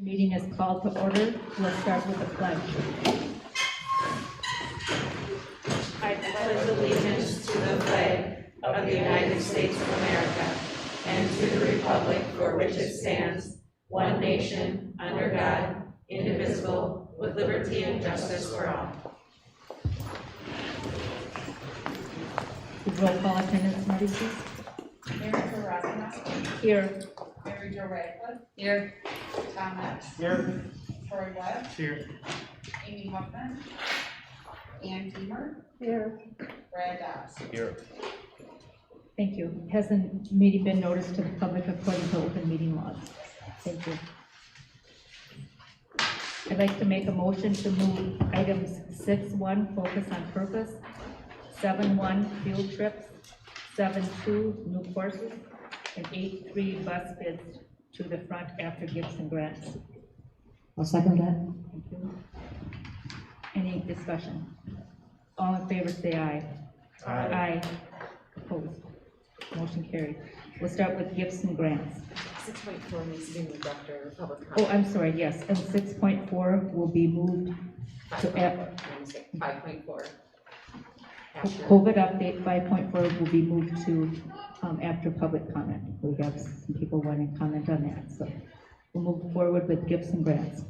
Meeting is called to order. Let's start with the pledge. I pledge allegiance to the flag of the United States of America and to the republic for which it stands, one nation, under God, indivisible, with liberty and justice for all. Roll call attendance, Marty, please. Mary Jo Rosenowski. Here. Mary Jo Radcliffe. Here. Tom Epps. Here. Troy Webb. Here. Amy Huffman. Ann Deemer. Here. Brad Dobbs. Here. Thank you. Has the meeting been noticed to the public according to open meeting laws? Thank you. I'd like to make a motion to move items 6.1, focus on purpose, 7.1, field trips, 7.2, new courses, and 8.3, bus bids to the front after gifts and grants. I'll second that. Thank you. Any discussion? All in favor say aye. Aye. Aye. Opposed? Motion carried. We'll start with gifts and grants. 6.4 needs to be moved after public Oh, comment. I'm sorry, yes, and 6.4 will be moved to 5.4. COVID update. 5.4 will be moved to after public comment. We have some people wanting to comment on that, so we'll move forward with gifts and grants.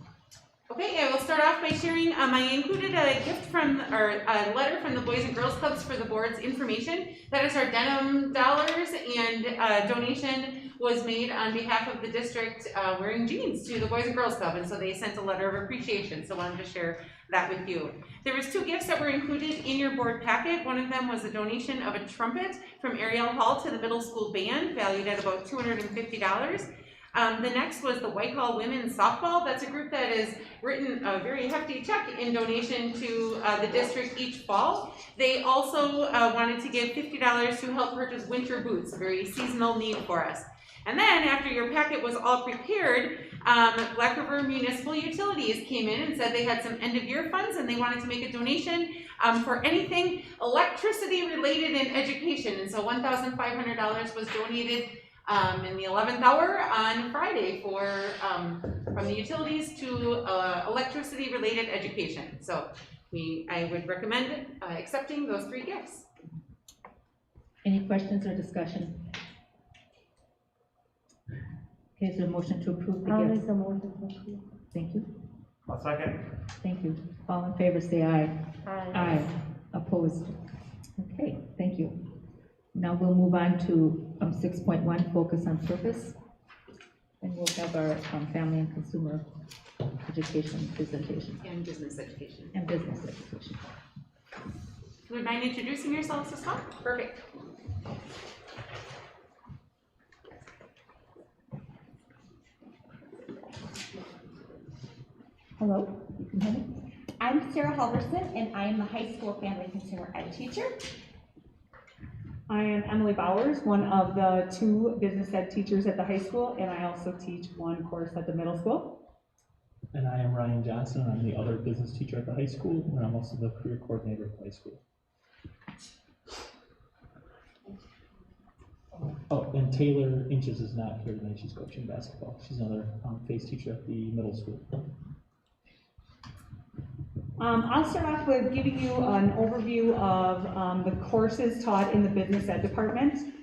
Okay, I will start off by sharing, I included a gift from, or a letter from the Boys and Girls Clubs for the board's information. That is our denim dollars, and a donation was made on behalf of the district wearing jeans to the Boys and Girls Club, and so they sent a letter of appreciation, so I wanted to share that with you. There was 2 gifts that were included in your board packet. One of them was a donation of a trumpet from Ariel Hall to the middle school band, valued at about $250. The next was the Whitehall Women's Softball. That's a group that has written a very hefty check in donation to the district each fall. They also wanted to give $50 to help purchase winter boots, a very seasonal need for us. And then after your packet was all prepared, Black River Municipal Utilities came in and said they had some end of year funds and they wanted to make a donation for anything electricity related in education. And so $1,500 was donated in the 11th hour on Friday for from the utilities to electricity related education. So I would recommend accepting those 3 gifts. Any questions or discussion? Okay, is there a motion to approve the gifts? Thank you. I'll second. Thank you. All in favor say aye. Aye. Opposed? Okay, thank you. Now we'll move on to 6.1, focus on purpose. And we'll have our family and consumer education presentation. And business education. And business education. Would you mind introducing yourselves as well? Perfect. Hello, you can hear me. I'm Sarah Halverson, and I am the high school family consumer ed teacher. I am Emily Bowers, one of the 2 business ed teachers at the high school, and I also teach 1 course at the middle school. And I am Ryan Johnson. I'm the other business teacher at the high school, and I'm also the career coordinator at the high school. Oh, and Taylor Inches is not here tonight. She's coaching basketball. She's another phase teacher at the middle school. I'll start off with giving you an overview of the courses taught in the business ed department.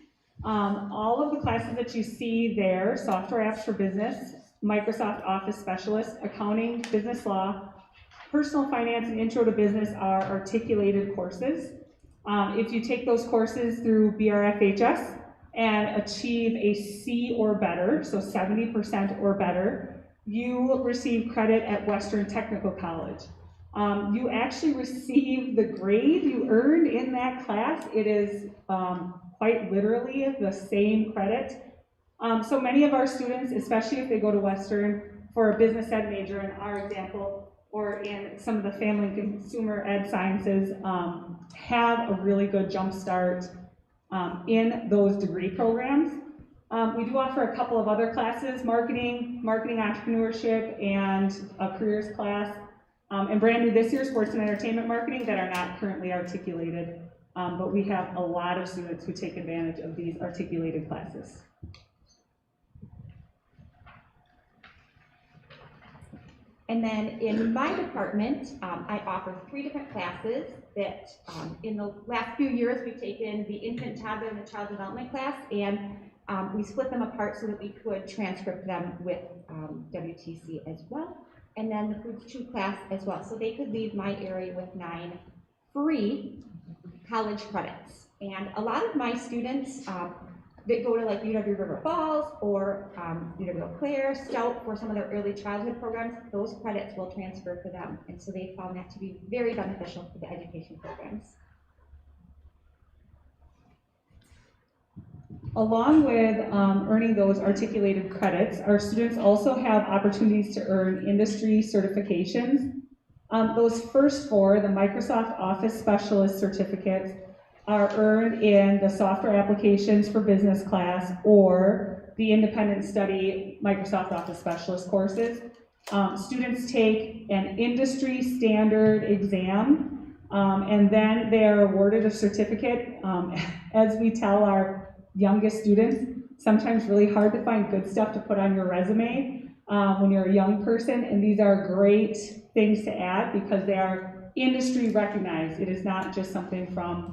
All of the classes that you see there, software apps for business, Microsoft Office Specialist, accounting, business law, personal finance, and intro to business are articulated courses. If you take those courses through BRFHS and achieve a C or better, so 70% or better, you receive credit at Western Technical College. You actually receive the grade you earned in that class. It is quite literally the same credit. So many of our students, especially if they go to Western for a business ed major in our example, or in some of the family and consumer ed sciences, have a really good jump start in those degree programs. We do offer a couple of other classes, marketing entrepreneurship, and a careers class. And brand new this year, sports and entertainment marketing, that are not currently articulated, but we have a lot of students who take advantage of these articulated classes. And then in my department, I offer 3 different classes that in the last few years we've taken the infant, toddler, and the child development class, and we split them apart so that we could transcript them with WTC as well. And then the Foods 2 class as well. So they could leave my area with 9 free college credits. And a lot of my students that go to like UW River Falls or UW Eau Claire, Stout for some of their early childhood programs, those credits will transfer for them. And so they found that to be very beneficial for the education programs. Along with earning those articulated credits, our students also have opportunities to earn industry certifications. Those first 4, the Microsoft Office Specialist certificates, are earned in the Software Applications for Business class or the Independent Study Microsoft Office Specialist courses. Students take an industry standard exam, and then they are awarded a certificate. As we tell our youngest students, sometimes really hard to find good stuff to put on your resume when you're a young person, and these are great things to add because they are industry recognized. It is not just something from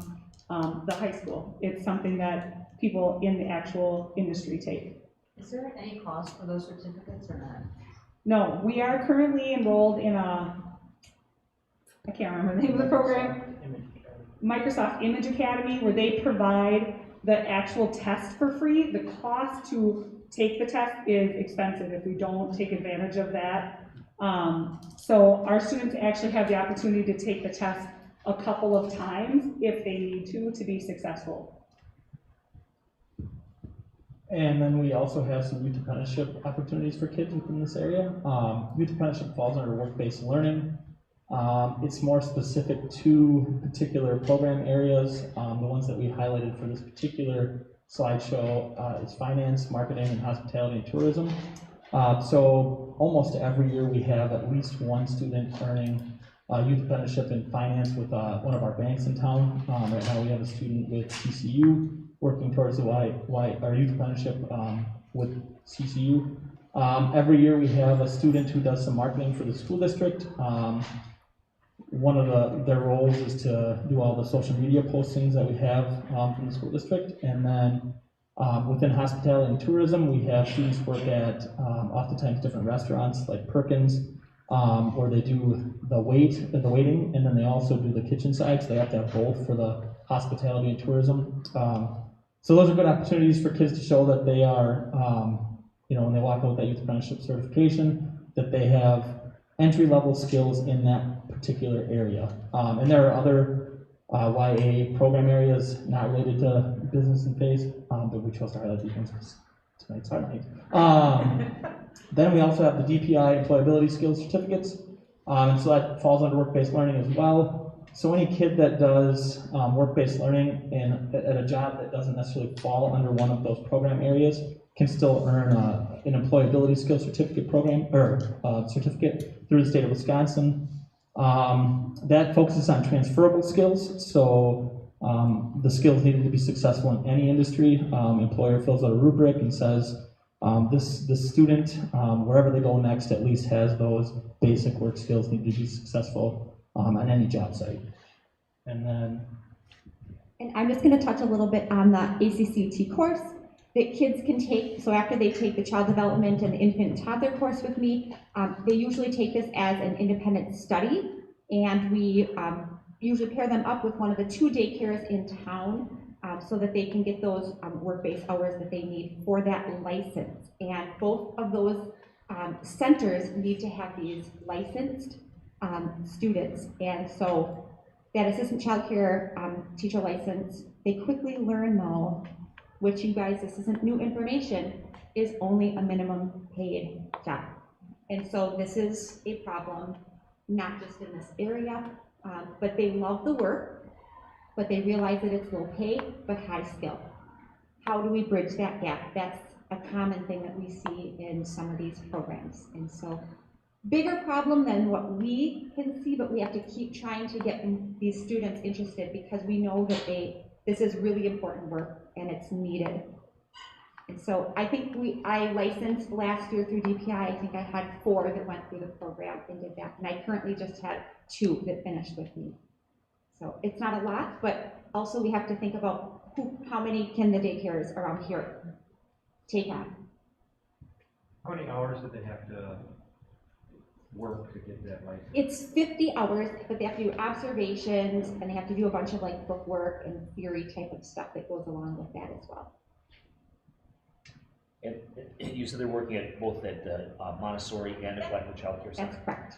the high school. It's something that people in the actual industry take. Is there any cost for those certificates or not? No, we are currently enrolled in I can't remember the name of the program, Microsoft Image Academy, where they provide the actual test for free. The cost to take the test is expensive if we don't take advantage of that. So our students actually have the opportunity to take the test a couple of times if they need to be successful. And then we also have some youth apprenticeship opportunities for kids within this area. Youth apprenticeship falls under work-based learning. It's more specific to particular program areas. The ones that we highlighted for this particular slideshow is finance, marketing, and hospitality and tourism. So almost every year we have at least one student earning youth apprenticeship in finance with one of our banks in town. Right now we have a student with CCU working towards our youth apprenticeship with CCU. Every year we have a student who does some marketing for the school district. One of their roles is to do all the social media postings that we have from the school district. And then within hospitality and tourism, we have students work at oftentimes different restaurants like Perkins, where they do the waiting, and then they also do the kitchen side, so they have to have both for the hospitality and tourism. So those are good opportunities for kids to show that they are, when they walk out with that youth apprenticeship certification, that they have entry-level skills in that particular area. And there are other YA program areas not related to business and phase, but we chose to highlight these ones because tonight's our night. Then we also have the DPI employability skills certificates, and so that falls under work-based learning as well. So any kid that does work-based learning at a job that doesn't necessarily fall under one of those program areas can still earn an employability skills certificate program or certificate through the state of Wisconsin. That focuses on transferable skills, so the skills needed to be successful in any industry. Employer fills out a rubric and says this student, wherever they go next, at least has those basic work skills needed to be successful on any job site. And I'm just going to touch a little bit on the ACCT course that kids can take. So after they take the child development and infant and toddler course with me, they usually take this as an independent study, and we usually pair them up with one of the 2 daycares in town so that they can get those work-based hours that they need for that license. And both of those centers need to have these licensed students. And so that assistant child care teacher license, they quickly learn though, which you guys, this isn't new information, is only a minimum paid job. And so this is a problem, not just in this area, but they love the work, but they realize that it's low pay, but high skill. How do we bridge that gap? That's a common thing that we see in some of these programs. And so, bigger problem than what we can see, but we have to keep trying to get these students interested because we know that this is really important work and it's needed. And so I think I licensed last year through DPI. I think I had 4 that went through the program and did that. And I currently just had 2 that finished with me. So it's not a lot, but also we have to think about how many can the daycares around here take on. How many hours did they have to work to get that license? It's 50 hours, but they have to do observations and they have to do a bunch of like book work and theory type of stuff that goes along with that as well. And you said they're working at both at the Montessori and the Collective Child Care Center? That's correct.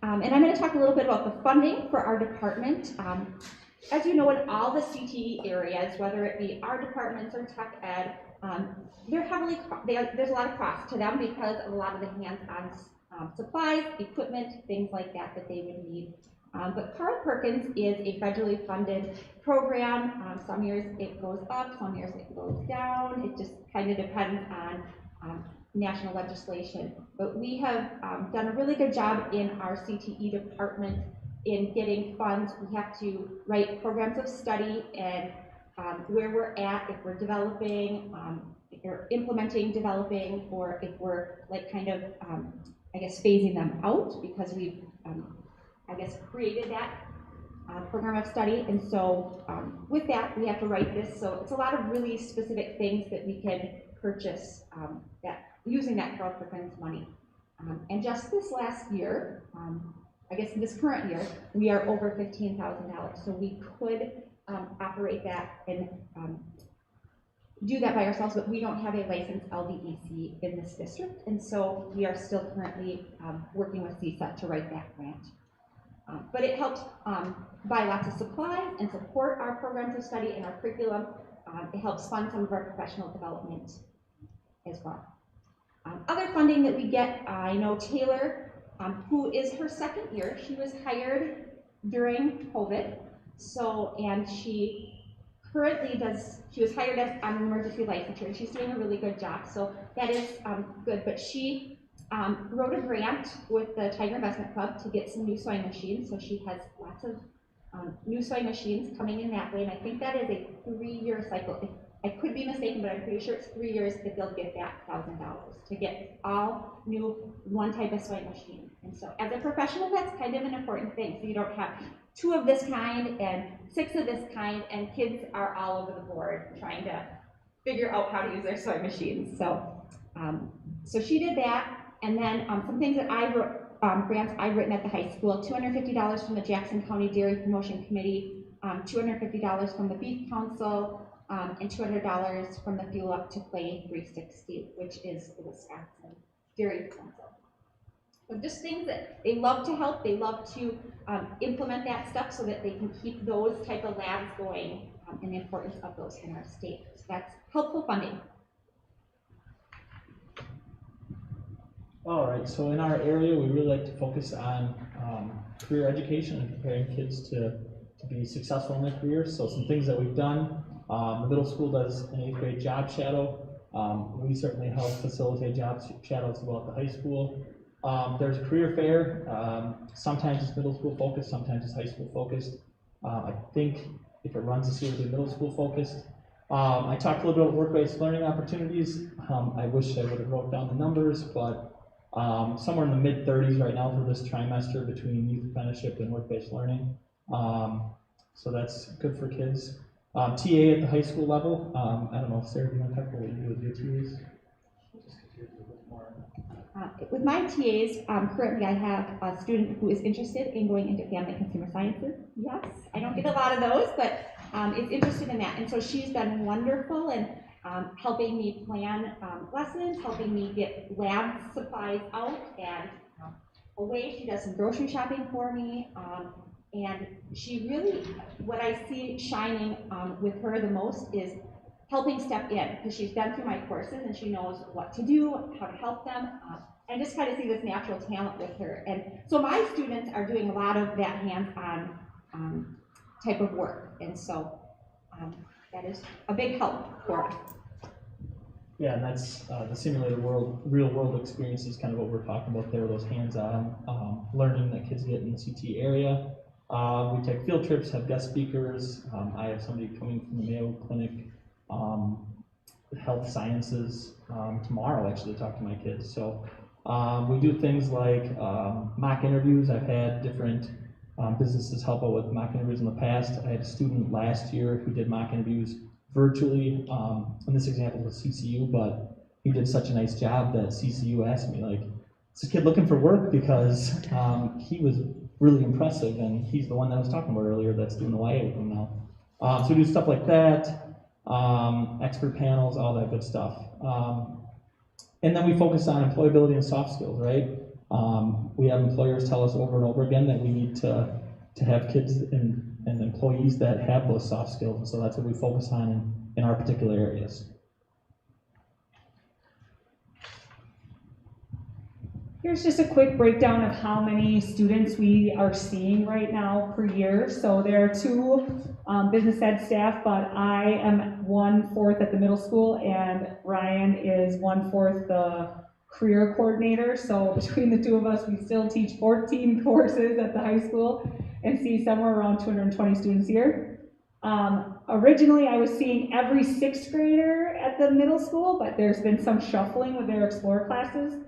And I'm going to talk a little bit about the funding for our department. As you know, in all the CTE areas, whether it be our departments or tech ed, there's a lot of cost to them because of a lot of the hands-on supplies, equipment, things like that that they would need. But Carl Perkins is a federally funded program. Some years it goes up, some years it goes down. It just kind of depends on national legislation. But we have done a really good job in our CTE department in getting funds. We have to write programs of study and where we're at, if we're developing, if we're implementing, developing, or if we're like kind of, I guess, phasing them out because we've, I guess, created that program of study. And so with that, we have to write this. So it's a lot of really specific things that we can purchase using that Carl Perkins money. And just this last year, I guess this current year, we are over $15,000. So we could operate that and do that by ourselves, but we don't have a licensed LDEC in this district. And so we are still currently working with CSET to write that grant. But it helps buy lots of supplies and support our programs of study and our curriculum. It helps fund some of our professional development as well. Other funding that we get, I know Taylor, who is her 2nd year, she was hired during Covet. So, and she currently she was hired as an emergency licensure, and she's doing a really good job. So that is good, but she wrote a grant with the Tiger Investment Club to get some new sewing machines. So she has lots of new sewing machines coming in that way, and I think that is a 3-year cycle. I could be mistaken, but I'm pretty sure it's 3 years that they'll get that $1,000 to get all new one type of sewing machine. And so as a professional, that's kind of an important thing. So you don't have 2 of this kind and 6 of this kind, and kids are all over the board trying to figure out how to use their sewing machines. So, so she did that, and then some things that I wrote, grants I've written at the high school: $250 from the Jackson County Dairy Promotion Committee, $250 from the Beef Council, and $200 from the Fuel Up to Play 360, which is the Wisconsin Dairy Council. So just things that they love to help, they love to implement that stuff so that they can keep those type of labs going and the importance of those in our state. So that's helpful funding. All right, so in our area, we really like to focus on career education and preparing kids to be successful in their careers. So some things that we've done, the middle school does an 8th grade job shadow. We certainly help facilitate job shadows throughout the high school. There's a career fair. Sometimes it's middle school focused, sometimes it's high school focused. I think if it runs this year, it'll be middle school focused. I talked a little bit about work-based learning opportunities. I wish I would have wrote down the numbers, but somewhere in the mid-30s right now for this trimester between youth apprenticeship and work-based learning. So that's good for kids. TA at the high school level. I don't know, Sarah, do you want to talk about what you do with your TAs? With my TAs, currently I have a student who is interested in going into family consumer sciences. Yes, I don't get a lot of those, but is interested in that. And so she's been wonderful in helping me plan lessons, helping me get lab supplies out and away. She does some grocery shopping for me. And she really, what I see shining with her the most is helping step in, because she's been through my courses and she knows what to do, how to help them. I just kind of see this natural talent with her. And so my students are doing a lot of that hands-on type of work. And so that is a big help for us. Yeah, and that's the simulated world, real world experience is kind of what we're talking about there, those hands-on learning that kids get in the CT area. We take field trips, have guest speakers. I have somebody coming from the Mayo Clinic, health sciences, tomorrow actually to talk to my kids. So we do things like mock interviews. I've had different businesses help out with mock interviews in the past. I had a student last year who did mock interviews virtually. In this example was CCU, but he did such a nice job that CCU asked me, like, is this kid looking for work? Because he was really impressive, and he's the one that I was talking about earlier that's doing the YA with him now. So we do stuff like that, expert panels, all that good stuff. And then we focus on employability and soft skills, right? We have employers tell us over and over again that we need to have kids and employees that have those soft skills, and so that's what we focus on in our particular areas. Here's just a quick breakdown of how many students we are seeing right now per year. So there are 2 business ed staff, but I am 1/4 at the middle school, and Ryan is 1/4 the career coordinator. So between the 2 of us, we still teach 14 courses at the high school and see somewhere around 220 students here. Originally, I was seeing every 6th grader at the middle school, but there's been some shuffling with their Explore classes.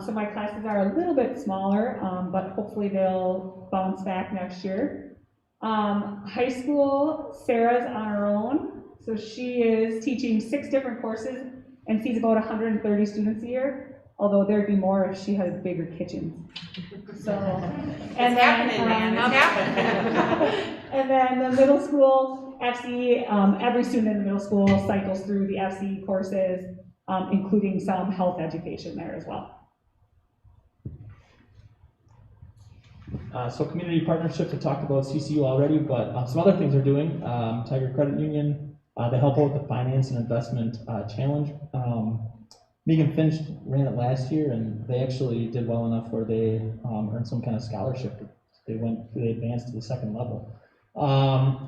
So my classes are a little bit smaller, but hopefully they'll bounce back next year. High school, Sarah's on her own. So she is teaching 6 different courses and sees about 130 students a year, although there'd be more if she had bigger kitchens. So, and It's happening, man, it's happening. And then the middle school, FCE, every student in the middle school cycles through the FCE courses, including some health education there as well. So community partnerships, I talked about CCU already, but some other things they're doing. Tiger Credit Union, they help out with the finance and investment challenge. Megan Finch ran it last year, and they actually did well enough where they earned some kind of scholarship. They advanced to the 2nd level.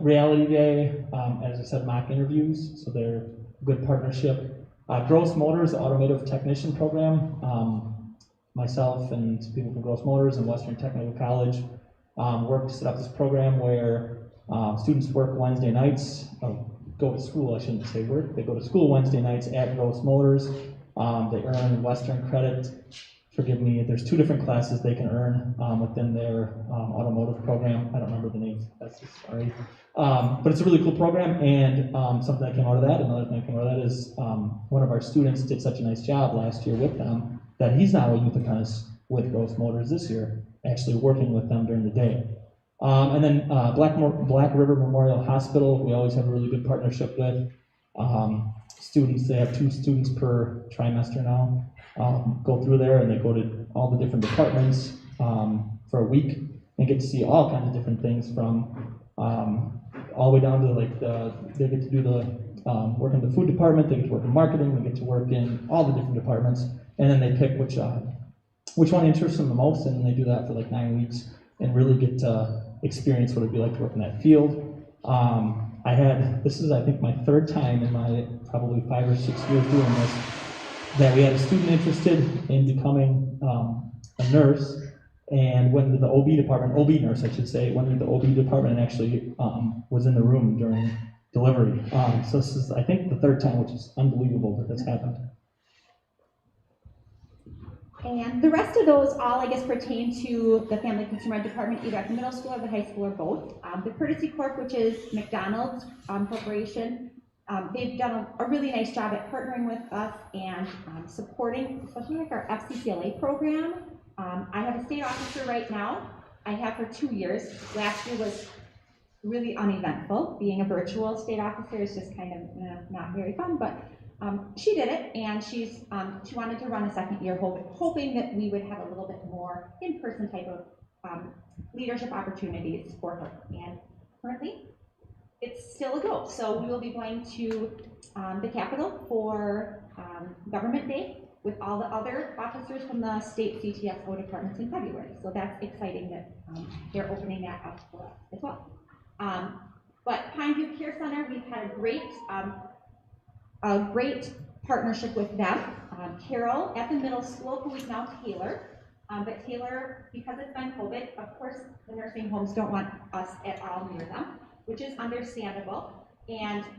Reality Day, as I said, mock interviews, so they're a good partnership. Gross Motors Automotive Technician Program. Myself and people from Gross Motors and Western Technical College worked to set up this program where students work Wednesday nights, go to school, I shouldn't say work, they go to school Wednesday nights at Gross Motors. They earn Western credit. Forgive me, there's 2 different classes they can earn within their automotive program. I don't remember the name, that's just sorry. But it's a really cool program, and something that came out of that, another thing that came out of that is one of our students did such a nice job last year with them that he's now a youth apprentice with Gross Motors this year, actually working with them during the day. And then Black River Memorial Hospital, we always have a really good partnership with. Students, they have 2 students per trimester now, go through there, and they go to all the different departments for a week and get to see all kinds of different things from all the way down to they get to do work in the food department, they get to work in marketing, they get to work in all the different departments, and then they pick which one interests them the most, and then they do that for like 9 weeks and really get to experience what it'd be like to work in that field. This is I think my 3rd time in my probably 5 or 6 years doing this, that we had a student interested in becoming a nurse and went into the OB department, OB nurse I should say, went into the OB department and actually was in the room during delivery. So this is I think the 3rd time, which is unbelievable that this happened. And the rest of those all, I guess, pertain to the Family Consumer Ed department, either at the middle school or the high school or both. The Courtesy Corp, which is McDonald's corporation, they've done a really nice job at partnering with us and supporting, especially like our FCCLA program. I have a state officer right now. I have for 2 years. Last year was really uneventful. Being a virtual state officer is just kind of not very fun, but she did it, and she wanted to run a 2nd year, hoping that we would have a little bit more in-person type of leadership opportunities for her. And currently, it's still a go. So we will be going to the Capitol for Government Day with all the other officers from the state CTSO departments in February. So that's exciting that they're opening that up for us as well. But Pineview Care Center, we've had a great partnership with them. Carol at the middle school, who is now Taylor, But Taylor, because it's been COVID, of course, the nursing homes don't want us at all near them, which is understandable.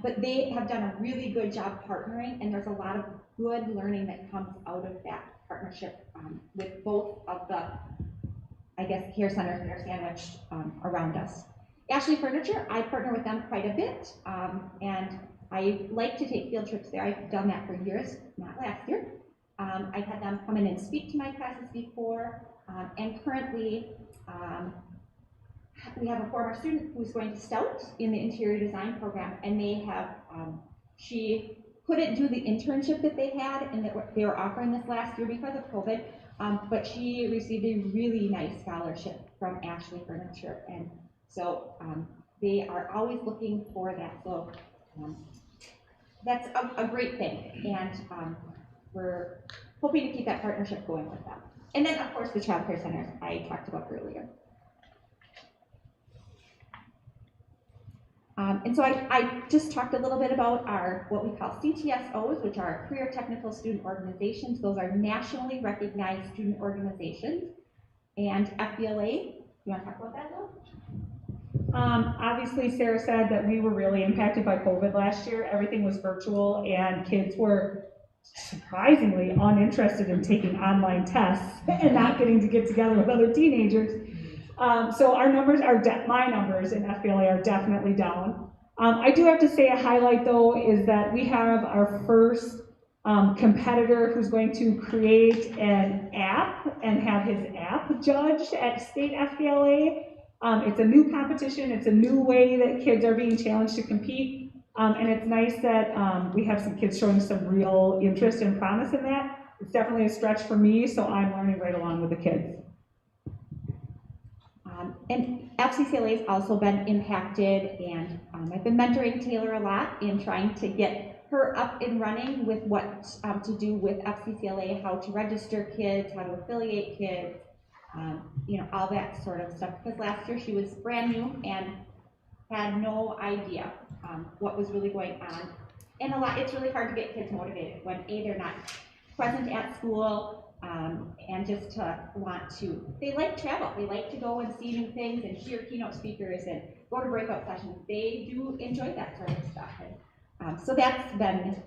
But they have done a really good job partnering, and there's a lot of good learning that comes out of that partnership with both of the, I guess, care centers that are sandwiched around us. Ashley Furniture, I partner with them quite a bit, and I like to take field trips there. I've done that for years, not last year. I've had them come in and speak to my classes before, and currently we have a former student who's going to Stout in the interior design program, and they have, she couldn't do the internship that they had and that they were offering this last year because of COVID, but she received a really nice scholarship from Ashley Furniture, and so they are always looking for that. So that's a great thing, and we're hoping to keep that partnership going with them. And then, of course, the child care centers I talked about earlier. And so I just talked a little bit about our, what we call CTSOs, which are Career Technical Student Organizations. Those are nationally recognized student organizations. And FBLA, you want to talk about that, Will? Obviously, Sarah said that we were really impacted by COVID last year. Everything was virtual, and kids were surprisingly uninterested in taking online tests and not getting to get together with other teenagers. So our numbers are, my numbers in FBLA are definitely down. I do have to say a highlight though is that we have our first competitor who's going to create an app and have his app judged at state FBLA. It's a new competition, it's a new way that kids are being challenged to compete, and it's nice that we have some kids showing some real interest and promise in that. It's definitely a stretch for me, so I'm learning right along with the kids. And FCCLA has also been impacted, and I've been mentoring Taylor a lot in trying to get her up and running with what to do with FCCLA, how to register kids, how to affiliate kids, you know, all that sort of stuff. Because last year she was brand new and had no idea what was really going on. And it's really hard to get kids motivated when A, they're not present at school, and just to want to, they like travel, they like to go and see new things and hear keynote speakers and go to breakout sessions. They do enjoy that sort of stuff. And so that's been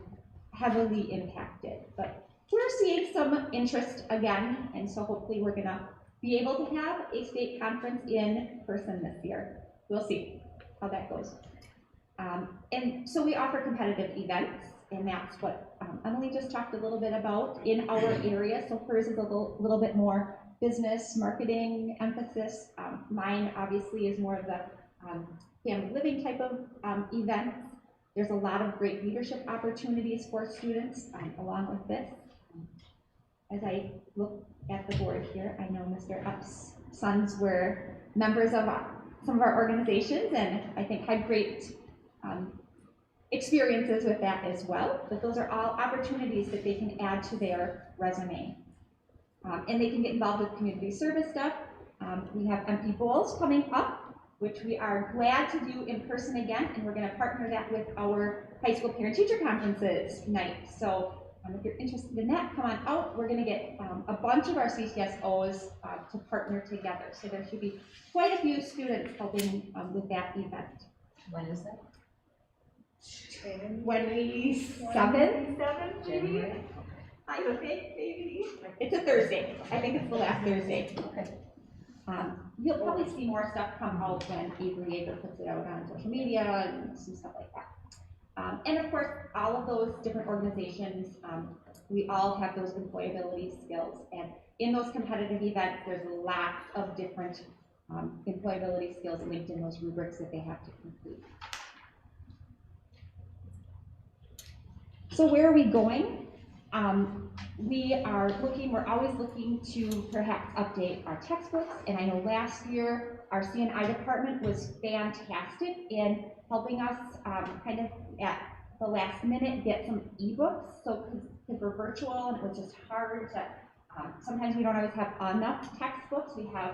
heavily impacted. But we're seeing some interest again, and so hopefully we're gonna be able to have a state conference in person this year. We'll see how that goes. And so we offer competitive events, and that's what Emily just talked a little bit about in our area. So hers is a little bit more business, marketing emphasis. Mine obviously is more of the family living type of events. There's a lot of great leadership opportunities for students along with this. As I look at the board here, I know Mr. Upp's sons were members of some of our organizations, and I think had great experiences with that as well. But those are all opportunities that they can add to their resume. And they can get involved with community service stuff. We have empty bowls coming up, which we are glad to do in person again, and we're going to partner that with our high school parent-teacher conferences night. So if you're interested in that, come on out. We're going to get a bunch of our CTSOs to partner together. So there should be quite a few students helping with that event. When is that? 27th, January? I think, maybe. It's a Thursday. I think it's the last Thursday. Okay. You'll probably see more stuff come out when Avery Yeager puts it out on social media and some stuff like that. And of course, all of those different organizations, we all have those employability skills. And in those competitive events, there's lots of different employability skills linked in those rubrics that they have to complete. So where are we going? We're always looking to perhaps update our textbooks, and I know last year our C&I department was fantastic in helping us kind of at the last minute get some ebooks, so because we're virtual and it was just hard to, sometimes we don't always have enough textbooks. We have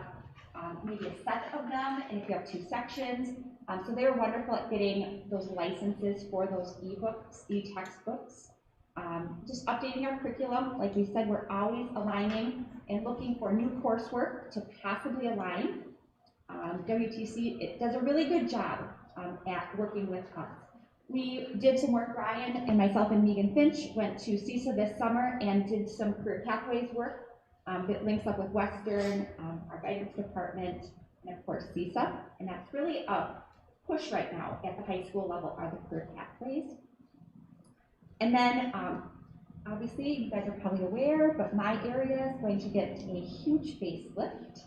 maybe a set of them, and if you have 2 sections, so they were wonderful at getting those licenses for those ebooks, e-textbooks. just updating our curriculum. Like we said, we're always aligning and looking for new coursework to possibly align. WTC, it does a really good job at working with us. We did some work, Ryan and myself and Megan Finch went to CISA this summer and did some career pathways work that links up with Western, our guidance department, and of course CISA. And that's really a push right now at the high school level are the career pathways. And then obviously you guys are probably aware, but my area is going to get a huge facelift,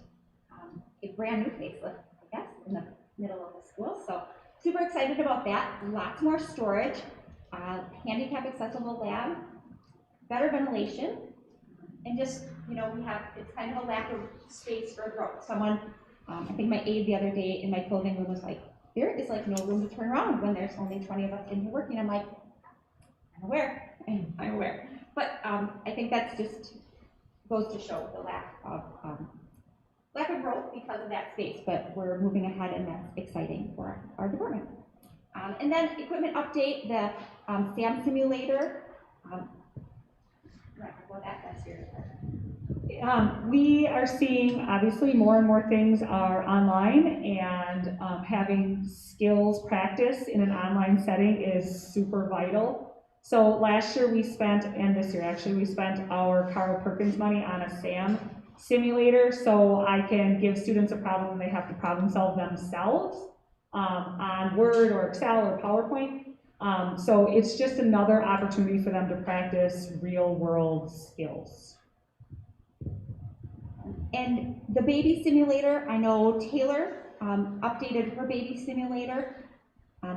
a brand new facelift, I guess, in the middle of the school. So super excited about that. Lots more storage, handicap accessible lab, better ventilation, and just, you know, it's kind of a lack of space for growth. Someone, I think my aide the other day in my clothing room was like, there is like no room to turn around when there's only 20 of us in here working. I'm like, I'm aware. But I think that's just goes to show the lack of growth because of that space, but we're moving ahead and that's exciting for our department. And then equipment update, the SAM simulator. We are seeing, obviously, more and more things are online, and having skills practice in an online setting is super vital. So last year we spent, and this year actually, we spent our Carl Perkins money on a SAM simulator, so I can give students a problem and they have to problem solve themselves on Word or Excel or PowerPoint. So it's just another opportunity for them to practice real world skills. And the baby simulator, I know Taylor updated her baby simulator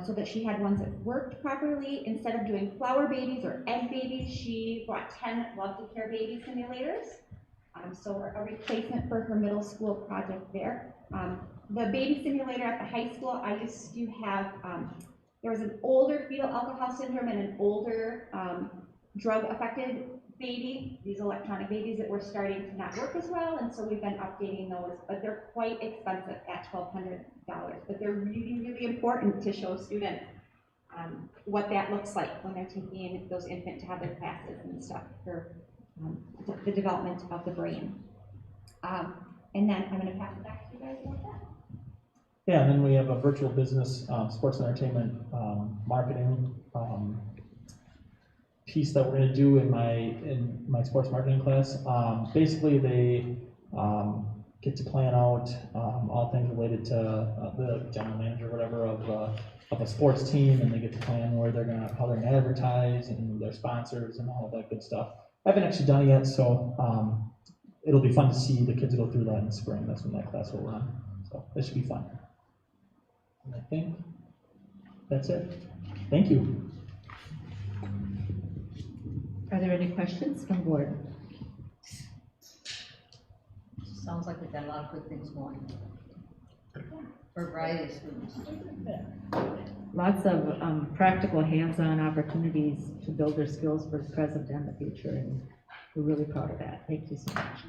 so that she had ones that worked properly. Instead of doing flower babies or egg babies, she bought 10 Love to Care baby simulators. So a replacement for her middle school project there. The baby simulator at the high school, I used to have, there was an older fetal alcohol syndrome and an older drug-affected baby, these electronic babies that were starting to not work as well, and so we've been updating those, but they're quite expensive at $1,200, but they're really, really important to show students what that looks like when they're taking those infant toddler classes and stuff for the development of the brain. And then I'm going to pass it back to you guys about that. Yeah, and then we have a virtual business, sports and entertainment, marketing piece that we're going to do in my sports marketing class. Basically, they get to plan out all things related to the general manager, whatever, of a sports team, and they get to plan where how they're gonna advertise and their sponsors and all of that good stuff. I haven't actually done it yet, so it'll be fun to see the kids go through that in the spring. That's when that class will run. So it should be fun. And I think that's it. Thank you. Are there any questions from board? Sounds like we've got a lot of good things going for a variety of students. Lots of practical hands-on opportunities to build their skills for the present and the future, and we're really proud of that. Thank you so much.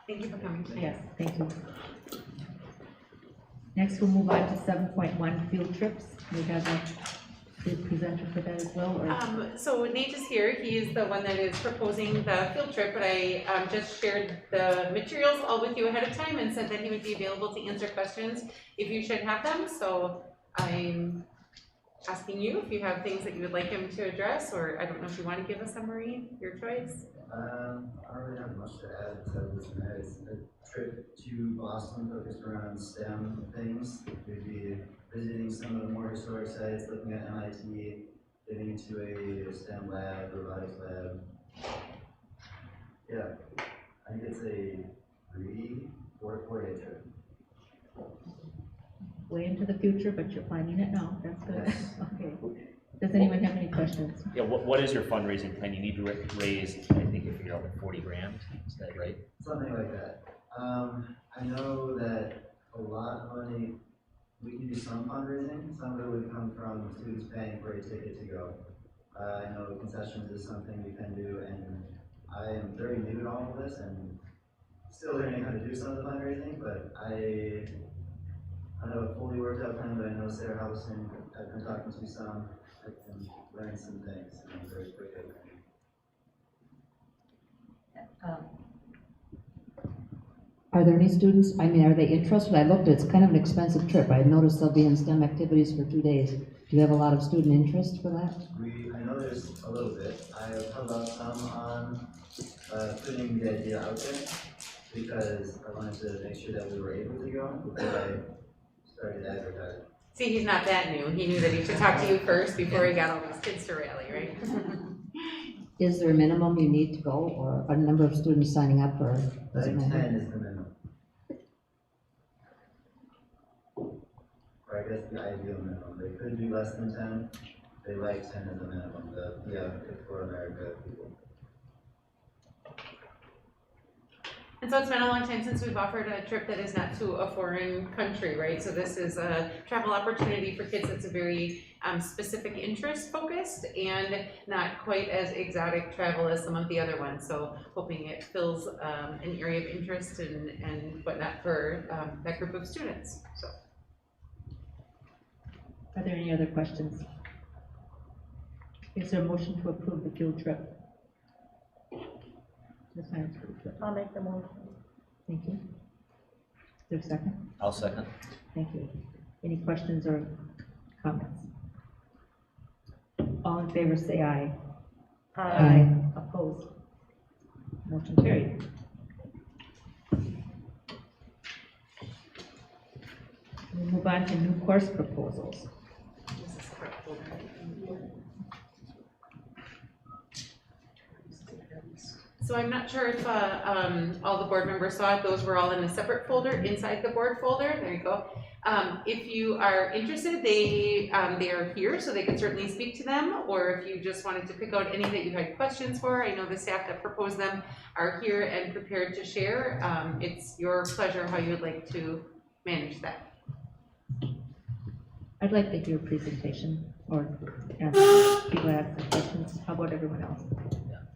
Thank you for coming today. Yes, thank you. Next, we'll move on to 7.1 field trips. We have a presenter for that as well, or? So Nate is here. He is the one that is proposing the field trip, but I just shared the materials all with you ahead of time and said that he would be available to answer questions if you should have them. So I'm asking you if you have things that you would like him to address, or I don't know if you want to give a summary, your choice. I don't really have much to add to this tonight. It's a trip to Boston focused around STEM things. We'd be visiting some of the more historic sites, looking at MIT, getting into a STEM lab, robotics lab. Yeah, I think it's a 4-day trip. Way into the future, but you're planning it now. That's good. Yes. Okay. Does anyone have any questions? Yeah, what is your fundraising plan? You need to raise, I think you figured out like 40 grand, is that right? Something like that. I know that a lot of money, we can do some fundraising. Some of it would come from students paying for a ticket to go. I know concessions is something we can do, and I am very new to all of this and still learning how to do some of the fundraising, but I know a fully worked out plan, but I know Sarah Howson, I've been talking to some, I can learn some things, and I'm very very quick at learning. Are there any students, I mean, are they interested? I looked, it's kind of an expensive trip. I noticed they'll be in STEM activities for 2 days. Do you have a lot of student interest for that? I know there's a little bit. I have held out some on putting the idea out there because I wanted to make sure that we were able to go before I started advertising. See, he's not that new. He knew that he should talk to you first before he got all these kids to rally, right? Is there a minimum you need to go or a number of students signing up or I does it think matter? 10 is the minimum. Or I guess the ideal minimum. They could do less than 10. They like 10 as a minimum. For America people. And so it's been a long time since we've offered a trip that is not to a foreign country, right? So this is a travel opportunity for kids that's a very specific interest focused and not quite as exotic travel as some of the other ones. So hoping it fills an area of interest and whatnot for that group of students, so. Are there any other questions? Is there a motion to approve the field trip? The science field trip. I'll make the motion. Thank you. Is there a second? I'll second. Thank you. Any questions or comments? All in favor say aye. Aye. Opposed? Motion carried. We'll move on to new course proposals. This is the correct folder. So I'm not sure if all the board members saw it. Those were all in a separate folder inside the board folder. There you go. If you are interested, they are here, so they can certainly speak to them. Or if you just wanted to pick out any that you had questions for, I know the staff that proposed them are here and prepared to share. It's your pleasure how you would like to manage that. I'd like to hear a presentation or ask people to ask some questions. How about everyone else?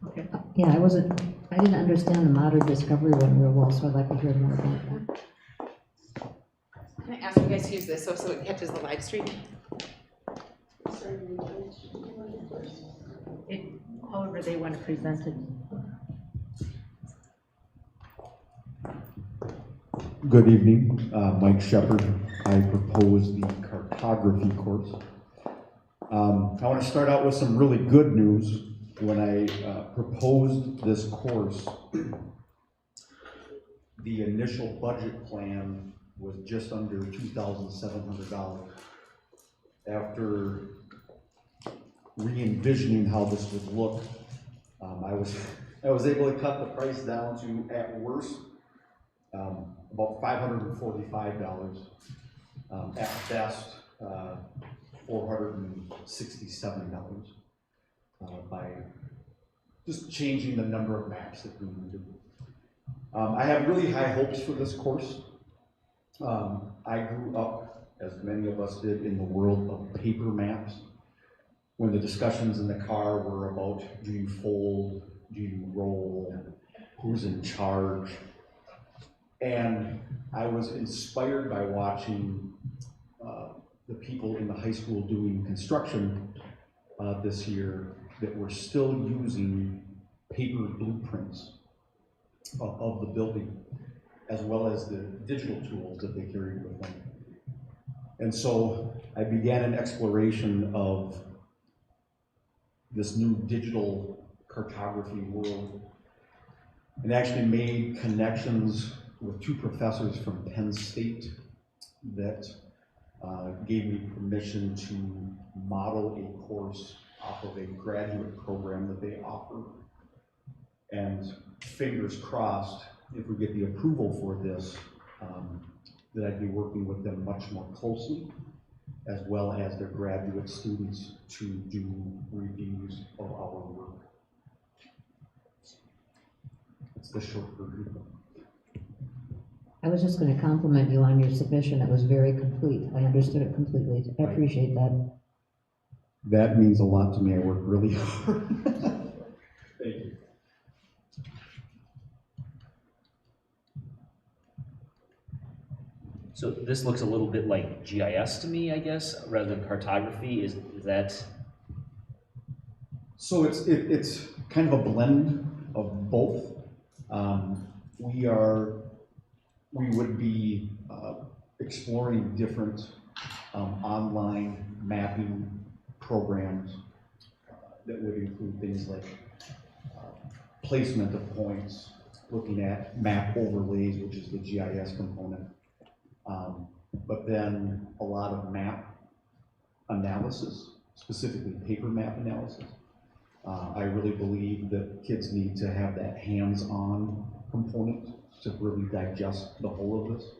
Okay. Yeah, I didn't understand the modern discovery one real well, so I'd like to hear more about that. Can I ask you guys to use this so it catches the live stream? However they want to present it. Good evening, Mike Shepard. I propose the Cartography course. I want to start out with some really good news. When I proposed this course, the initial budget plan was just under $2,700. After re-envisioning how this would look, I was able to cut the price down to, at worst, about $545. At best, $467. By just changing the number of maps that we needed. I have really high hopes for this course. I grew up, as many of us did, in the world of paper maps, when the discussions in the car were about, do you fold, do you roll, who's in charge? And I was inspired by watching the people in the high school doing construction this year that were still using paper blueprints of the building, as well as the digital tools that they carried with them. And so I began an exploration of this new digital cartography world and actually made connections with two professors from Penn State that gave me permission to model a course off of a graduate program that they offer. And fingers crossed, if we get the approval for this, that I'd be working with them much more closely, as well as their graduate students to do reviews of our work. That's the short version. I was just going to compliment you on your submission. It was very complete. I understood it completely. I appreciate that. That means a lot to me. I worked really hard. Thank you. So this looks a little bit like GIS to me, I guess, rather than cartography. Is that? So it's kind of a blend of both. We would be exploring different online mapping programs that would include things like placement of points, looking at map overlays, which is the GIS component, but then a lot of map analysis, specifically paper map analysis. I really believe that kids need to have that hands-on component to really digest the whole of this.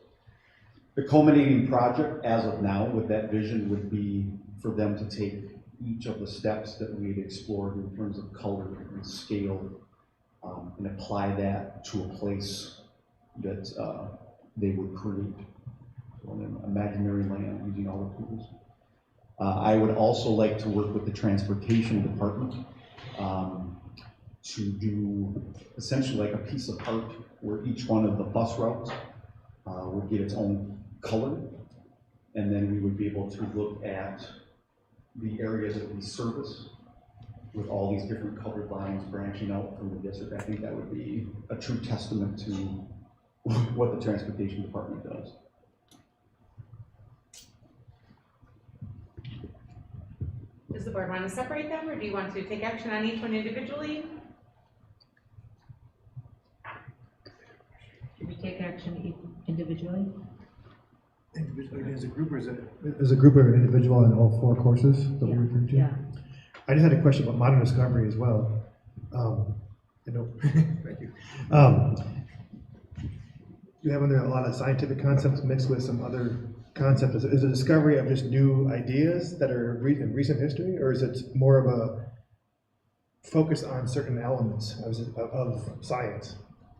The culminating project, as of now, with that vision, would be for them to take each of the steps that we had explored in terms of color and scale, and apply that to a place that they would create. So an imaginary land using all the tools. I would also like to work with the transportation department to do essentially like a piece of art where each one of the bus routes would get its own color, and then we would be able to look at the areas that we service with all these different colored lines branching out from the district. I think that would be a true testament to what the transportation department does. Does the board want to separate them, or do you want to take action on each one individually? Should we take action individually? Individually as a group, or is it? As a group or individual in all 4 courses that we referred to? Yeah. I just had a question about modern discovery as well. I know, thank you. You have under a lot of scientific concepts mixed with some other concepts. Is it a discovery of just new ideas that are in recent history, or is it more of a focus on certain elements of science?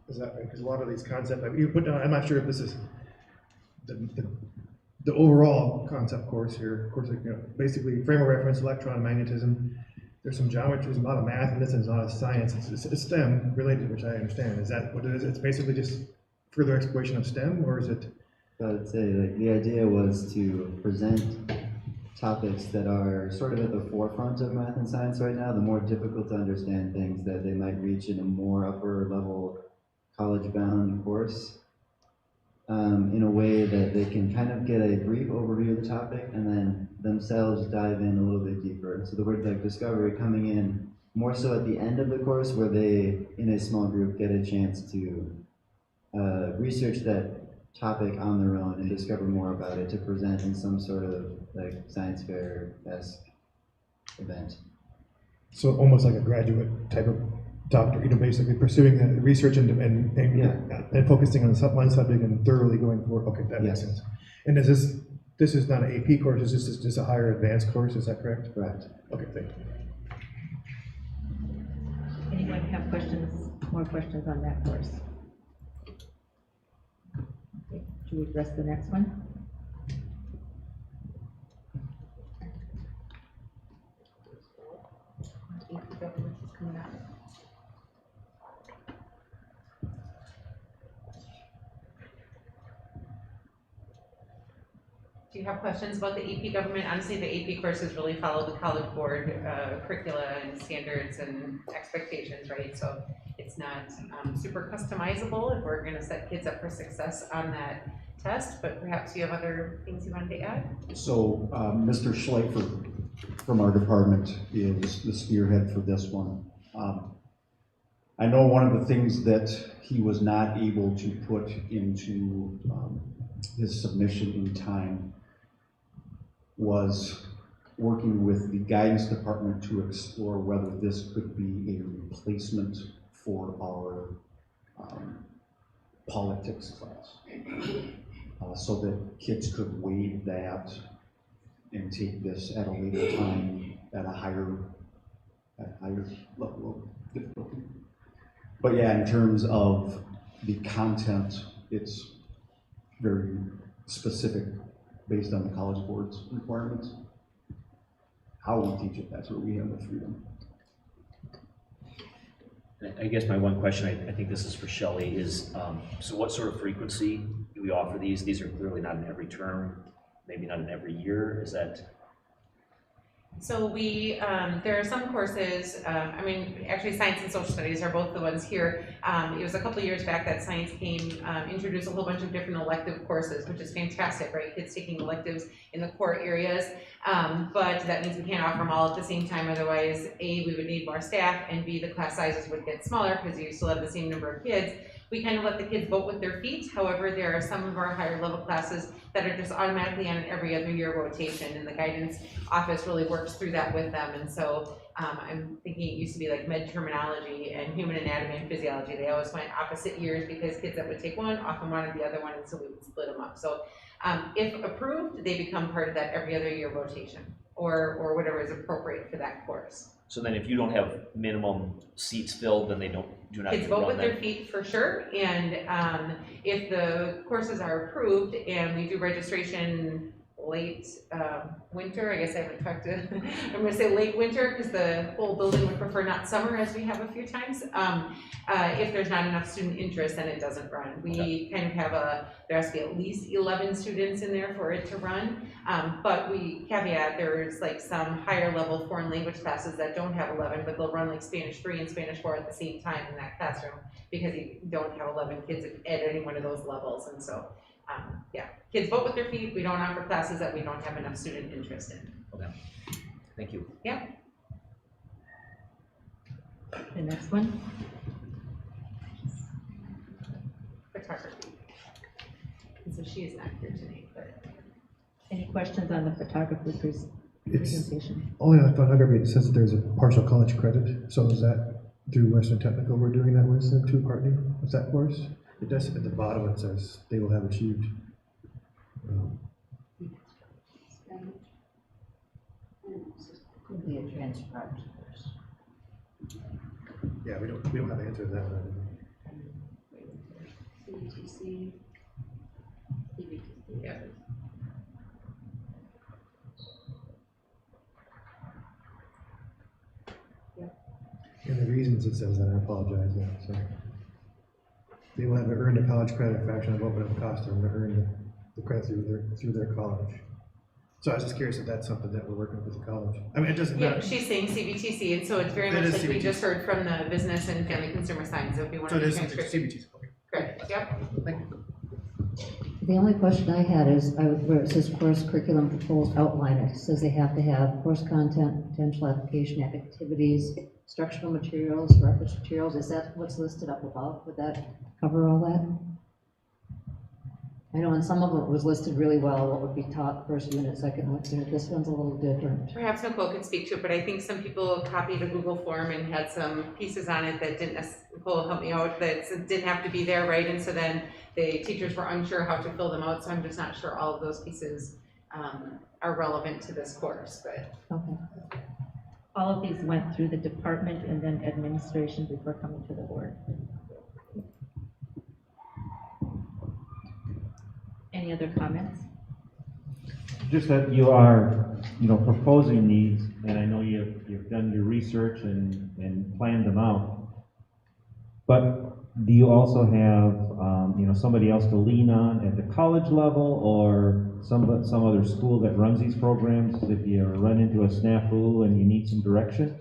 Is that because a lot of these concepts you put down? I'm not sure if this is the overall concept course here. Of course, basically frame of reference, electron magnetism. There's some geometry, there's a lot of math, and this is a lot of science. It's STEM related, which I understand. Is that what it is? It's basically just further exploration of STEM, or is it? I would say like the idea was to present topics that are sort of at the forefront of math and science right now, the more difficult to understand things that they might reach in a more upper level college-bound course, in a way that they can kind of get a brief overview of the topic and then themselves dive in a little bit deeper. So the word like discovery coming in more so at the end of the course, where they, in a small group, get a chance to research that topic on their own and discover more about it to present in some sort of like science fair-esque event. So almost like a graduate type of doctor, basically pursuing the research and focusing on one subject and thoroughly going for. Okay, that makes sense. And is this is not an AP course? Is this just a higher advanced course? Is that correct? Correct. Okay, thank you. Anyone have questions? More questions on that course? Okay. Should we address the next one? Do you have questions about the AP government? Honestly, the AP courses really follow the College Board curricula and standards and expectations, right? So it's not super customizable if we're going to set kids up for success on that test, but perhaps you have other things you wanted to add? So Mr. Schleifer from our department is the spearhead for this one. I know one of the things that he was not able to put into his submission in time was working with the guidance department to explore whether this could be a replacement for our politics class, so that kids could waive that and take this at a later time at a higher level of difficulty. But yeah, in terms of the content, it's very specific based on the College Board's requirements. How we teach it, that's where we have the freedom. I guess my one question, I think this is for Shelley, is so what sort of frequency do we offer these? These are clearly not in every term, maybe not in every year. Is that? So we, there are some courses, actually science and social studies are both the ones here. It was a couple of years back that science came, introduced a whole bunch of different elective courses, which is fantastic, right? Kids taking electives in the core areas, but that means we can't offer them all at the same time. Otherwise, A, we would need more staff, and B, the class sizes would get smaller because you still have the same number of kids. We kind of let the kids vote with their feet. However, there are some of our higher level classes that are just automatically on an every other year rotation, and the guidance office really works through that with them. And so I'm thinking it used to be like med terminology and human anatomy and physiology. They always went opposite years because kids that would take one often wanted the other one, and so we would split them up. So if approved, they become part of that every other year rotation, or whatever is appropriate for that course. So then if you don't have minimum seats filled, then they do not Kids get vote run with their then? feet for sure, and if the courses are approved and we do registration late winter, I guess I haven't talked to, I'm gonna say late winter because the whole building would prefer not summer as we have a few times. If there's not enough student interest, then it doesn't run. We kind of have there has to be at least 11 students in there for it to run, but we caveat there's like some higher level foreign language classes that don't have 11, but they'll run like Spanish 3 and Spanish 4 at the same time in that classroom because you don't have 11 kids at any one of those levels. And so yeah, kids vote with their feet. We don't offer classes that we don't have enough student interest in. Okay, thank you. Yeah. The next one? Photography. And so she is not here tonight, but. Any questions on the photography presentation? Only on photography, it says there's a partial college credit, so is that through Western Technical we're doing that with, the two partner with that course? It does, at the bottom it says they will have achieved. Could be a transcript. Yeah, we don't have an answer to that one. CBTC. Yeah. And the reasons it says that, I apologize, yeah, so. They will have earned a college credit fraction of what would have cost them to earn the credit through their college. So I was just curious if that's something that we're working with the college. I mean, it doesn't Yeah, matter. she's saying CBTC, and so it's very much like we just heard from the business and family consumer science, if you want So it to is transcript. CBTC, okay. Correct, yep. Thank you. The only question I had is, where it says course curriculum proposed outline, it says they have to have course content, potential application activities, instructional materials, reference materials. Is that what's listed up above? Would that cover all that? I know in some of it was listed really well, what would be taught first unit, second unit. This one's a little different. Perhaps Nicole can speak to it, but I think some people copied a Google form and had some pieces on it that didn't, Nicole help me out, that didn't have to be there, right? And so then the teachers were unsure how to fill them out, so I'm just not sure all of those pieces are relevant to this course, but. Okay. All of these went through the department and then administration before coming to the board. Any other comments? Just that you are, proposing these, and I know you've done your research and planned them out. But do you also have, somebody else to lean on at the college level, or some other school that runs these programs if you run into a snafu and you need some direction?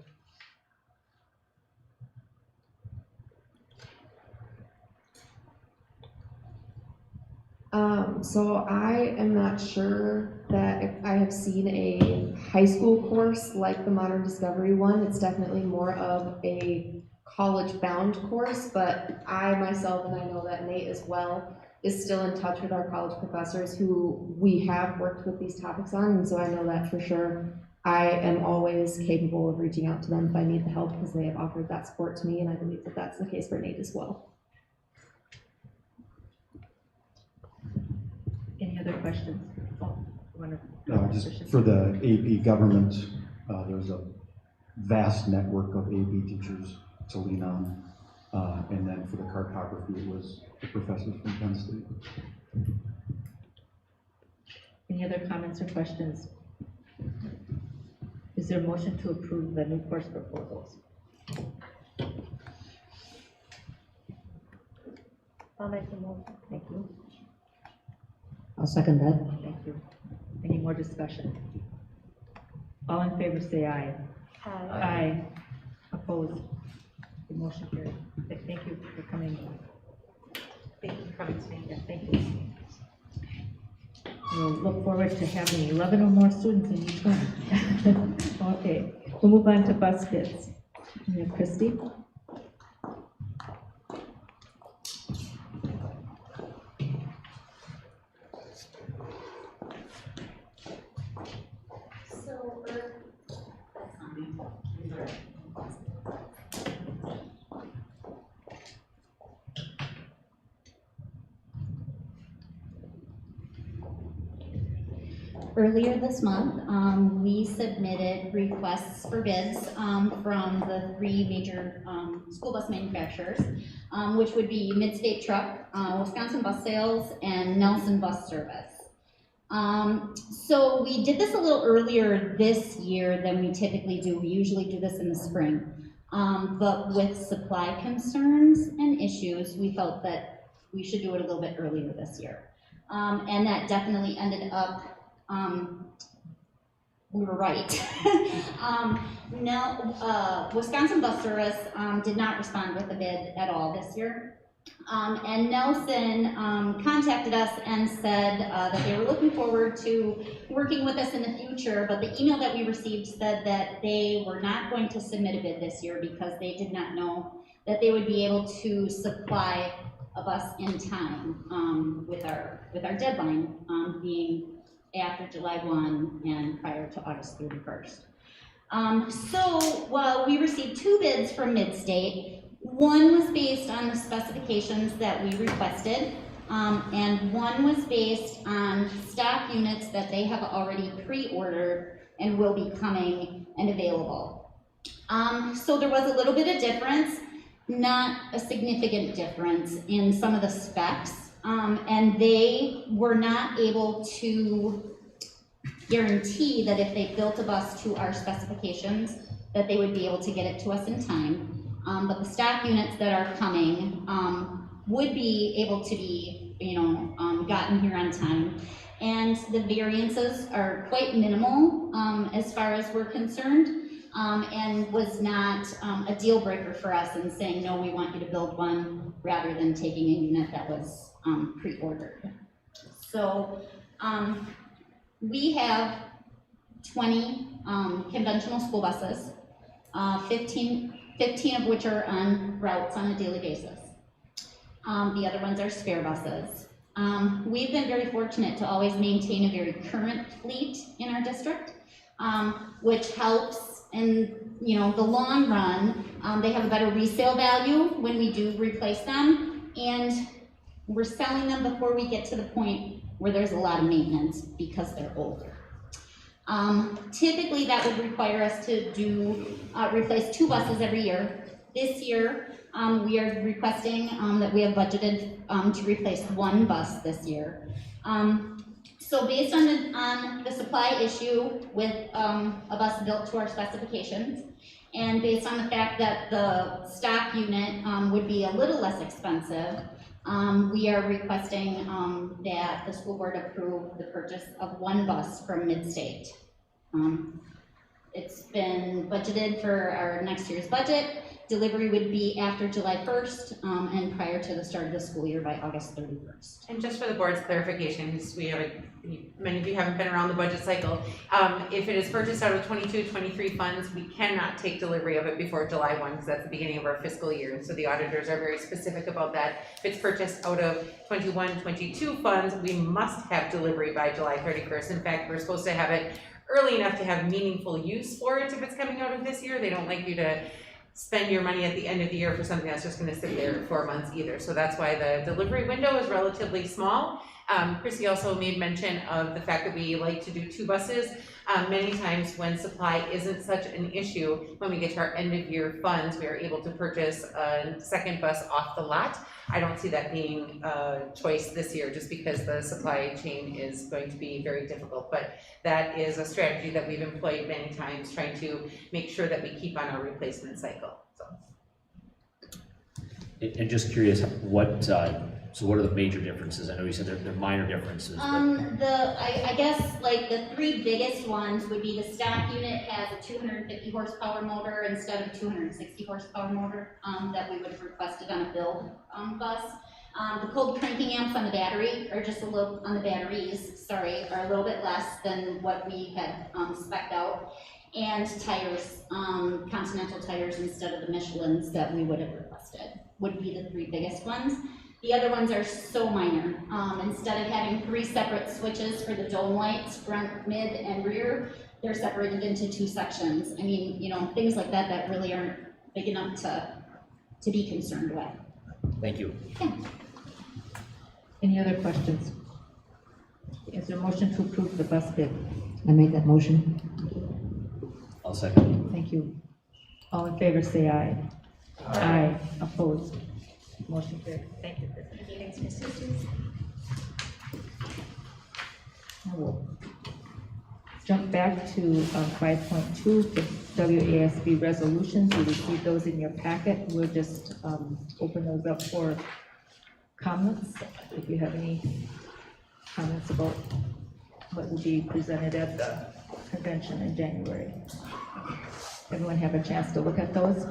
So I am not sure that if I have seen a high school course like the Modern Discovery one. It's definitely more of a college-bound course, but I myself, and I know that Nate as well, is still in touch with our college professors who we have worked with these topics on, and so I know that for sure. I am always capable of reaching out to them if I need the help because they have offered that support to me, and I believe that that's the case for Nate as well. Any other questions? Just for the AP government, there's a vast network of AP teachers to lean on. And then for the cartography, it was the professors from Penn State. Any other comments or questions? Is there a motion to approve the new course proposals? I'll make the motion. Thank you. I'll second that. Thank you. Any more discussion? All in favor, say aye. Aye. Aye. Opposed? The motion carried. Thank you for coming. Thank you for coming tonight. Yeah, thank you. We'll look forward to having 11 or more students in each one. Okay, we'll move on to bus bids. We have Christy. Earlier this month, we submitted requests for bids from the three major school bus manufacturers, which would be Midstate Truck, Wisconsin Bus Sales, and Nelson Bus Service. So we did this a little earlier this year than we typically do. We usually do this in the spring. But with supply concerns and issues, we felt that we should do it a little bit earlier this year. And that definitely ended up we were right. Wisconsin Bus Service did not respond with a bid at all this year. And Nelson contacted us and said that they were looking forward to working with us in the future, but the email that we received said that they were not going to submit a bid this year because they did not know that they would be able to supply a bus in time with our deadline being after July 1 and prior to August 31st. So we received two bids from Midstate. One was based on the specifications that we requested, and one was based on stock units that they have already pre-ordered and will be coming and available. So there was a little bit of difference, not a significant difference in some of the specs. And they were not able to guarantee that if they built a bus to our specifications, that they would be able to get it to us in time. But the stock units that are coming would be able to be, gotten here on time. And the variances are quite minimal as far as we're concerned. And was not a deal breaker for us in saying, no, we want you to build one, rather than taking a unit that was pre-ordered. So we have 20 conventional school buses, 15 of which are on routes on a daily basis. The other ones are spare buses. We've been very fortunate to always maintain a very current fleet in our district, which helps in the long run. They have a better resale value when we do replace them, and we're selling them before we get to the point where there's a lot of maintenance because they're older. Typically that would require us to replace 2 buses every year. This year we are requesting that we have budgeted to replace 1 bus this year. So based on the supply issue with a bus built to our specifications, and based on the fact that the stock unit would be a little less expensive, we are requesting that the school board approve the purchase of 1 bus from Midstate. It's been budgeted for our next year's budget. Delivery would be after July 1st and prior to the start of the school year by August 31st. And just for the board's clarification, because many of you haven't been around the budget cycle, if it is purchased out of 22-23 funds, we cannot take delivery of it before July 1, because that's the beginning of our fiscal year. So the auditors are very specific about that. If it's purchased out of 21-22 funds, we must have delivery by July 31st. In fact, we're supposed to have it early enough to have meaningful use for it if it's coming out of this year. They don't like you to spend your money at the end of the year for something that's just going to sit there 4 months either. So that's why the delivery window is relatively small. Chrissy also made mention of the fact that we like to do 2 buses. Many times when supply isn't such an issue, when we get to our end of year funds, we are able to purchase a 2nd bus off the lot. I don't see that being a choice this year just because the supply chain is going to be very difficult. But that is a strategy that we've employed many times, trying to make sure that we keep on our replacement cycle. So. And just curious, what So what are the major differences? I know you said they're minor differences, but I guess like the three biggest ones would be the stock unit has a 250 horsepower motor instead of 260 horsepower motor, that we would have requested on a build, bus. The cold cranking amps on the battery are just a little, on the batteries, sorry, are a little bit less than what we had, spec'd out. And tires, Continental tires instead of the Michelins that we would have requested, would be the three biggest ones. The other ones are so minor. Instead of having 3 separate switches for the dome lights, front, mid, and rear, they're separated into 2 sections. I mean, you know, things like that that really aren't big enough to be concerned with. thank you. Yeah. Any other questions? Is there a motion to approve the bus bid? I make that motion. I'll second. Thank you. All in favor, say aye. Aye. Opposed? Motion carried. Thank you. Thanks, Ms. Sisters. Now we'll jump back to 5.2, the WASB resolutions. You received those in your packet. We'll just open those up for comments. If you have any comments about what will be presented at the convention in January. Everyone have a chance to look at those?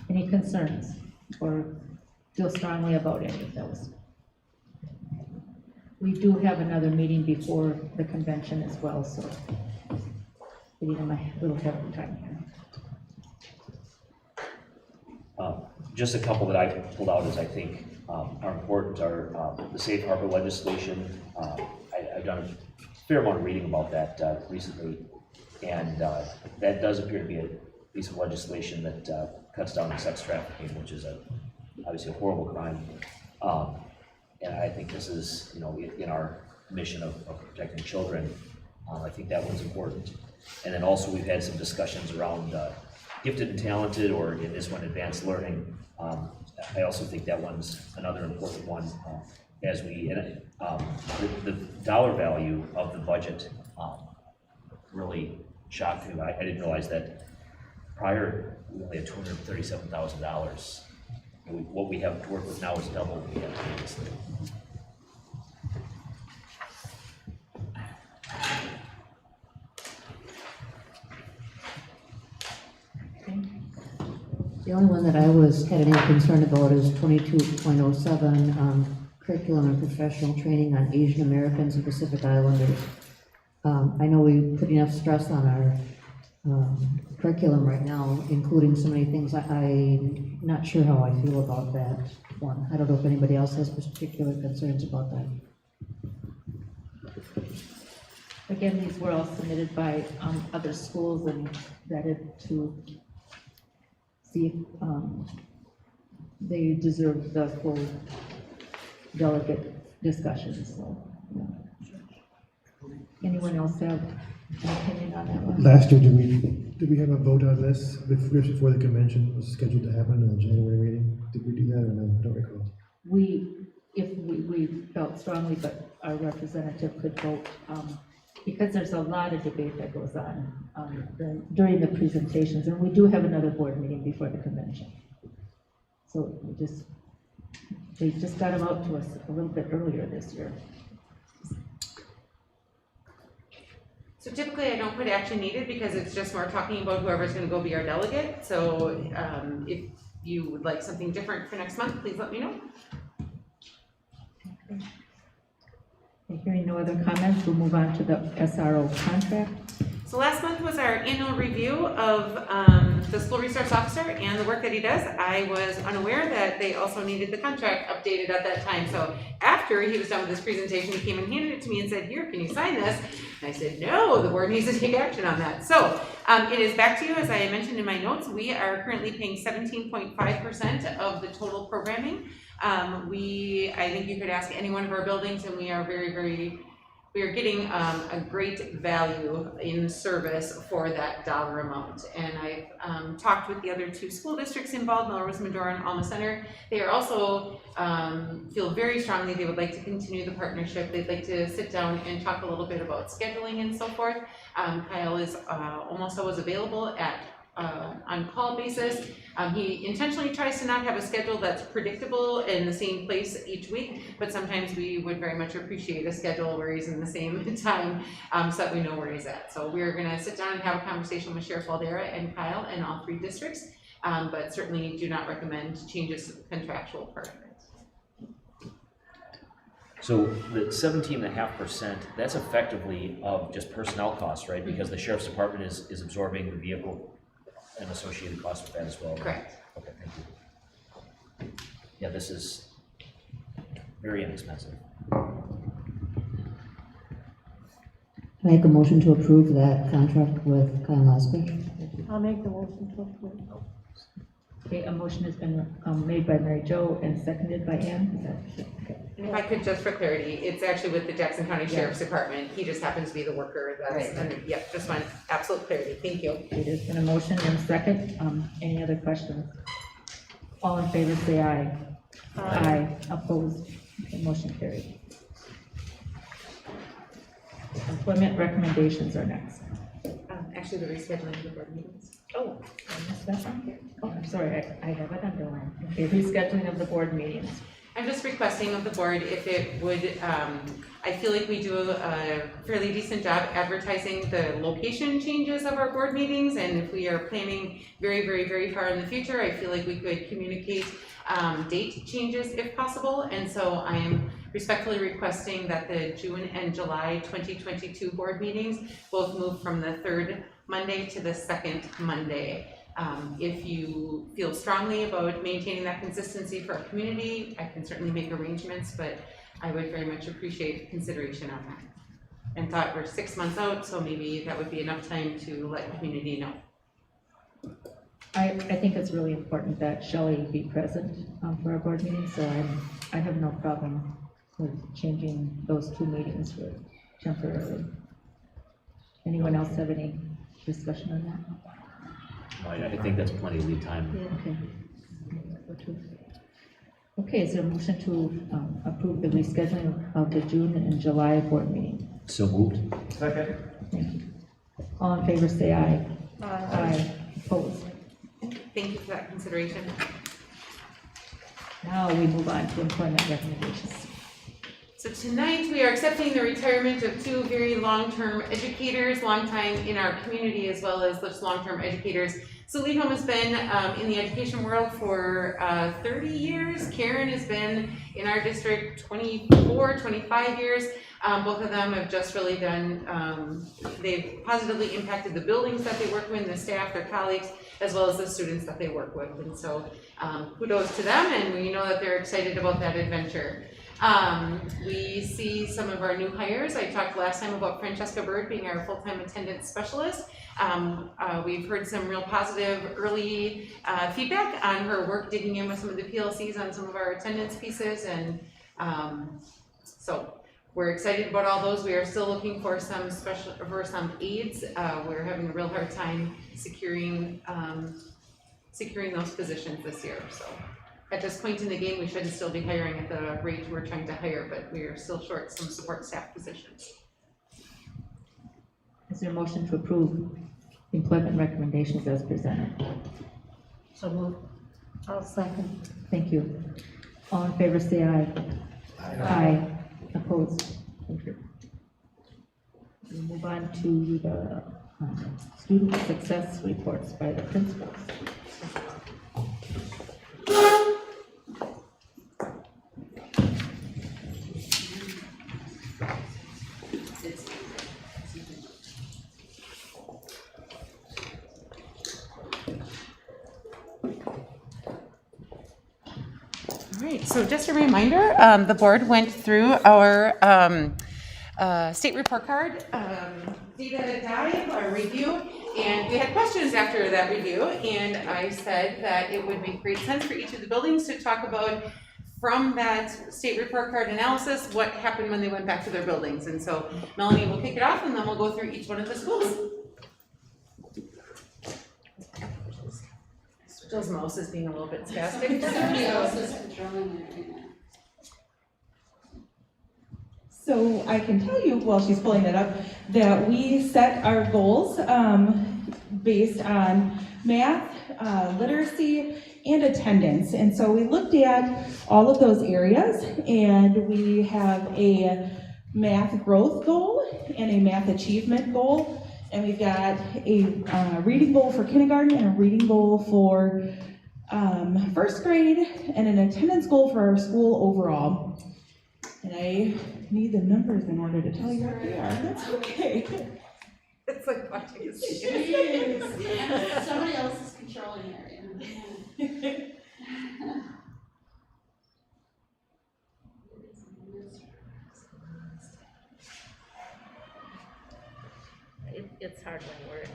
Any concerns or feel strongly about any of those? We do have another meeting before the convention as well, so getting in my little head of time here. Just a couple that I pulled out as I think are important are the safe harbor legislation. I've done a fair amount of reading about that recently, and that does appear to be a piece of legislation that cuts down on sex trafficking, which is obviously a horrible crime. And I think this is, you know, in our mission of protecting children. I think that one's important. And then also we've had some discussions around gifted and talented, or in this one, advanced learning. I also think that one's another important one as we, the dollar value of the budget really shocked me. I didn't realize that prior we only had $237,000. What we have to work with now is double what we had previously. The only one that I had any concern about is 22.07, curriculum and professional training on Asian Americans and Pacific Islanders. I know we put enough stress on our curriculum right now, including so many things. I'm not sure how I feel about that one. I don't know if anybody else has particular concerns about that. Again, these were all submitted by other schools and vetted to see if they deserve the full delegate discussion. So, yeah. Anyone else have an opinion on that one? Last year, did we have a vote on this before the convention was scheduled to happen in the January meeting? Did we do that or no? I don't recall. We felt strongly, but our representative could vote, because there's a lot of debate that goes on during the presentations, and we do have another board meeting before the convention. So they just got them out to us a little bit earlier this year. So typically I don't put action needed because it's just more talking about whoever's gonna go be our delegate. So if you would like something different for next month, please let me know. Okay. Hearing no other comments, we'll move on to the SRO contract. So last month was our annual review of the school resource officer and the work that he does. I was unaware that they also needed the contract updated at that time. So after he was done with his presentation, he came and handed it to me and said, "Here, can you sign this?" And I said, "No, the board needs to take action on that." So it is back to you. As I mentioned in my notes, we are currently paying 17.5% of the total programming. I think you could ask any one of our buildings, and we are we are getting a great value in service for that dollar amount. And I've talked with the other 2 school districts involved, Melrose, Medora, and Alma Center. They are also feel very strongly they would like to continue the partnership. They'd like to sit down and talk a little bit about scheduling and so forth. Kyle is almost always available at on call basis. He intentionally tries to not have a schedule that's predictable in the same place each week, but sometimes we would very much appreciate a schedule where he's in the same time, so that we know where he's at. So we're gonna sit down and have a conversation with Sheriff Waldera and Kyle in all 3 districts, but certainly do not recommend changes to the contractual part of it. So the 17.5%, that's effectively of just personnel costs, right? Because the sheriff's department is absorbing the vehicle and associated costs with that as well. Right? Correct. Okay, thank you. Yeah, this is very inexpensive. Make a motion to approve that contract with Kyle Lasper. I'll make the motion to approve. Okay, a motion has been made by Mary Jo and seconded by Ann. Is that okay? And if I could, just for clarity, it's actually with the Jackson County Sheriff's Department. He just happens to be the worker that's, yep, just want absolute clarity. Thank you. Okay, there's been a motion and a second. Any other questions? All in favor, say aye. Aye. Opposed? Okay, motion carried. Employment recommendations are next. Actually, the rescheduling of the board meetings. Oh, I missed that one here. Oh, I'm sorry, I have it underlined. Okay, rescheduling of the board meetings. I'm just requesting of the board if it would, I feel like we do a fairly decent job advertising the location changes of our board meetings, and if we are planning very, very, very far in the future, I feel like we could communicate date changes if possible, and so I am respectfully requesting that the June and July 2022 board meetings both move from the 3rd Monday to the 2nd Monday. If you feel strongly about maintaining that consistency for our community, I can certainly make arrangements, but I would very much appreciate consideration on that. And thought we're 6 months out, so maybe that would be enough time to let the community know. I think it's really important that Shelley be present for our board meetings, so I have no problem with changing those 2 meetings for temporarily. Anyone else have any discussion on that? I think that's plenty of lead time. Okay. Okay, is there a motion to approve the rescheduling of the June and July board meeting? So moved. Second. Thank you. All in favor, say aye. Aye. Opposed? Thank you for that consideration. Now we move on to employment recommendations. So tonight we are accepting the retirement of 2 very long-term educators, long time in our community as well as just long-term educators. So Lee Holm has been in the education world for 30 years. Karen has been in our district 24, 25 years. Both of them have just really done, they've positively impacted the buildings that they work with, the staff, their colleagues, as well as the students that they work with. And so kudos to them, and we know that they're excited about that adventure. We see some of our new hires. I talked last time about Francesca Bird being our full-time attendance specialist. We've heard some real positive early feedback on her work digging in with some of the PLCs on some of our attendance pieces, and so we're excited about all those. We are still looking for some aides. We're having a real hard time securing those positions this year. So at this point in the game, we shouldn't still be hiring at the rate we're trying to hire, but we are still short some support staff positions. Is there a motion to approve employment recommendations as presented? So moved. I'll second. Thank you. All in favor, say aye. Aye. Opposed? Thank you. We'll move on to the student success reports by the principals. Right, so just a reminder, the board went through our state report card data dive, our review, and we had questions after that review, and I said that it would make great sense for each of the buildings to talk about, from that state report card analysis, what happened when they went back to their buildings. And so Melanie will kick it off, and then we'll go through each one of the schools. Jill's mouse is being a little bit spastic. Somebody else is controlling it right now. So I can tell you, while she's pulling that up, that we set our goals based on math, literacy, and attendance. And so we looked at all of those areas, and we have a math growth goal and a math achievement goal. And we've got a reading goal for kindergarten and a reading goal for first grade, and an attendance goal for our school overall. And I need the numbers in order to tell you what they are. That's okay. It's like watching a Jeez. Somebody else is controlling the area. It's hard when we're in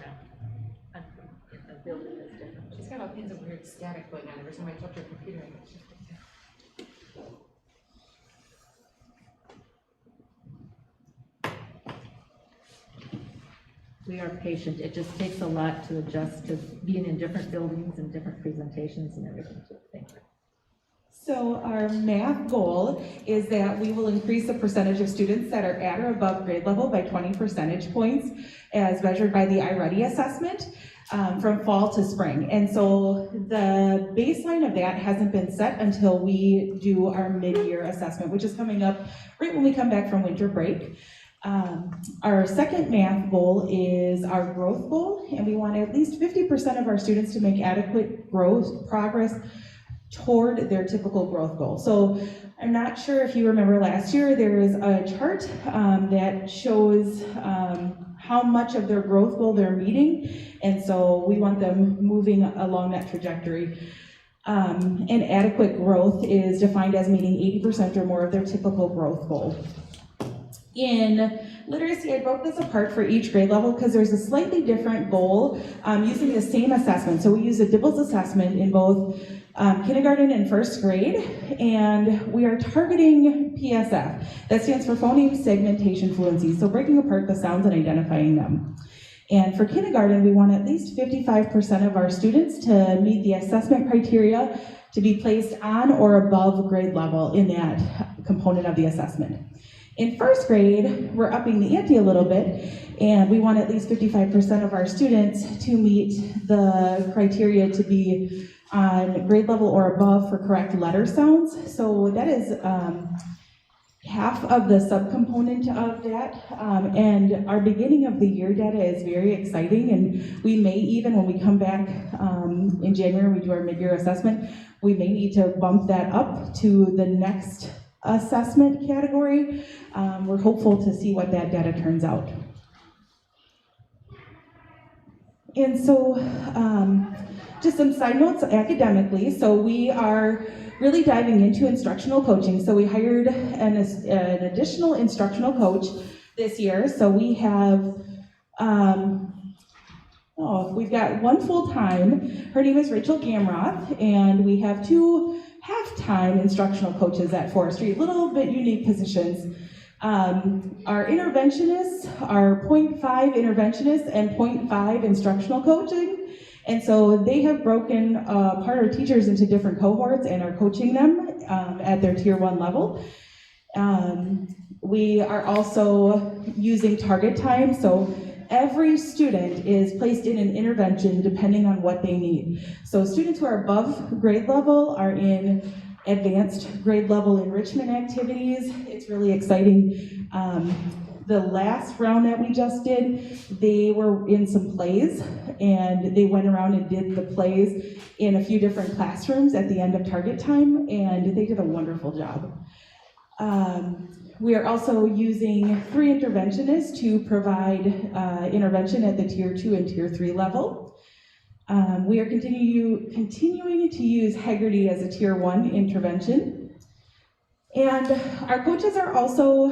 a building that's different. She's got all kinds of weird static going on every time I touch her computer. I get shifted. We are patient. It just takes a lot to adjust to being in different buildings and different presentations and everything. Thank you. So our math goal is that we will increase the percentage of students that are at or above grade level by 20 percentage points as measured by the iReady assessment from fall to spring. And so the baseline of that hasn't been set until we do our mid-year assessment, which is coming up right when we come back from winter break. Our second math goal is our growth goal, and we want at least 50% of our students to make adequate growth progress toward their typical growth goal. So I'm not sure if you remember last year, there is a chart that shows how much of their growth goal they're meeting, and so we want them moving along that trajectory. And adequate growth is defined as meeting 80% or more of their typical growth goal. In literacy, I broke this apart for each grade level because there's a slightly different goal using the same assessment. So we use a DIBELS assessment in both kindergarten and first grade, and we are targeting PSF. That stands for phoneme segmentation fluency, so breaking apart the sounds and identifying them. And for kindergarten, we want at least 55% of our students to meet the assessment criteria to be placed on or above grade level in that component of the assessment. In first grade, we're upping the ante a little bit, and we want at least 55% of our students to meet the criteria to be on grade level or above for correct letter sounds. So that is half of the subcomponent of that, and our beginning of the year data is very exciting, and we may even, when we come back in January, we do our mid-year assessment, we may need to bump that up to the next assessment category. We're hopeful to see what that data turns out. And so, just some side notes academically. So we are really diving into instructional coaching. So we hired an additional instructional coach this year. So we have, we've got one full-time. Her name is Rachel Gamroth, and we have two half-time instructional coaches at Forestry, a little bit unique positions. Our interventionists are 0.5 interventionists and 0.5 instructional coaching. And so they have broken apart our teachers into different cohorts and are coaching them at their tier 1 level. We are also using target time. So every student is placed in an intervention depending on what they need. So students who are above grade level are in advanced grade level enrichment activities. It's really exciting. The last round that we just did, they were in some plays, and they went around and did the plays in a few different classrooms at the end of target time, and they did a wonderful job. We are also using 3 interventionists to provide intervention at the tier 2 and tier 3 level. We are continuing to use Haggerty as a tier 1 intervention. And our coaches are also,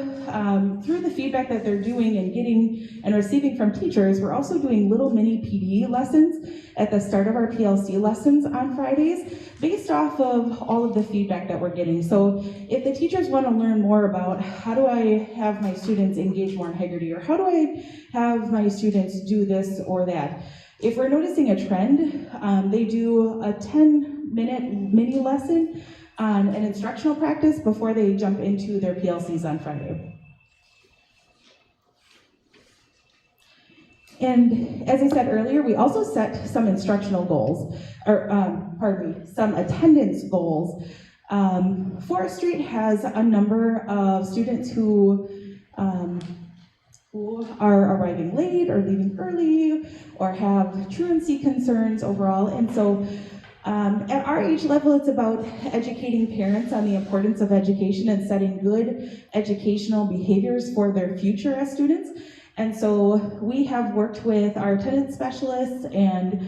through the feedback that they're doing and getting and receiving from teachers, we're also doing little mini PD lessons at the start of our PLC lessons on Fridays, based off of all of the feedback that we're getting. So if the teachers want to learn more about how do I have my students engage more in Haggerty, or how do I have my students do this or that, if we're noticing a trend, they do a 10-minute mini lesson on an instructional practice before they jump into their PLCs on Friday. And as I said earlier, we also set some instructional goals, or some attendance goals. Forest Street has a number of students who are arriving late or leaving early or have truancy concerns overall. And so at our age level, it's about educating parents on the importance of education and setting good educational behaviors for their future as students. And so we have worked with our attendance specialists and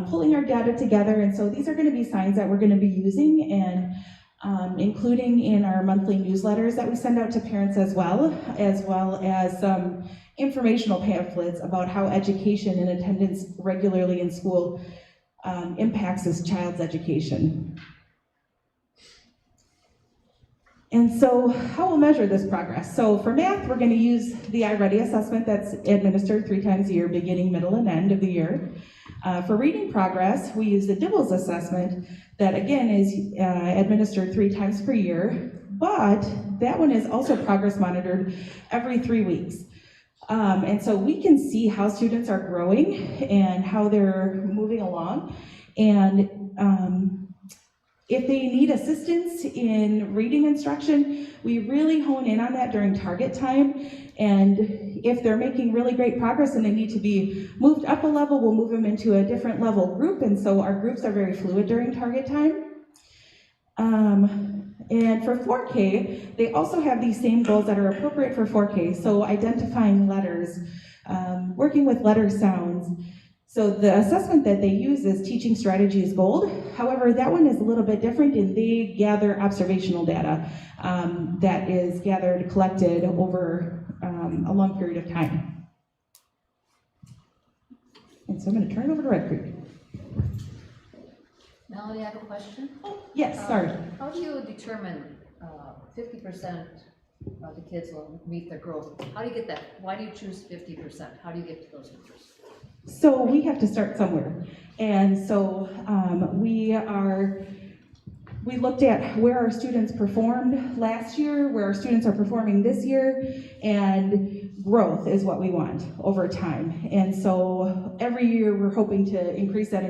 pulling our data together. And so these are going to be signs that we're going to be using and including in our monthly newsletters that we send out to parents as well as some informational pamphlets about how education and attendance regularly in school impacts this child's education. And so how we'll measure this progress. So for math, we're going to use the iReady assessment that's administered 3 times a year, beginning, middle, and end of the year. For reading progress, we use the Dibbles assessment that again is administered 3 times per year, but that one is also progress monitored every 3 weeks. And so we can see how students are growing and how they're moving along. And if they need assistance in reading instruction, we really hone in on that during target time. And if they're making really great progress and they need to be moved up a level, we'll move them into a different level group. And so our groups are very fluid during target time. And for 4K, they also have these same goals that are appropriate for 4K. So identifying letters, working with letter sounds. So the assessment that they use is Teaching Strategies Gold. However, that one is a little bit different and they gather observational data that is collected over a long period of time. And so I'm going to turn it over to Red Creek. Melody, I have a question. Oh, yes, sorry. How do you determine 50% of the kids will meet their growth? How do you get that? Why do you choose 50%? How do you get to those numbers? So we have to start somewhere. And so we looked at where our students performed last year, where our students are performing this year, and growth is what we want over time. And so every year we're hoping to increase that.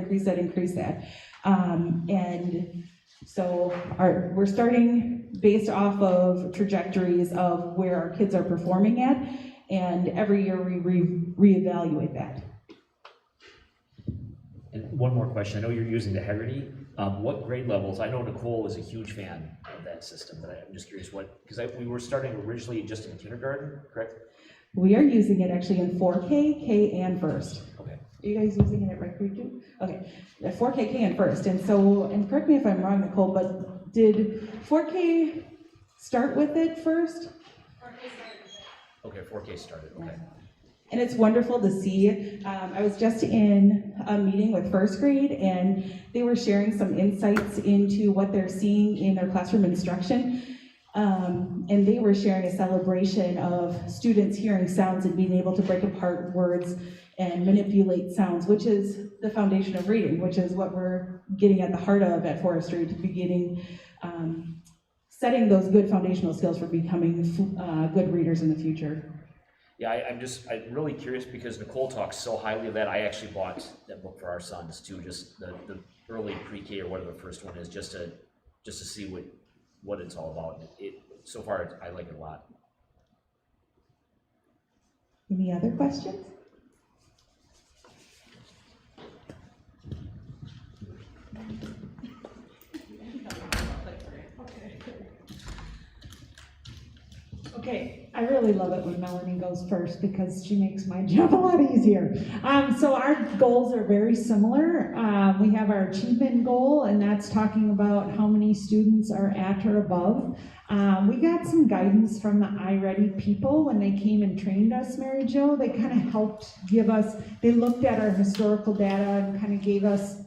And so we're starting based off of trajectories of where our kids are performing at, and every year we reevaluate that. And one more question. I know you're using the Haggerty. What grade levels? I know Nicole is a huge fan of that system, but I'm just curious because we were starting originally just in kindergarten, correct? We are using it actually in 4K, K, and first. Okay. Are you guys using it at Red Creek too? Okay, 4K, K, and first. And so, and correct me if I'm wrong, Nicole, but did 4K start with it first? 4K started with it. Okay, 4K started, okay. And it's wonderful to see. I was just in a meeting with first grade and they were sharing some insights into what they're seeing in their classroom instruction. And they were sharing a celebration of students hearing sounds and being able to break apart words and manipulate sounds, which is the foundation of reading, which is what we're getting at the heart of at Forestry, to beginning setting those good foundational skills for becoming good readers in the future. Yeah, I'm really curious because Nicole talks so highly of that. I actually bought that book for our sons too, just the early pre-K or whatever the first one is, just to see what it's all about. So far, I like it a lot. Any other questions? Okay, I really love it when Melanie goes first because she makes my job a lot easier. So our goals are very similar. We have our achievement goal, and that's talking about how many students are at or above. We got some guidance from the iReady people when they came and trained us, Mary Jo. They kind of helped give us, they looked at our historical data and kind of gave us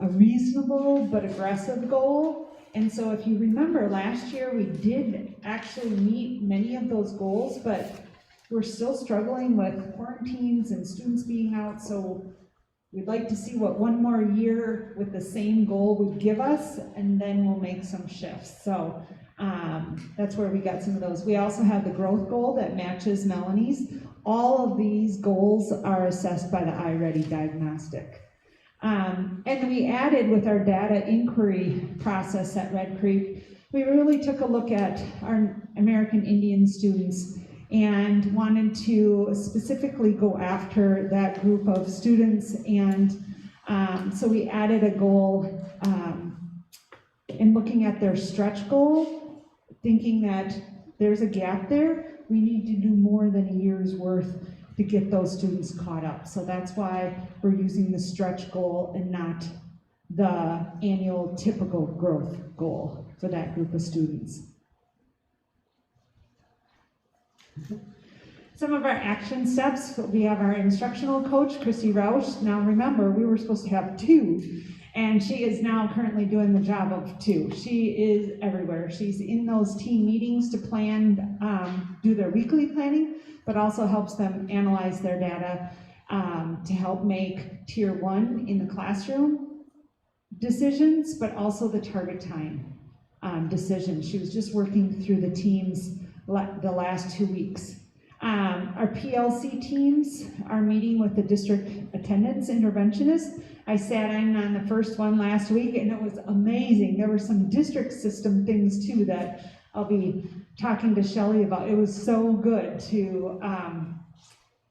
a reasonable but aggressive goal. And so if you remember, last year we did actually meet many of those goals, but we're still struggling with quarantines and students being out, so we'd like to see what one more year with the same goal would give us, and then we'll make some shifts. So that's where we got some of those. We also have the growth goal that matches Melanie's. all of these goals are assessed by the iReady diagnostic. And we added with our data inquiry process at Red Creek, we really took a look at our American Indian students and wanted to specifically go after that group of students. And so we added a goal in looking at their stretch goal, thinking that there's a gap there. We need to do more than a year's worth to get those students caught up. So that's why we're using the stretch goal and not the annual typical growth goal for that group of students. Some of our action steps, we have our instructional coach, Chrissy Rausch. Now remember, we were supposed to have 2, and she is now currently doing the job of 2. She is everywhere. She's in those team meetings to plan, do their weekly planning, but also helps them analyze their data to help make tier 1 in the classroom decisions, but also the target time decisions. She was just working through the teams the last 2 weeks. Our PLC teams are meeting with the district attendance interventionist. I sat in on the first one last week and it was amazing. There were some district system things too that I'll be talking to Shelley about. It was so good to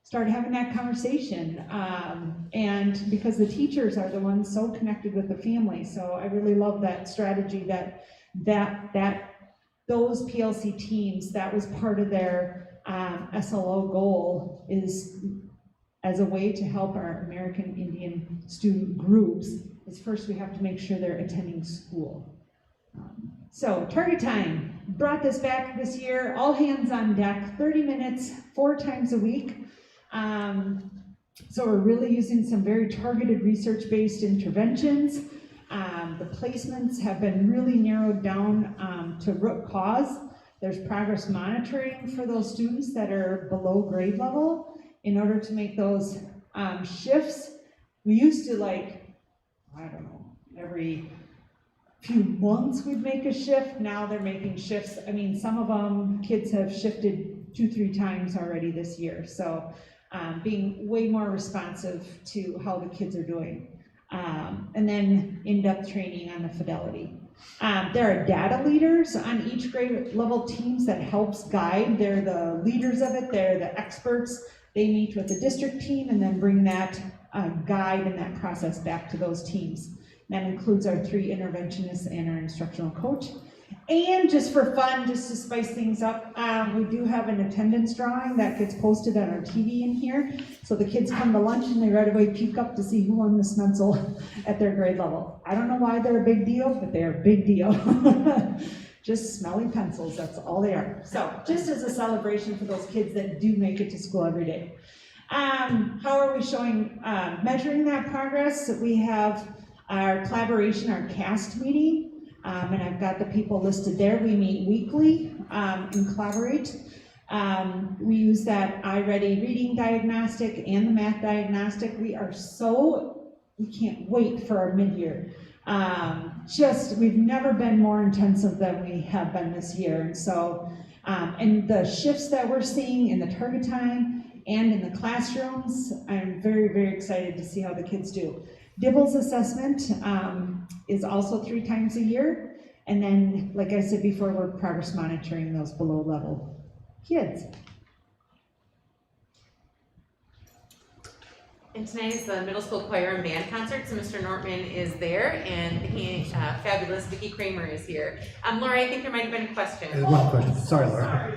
start having that conversation. And because the teachers are the ones so connected with the family. So I really love that strategy that those PLC teams, that was part of their SLO goal, is as a way to help our American Indian student groups, is first we have to make sure they're attending school. So target time, brought this back this year, all hands on deck, 30 minutes, 4 times a week. So we're really using some very targeted research-based interventions. The placements have been really narrowed down to root cause. There's progress monitoring for those students that are below grade level in order to make those shifts. We used to, like, I don't know, every few months we'd make a shift. Now they're making shifts. I mean, some of them, kids have shifted 2-3 times already this year. So being way more responsive to how the kids are doing. And then in-depth training on the fidelity. There are data leaders on each grade level teams that helps guide. They're the leaders of it, they're the experts. They meet with the district team and then bring that guide and that process back to those teams. That includes our 3 interventionists and our instructional coach. And just for fun, just to spice things up, we do have an attendance drawing that gets posted on our TV in here. So the kids come to lunch and they right away peek up to see who won the Smenzel at their grade level. I don't know why they're a big deal, but they're a big deal. Just smelly pencils, that's all they are. So just as a celebration for those kids that do make it to school every day. How are we showing, measuring that progress? We have our collaboration, our CAST meeting. And I've got the people listed there. We meet weekly and collaborate. We use that iReady reading diagnostic and the math diagnostic. We can't wait for our mid-year. We've never been more intensive than we have been this year. And so, and the shifts that we're seeing in the target time and in the classrooms, I'm very, very excited to see how the kids do. Dibbles assessment is also 3 times a year. And then, like I said before, we're progress monitoring those below level kids. And tonight is the middle school choir and band concert, so Mr. Nortman is there, and fabulous Vicki Kramer is here. Laura, I think there might have been a question. There's one question. Sorry, Laura.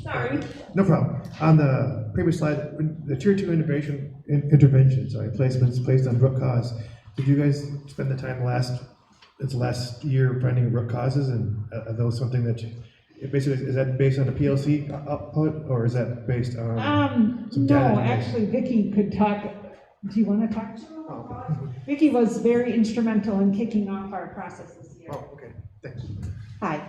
Sorry. No problem. On the previous slide, the tier 2 interventions, placements placed on root cause. Did you guys spend the time last year finding root causes, and are those something that basically, is that based on the PLC output, or is that based on some data? No, actually, Vicki could talk. Do you want to talk? Oh. Vicki was very instrumental in kicking off our process this year. Oh, okay. Thanks. Hi.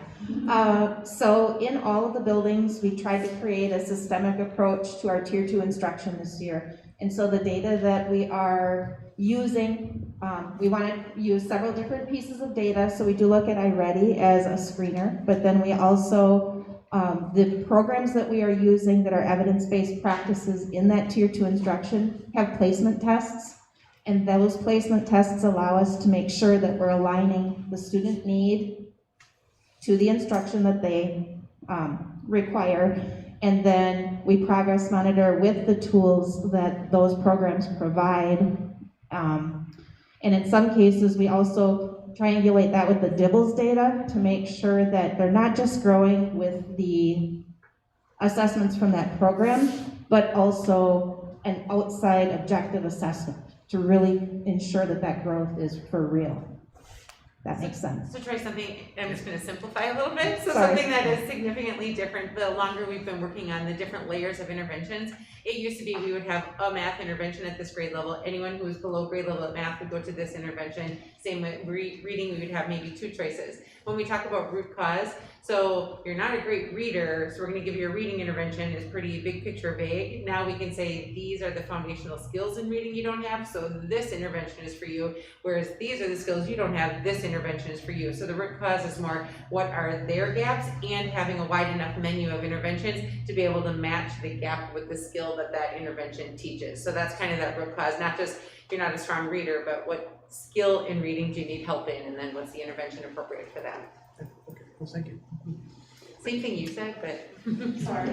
So in all of the buildings, we tried to create a systemic approach to our tier 2 instruction this year. And so the data that we are using, we want to use several different pieces of data. So we do look at iReady as a screener, but then we also The programs that we are using that are evidence-based practices in that Tier 2 instruction have placement tests, and those placement tests allow us to make sure that we're aligning the student need to the instruction that they require, and then we progress monitor with the tools that those programs provide. And in some cases, we also triangulate that with the DIBELS data to make sure that they're not just growing with the assessments from that program, but also an outside objective assessment to really ensure that that growth is for real. That makes sense. So try something, I'm just gonna simplify a little bit. So Sorry. something that is significantly different, the longer we've been working on the different layers of interventions. It used to be we would have a math intervention at this grade level. Anyone who was below grade level at math would go to this intervention. Same with reading, we would have maybe 2 choices. When we talk about root cause, so you're not a great reader, so we're gonna give you a reading intervention, is pretty big picture vague. Now we can say, these are the foundational skills in reading you don't have, so this intervention is for you. Whereas these are the skills you don't have, this intervention is for you. So the root cause is more, what are their gaps, and having a wide enough menu of interventions to be able to match the gap with the skill that that intervention teaches. So that's kind of that root cause, not just you're not a strong reader, but what skill in reading do you need help in, and then what's the intervention appropriate for that. Okay, well, thank you. Same thing you said, but sorry.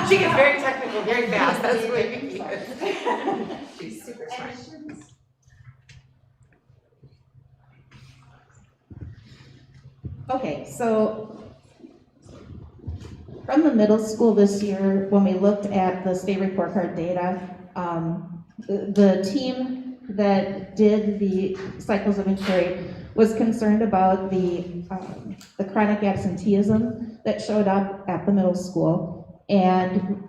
She gets very technical very fast, that's the way she's super smart. Okay, so from the middle school this year, when we looked at the state report card data, the team that did the cycles of inquiry was concerned about the chronic absenteeism that showed up at the middle school. And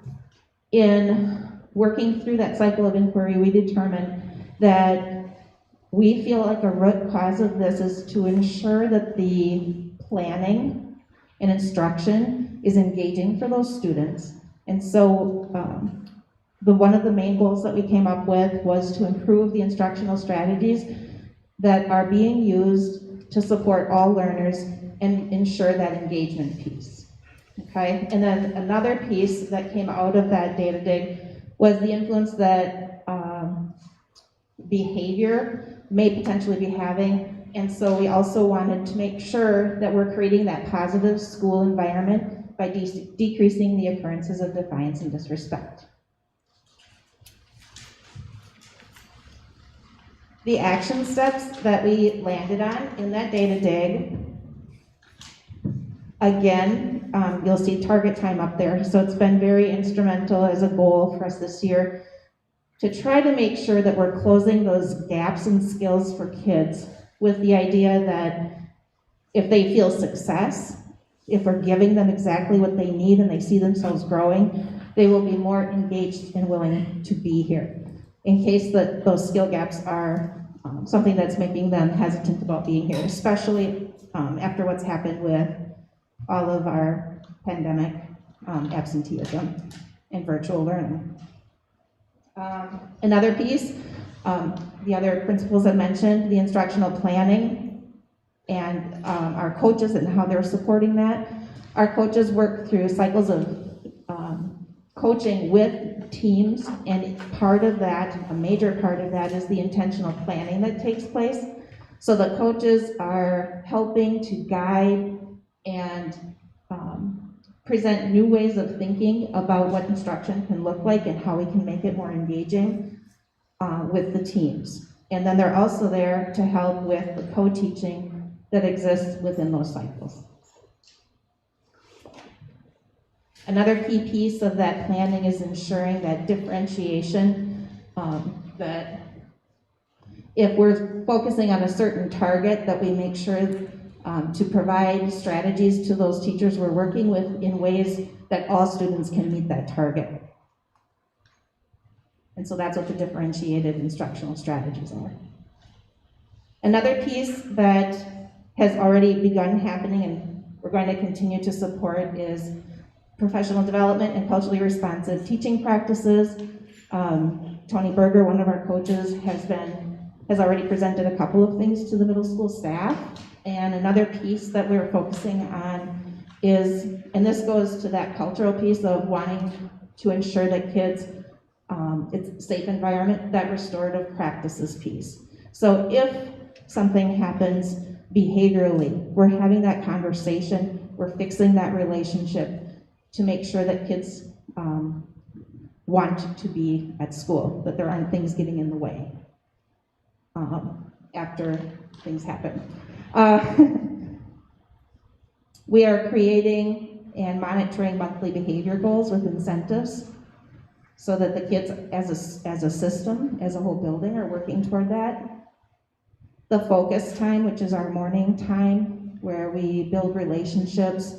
in working through that cycle of inquiry, we determined that we feel like a root cause of this is to ensure that the planning and instruction is engaging for those students. And so one of the main goals that we came up with was to improve the instructional strategies that are being used to support all learners and ensure that engagement piece. Okay, and then another piece that came out of that data dig was the influence that behavior may potentially be having. And so we also wanted to make sure that we're creating that positive school environment by decreasing the occurrences of defiance and disrespect. The action steps that we landed on in that data dig, again, you'll see target time up there. So it's been very instrumental as a goal for us this year to try to make sure that we're closing those gaps in skills for kids, with the idea that if they feel success, if we're giving them exactly what they need and they see themselves growing, they will be more engaged and willing to be here. In case that those skill gaps are something that's making them hesitant about being here, especially after what's happened with all of our pandemic absenteeism and virtual learning. Another piece, the other principles I mentioned, the instructional planning and our coaches and how they're supporting that. Our coaches work through cycles of coaching with teams, and part of that, a major part of that, is the intentional planning that takes place. So the coaches are helping to guide and present new ways of thinking about what instruction can look like and how we can make it more engaging with the teams. And then they're also there to help with the co-teaching that exists within those cycles. Another key piece of that planning is ensuring that differentiation, that if we're focusing on a certain target, that we make sure to provide strategies to those teachers we're working with in ways that all students can meet that target. And so that's what the differentiated instructional strategies are. Another piece that has already begun happening and we're going to continue to support is professional development and culturally responsive teaching practices. Tony Berger, one of our coaches, has already presented a couple of things to the middle school staff. And another piece that we're focusing on is, and this goes to that cultural piece of wanting to ensure that kids, it's a safe environment, that restorative practices piece. So if something happens behaviorally, we're having that conversation, we're fixing that relationship to make sure that kids want to be at school, that there aren't things getting in the way after things happen. We are creating and monitoring monthly behavior goals with incentives so that the kids as a system, as a whole building, are working toward that. The focus time, which is our morning time, where we build relationships.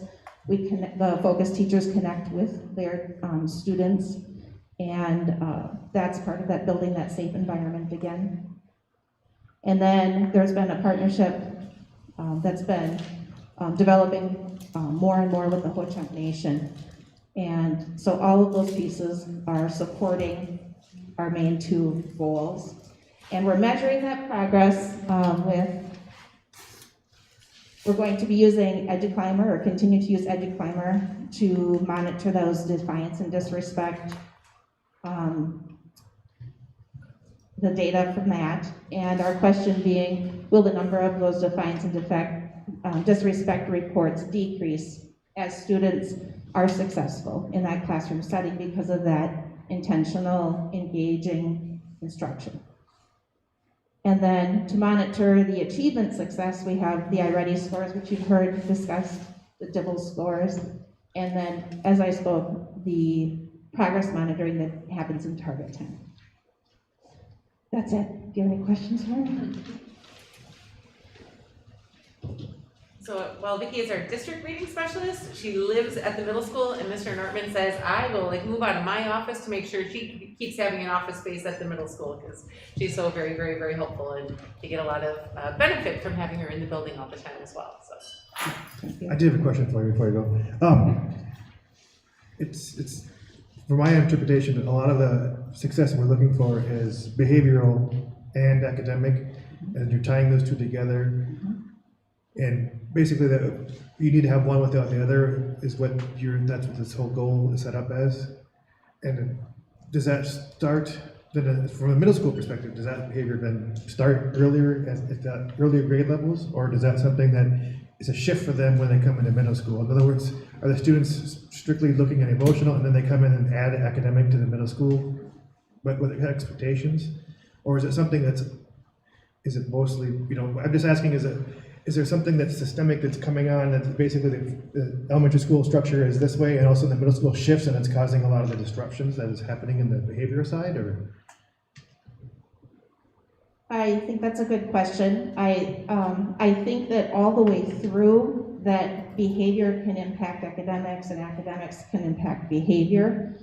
The focus teachers connect with their students, and that's part of that, building that safe environment again. And then there's been a partnership that's been developing more and more with the Ho-Chunk Nation. And so all of those pieces are supporting our main two goals. And we're measuring that progress we're going to be using EduClimber, or continue to use EduClimber, to monitor those defiance and disrespect, the data from that. And our question being, will the number of those defiance and disrespect reports decrease as students are successful in that classroom setting because of that intentional, engaging instruction? And then to monitor the achievement success, we have the iReady scores, which you've heard discussed, the DIBEL scores, and then, as I spoke, the progress monitoring that happens in Target 10. That's it. Do you have any questions for me? So while Vicki is our district reading specialist, she lives at the middle school, and Mr. Nortman says, I will move out of my office to make sure she keeps having an office space at the middle school, because she's so very, very, very helpful, and you get a lot of benefit from having her in the building all the time as well. So I did have a question for you before you go. It's from my interpretation, a lot of the success we're looking for is behavioral and academic, and you're tying those two together. And basically, you need to have one without the other is that's what this whole goal is set up as. And does that start then from a middle school perspective? Does that behavior then start earlier at the earlier grade levels, or is that something that is a shift for them when they come into middle school? In other words, are the students strictly looking at emotional, and then they come in and add academic to the middle school, but with expectations, or is it something is it mostly, I'm just asking, is there something that's systemic that's coming on that's basically the elementary school structure is this way, and also the middle school shifts, and it's causing a lot of the disruptions that is happening in the behavior side, or? I think that's a good question. I think that all the way through that behavior can impact academics and academics can impact behavior.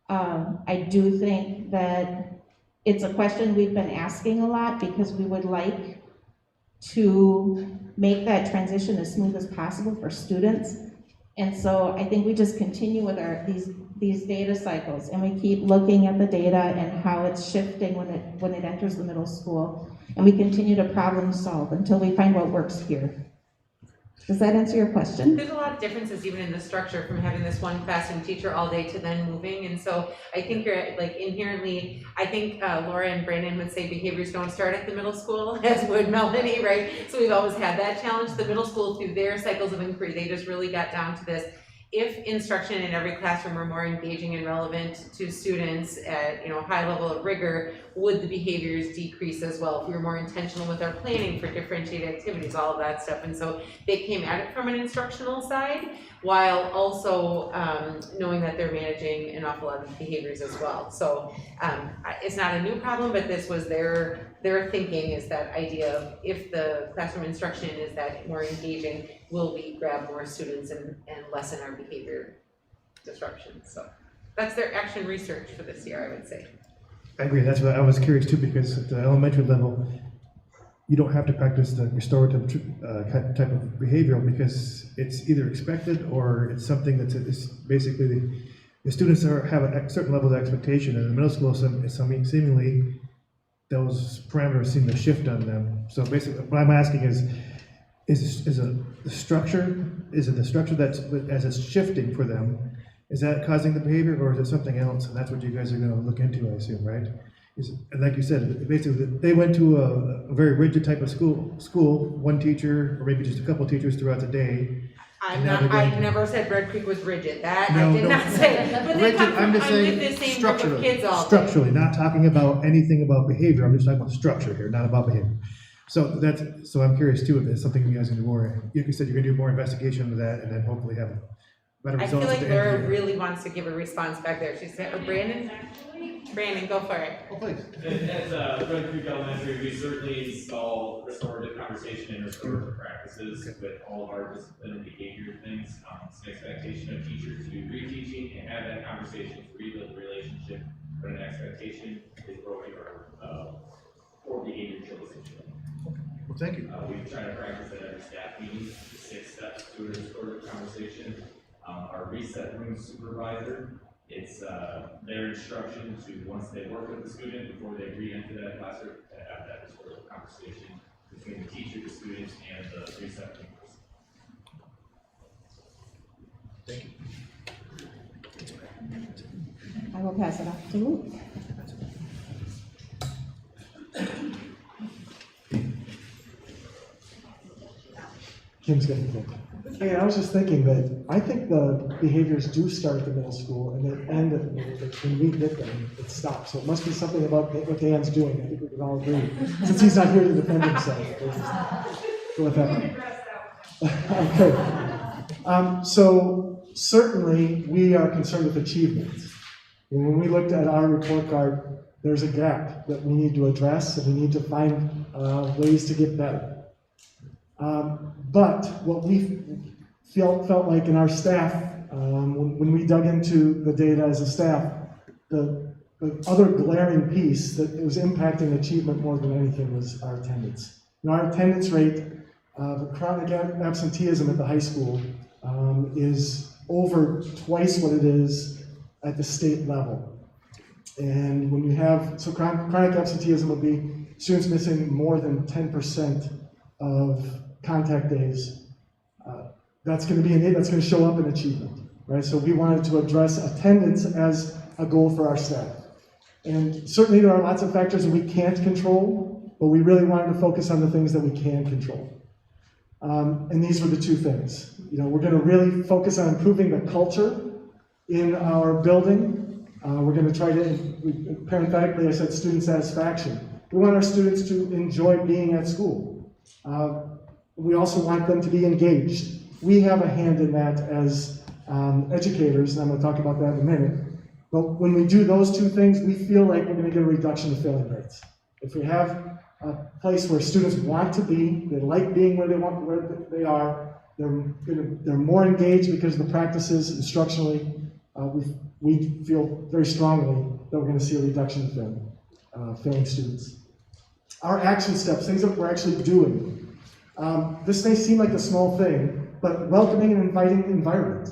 I do think that it's a question we've been asking a lot because we would like to make that transition as smooth as possible for students. And so I think we just continue with these data cycles, and we keep looking at the data and how it's shifting when it enters the middle school, and we continue to problem solve until we find what works here. Does that answer your question? there's a lot of differences even in the structure from having this one classroom teacher all day to then moving. And so I think you're inherently, I think Laura and Brandon would say behaviors don't start at the middle school, as would Melanie, right? So we've always had that challenge. The middle school, through their cycles of inquiry, they just really got down to this. If instruction in every classroom were more engaging and relevant to students at high level of rigor, would the behaviors decrease as well? If we were more intentional with our planning for differentiated activities, all of that stuff. And so they came at it from an instructional side, while also knowing that they're managing an awful lot of behaviors as well. So it's not a new problem, but this was their thinking, is that idea of if the classroom instruction is that more engaging, will we grab more students and lessen our behavior disruptions? So that's their action research for this year, I would say. I agree. That's what I was curious too, because at the elementary level, you don't have to practice the restorative type of behavioral because it's either expected or it's something it's basically the students have a certain level of expectation. And in the middle school, seemingly those parameters seem to shift on them. So basically, what I'm asking is, is the structure, is it the structure that's, as it's shifting for them, is that causing the behavior, or is it something else? And that's what you guys are gonna look into, I assume, right? And like you said, basically, they went to a very rigid type of school, one teacher, or maybe just a couple teachers throughout the day. I never said Red Creek was rigid, that I No, did no. not say, but they come I'm from, just I'm saying with the same group of structurally, kids all day. structurally, not talking about anything about behavior, I'm just talking about structure here, not about behavior. So I'm curious too, if it's something you guys are gonna do more, like you said, you're gonna do more investigation into that, and then hopefully have better I results. feel at like the end of the Laura year. really wants to give a response back there, she said, or Brandon? Brandon, go for it. Oh, please. At Red Creek Elementary, we certainly install restorative conversation and restorative practices with all of our discipline and behavior things. It's an expectation of teachers to do reteaching and have that conversation to rebuild the relationship, but an expectation is broken or behavior choices. Well, thank you. We try to practice at every staff meeting, the 6 steps to a restorative conversation. Our reset room supervisor, it's their instruction to, once they work with the student, before they re-enter that classroom, to have that restorative conversation between the teacher, the students, and the reset room person. Thank you. I will pass it off to Luke. Kim's gonna think. Hey, I was just thinking that I think the behaviors do start at the middle school and they end at the middle. When we get them, it stops. So it must be something about what Dan's doing. I think we can all agree. Since he's not here to defend himself, we'll just go with that. Okay. So certainly we are concerned with achievement. And when we looked at our report card, there's a gap that we need to address and we need to find ways to get better. But what we felt like in our staff, when we dug into the data as a staff, the other glaring piece that was impacting achievement more than anything was our attendance. Our attendance rate of chronic absenteeism at the high school is over twice what it is at the state level. And when you have, so chronic absenteeism will be students missing more than 10% of contact days. That's going to show up in achievement, right? So we wanted to address attendance as a goal for our staff. And certainly there are lots of factors that we can't control, but we really wanted to focus on the things that we can control. And these were the two things. We're going to really focus on improving the culture in our building. We're going to try to, parenthetically I said student satisfaction. We want our students to enjoy being at school. We also want them to be engaged. We have a hand in that as educators, and I'm going to talk about that in a minute. But when we do those two things, we feel like we're going to get a reduction in failing rates. If we have a place where students want to be, they like being where they are, they're more engaged because of the practices instructionally, we feel very strongly that we're going to see a reduction in failing students. Our action steps, things that we're actually doing. This may seem like a small thing, but welcoming and inviting environment.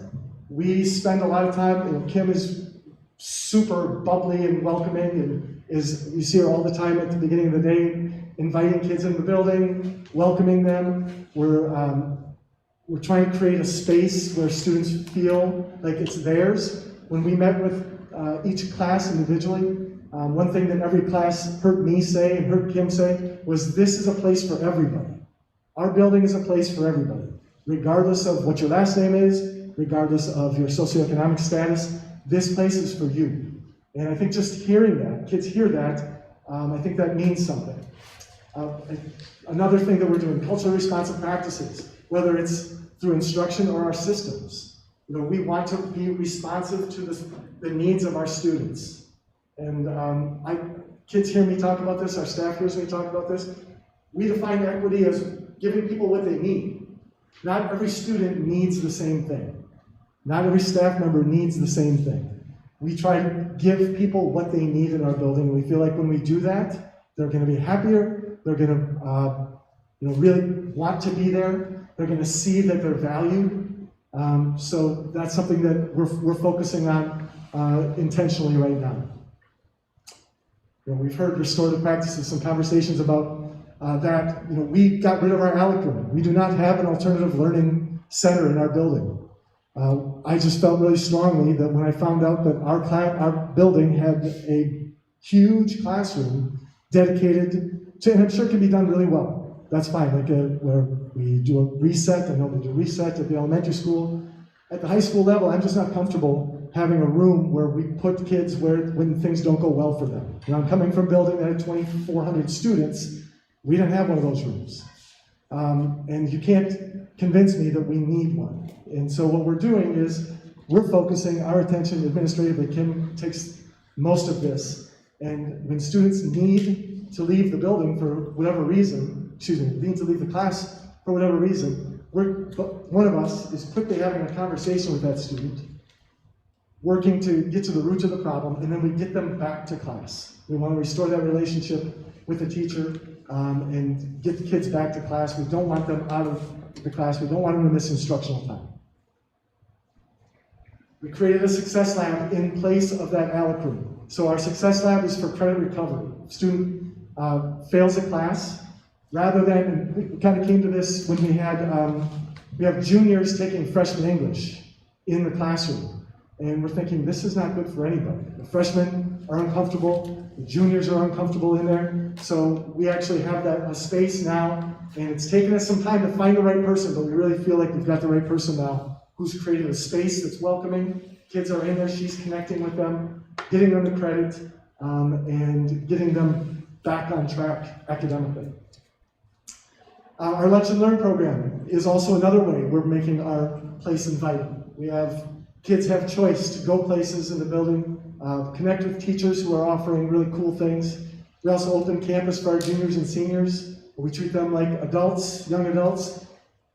We spend a lot of time, Kim is super bubbly and welcoming, and you see her all the time at the beginning of the day, inviting kids in the building, welcoming them. We're trying to create a space where students feel like it's theirs. When we met with each class individually, one thing that every class heard me say and heard Kim say was, this is a place for everybody. Our building is a place for everybody, regardless of what your last name is, regardless of your socioeconomic status. This place is for you. And I think just hearing that, kids hear that, I think that means something. Another thing that we're doing, culturally responsive practices, whether it's through instruction or our systems. We want to be responsive to the needs of our students. And kids hear me talk about this, our staff hears me talk about this. We define equity as giving people what they need. Not every student needs the same thing. Not every staff member needs the same thing. We try to give people what they need in our building. We feel like when we do that, they're going to be happier. They're going to really want to be there. They're going to see that they're valued. So that's something that we're focusing on intentionally right now. We've heard restorative practices, some conversations about that, we got rid of our ALEC room. We do not have an alternative learning center in our building. I just felt really strongly that when I found out that our building had a huge classroom dedicated to, and I'm sure it can be done really well. That's fine, like where we do a reset. I know they do reset at the elementary school. At the high school level, I'm just not comfortable having a room where we put kids when things don't go well for them. I'm coming from a building that had 2,400 students. We didn't have one of those rooms. And you can't convince me that we need one. And so what we're doing is we're focusing our attention administratively. Kim takes most of this. And when students need to leave the building for whatever reason, need to leave the class for whatever reason, one of us is quickly having a conversation with that student, working to get to the root of the problem, and then we get them back to class. We want to restore that relationship with the teacher and get the kids back to class. We don't want them out of the class. We don't want them to miss instructional time. We created a success lab in place of that ALEC room. So our success lab is for credit recovery. Student fails a class, rather than, we kind of came to this when we have juniors taking freshman English in the classroom. And we're thinking, this is not good for anybody. The freshmen are uncomfortable, the juniors are uncomfortable in there. So we actually have a space now, and it's taken us some time to find the right person, but we really feel like we've got the right person now who's created a space that's welcoming. Kids are in there, she's connecting with them, getting them the credit, and getting them back on track academically. Our Lunch and Learn program is also another way we're making our place inviting. Kids have choice to go places in the building, connect with teachers who are offering really cool things. We also open campus for our juniors and seniors. We treat them like adults, young adults.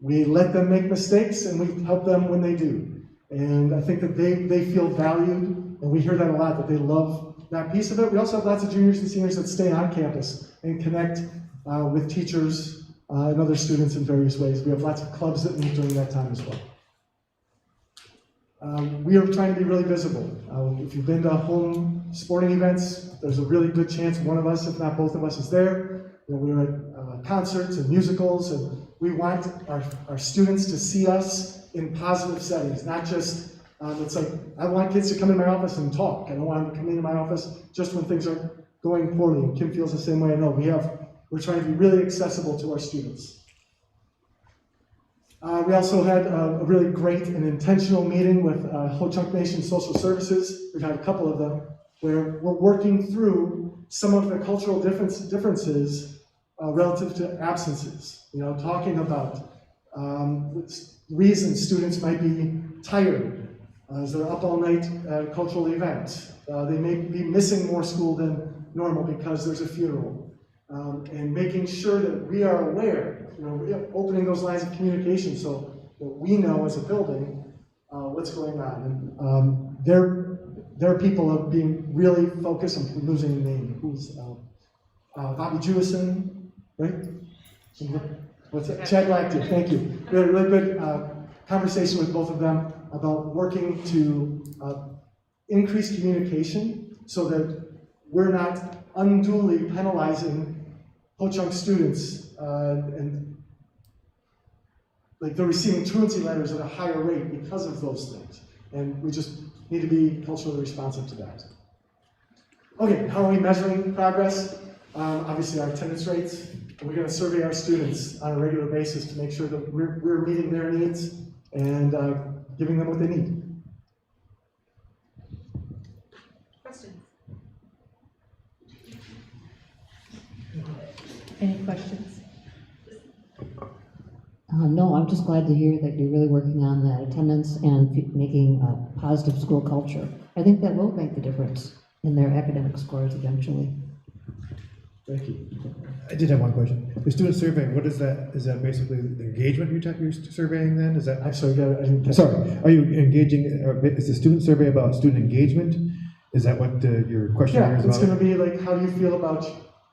We let them make mistakes, and we help them when they do. And I think that they feel valued, and we hear that a lot, that they love that piece of it. We also have lots of juniors and seniors that stay on campus and connect with teachers and other students in various ways. We have lots of clubs that meet during that time as well. We are trying to be really visible. If you've been to home sporting events, there's a really good chance one of us, if not both of us, is there. We're at concerts and musicals, and we want our students to see us in positive settings, not just, it's like, I want kids to come in my office and talk. I don't want them to come into my office just when things are going poorly. And Kim feels the same way. I know we're trying to be really accessible to our students. We also had a really great and intentional meeting with Ho-Chunk Nation Social Services. We've had a couple of them where we're working through some of the cultural differences relative to absences. Talking about reasons students might be tired as they're up all night at a cultural event. They may be missing more school than normal because there's a funeral. And making sure that we are aware, opening those lines of communication so that we know as a building what's going on. And their people are being really focused on losing the name. Who's Bobby Jacobson, right? What's that? Chad Lactive, thank you. We had a really good conversation with both of them about working to increase communication so that we're not unduly penalizing Ho-Chunk students, and they're receiving truancy letters at a higher rate because of those things. And we just need to be culturally responsive to that. Okay, how are we measuring progress? Obviously our attendance rates. We're going to survey our students on a regular basis to make sure that we're meeting their needs and giving them what they need. Questions? Any questions? No, I'm just glad to hear that you're really working on that attendance and making a positive school culture. I think that will make the difference in their academic scores eventually. Thank you. I did have one question. The student survey, what is that? Is that basically the engagement you're surveying then? Is that? I'm sorry, I didn't catch sorry. Are you engaging, is the student survey about student engagement? Is that what your questionnaire is about? Yeah, it's going to be like, how do you feel about,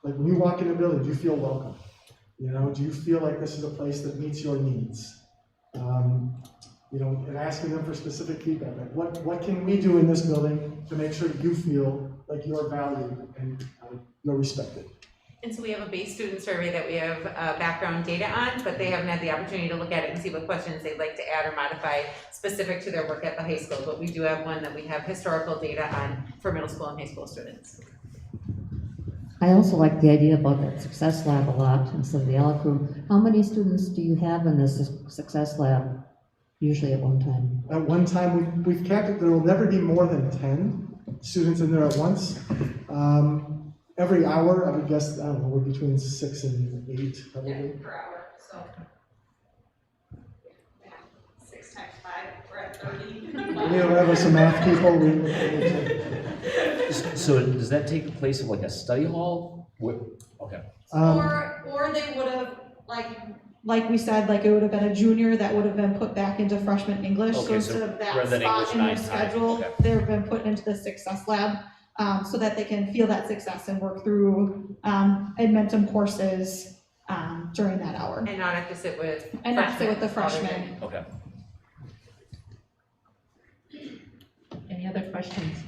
when you walk in the building, do you feel welcome? Do you feel like this is a place that meets your needs? And asking them for specific feedback, like what can we do in this building to make sure you feel like you're valued and you're respected? And so we have a base student survey that we have background data on, but they haven't had the opportunity to look at it and see what questions they'd like to add or modify specific to their work at the high school. But we do have one that we have historical data on for middle school and high school students. I also like the idea about that success lab a lot instead of the ALEC room. How many students do you have in this success lab usually at one time? At one time, we've capped it, there will never be more than 10 students in there at once. Every hour, I would guess, I don't know, we're between 6 and 8 probably. Yeah, per hour, so. 6 times 5, we're at 30. We have some math people. So does that take the place of like a study hall? Okay. Or they would have, like we said, like it would have been a junior that would have been put back into freshman English. So Okay, instead so of that rather than spot English in their 9 time, schedule, okay. they've been put into the success lab, so that they can feel that success and work through Edmonton courses during that hour. And not have to sit with And not sit with the freshmen. Okay. Any other questions?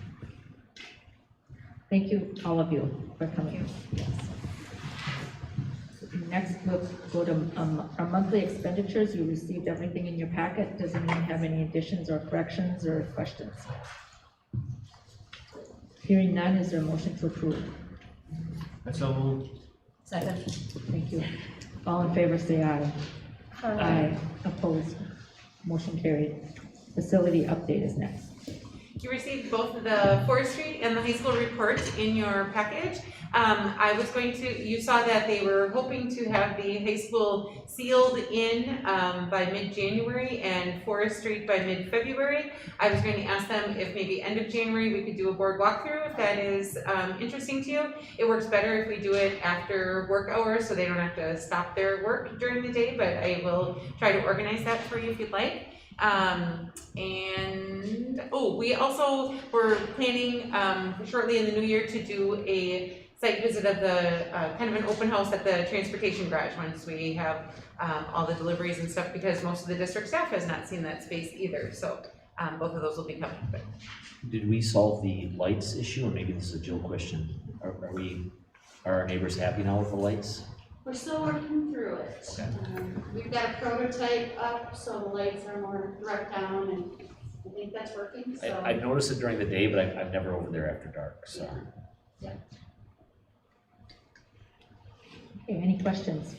Thank you, all of you, for coming. Yes. Next, we'll go to our monthly expenditures. You received everything in your packet. Does anyone have any additions or corrections or questions? Hearing none, is there a motion to approve? So moved. Second. Thank you. All in favor, say aye. Aye. Opposed? Motion carried. Facility update is next. You received both the forestry and the high school report in your package. You saw that they were hoping to have the high school sealed in by mid-January and Forest Street by mid-February. I was going to ask them if maybe end of January we could do a board walkthrough if that is interesting to you. It works better if we do it after work hours so they don't have to stop their work during the day, but I will try to organize that for you if you'd like. We also were planning shortly in the new year to do a site visit of the kind of an open house at the transportation garage once we have all the deliveries and stuff, because most of the district staff has not seen that space either. So both of those will be coming. But Did we solve the lights issue, or maybe this is a Jill question? Are our neighbors happy now with the lights? We're still working through it. Okay. We've got a prototype up, so the lights are more direct down, and I think that's working, so. I've noticed it during the day, but I'm never over there after dark, so. Yeah. Okay, any questions?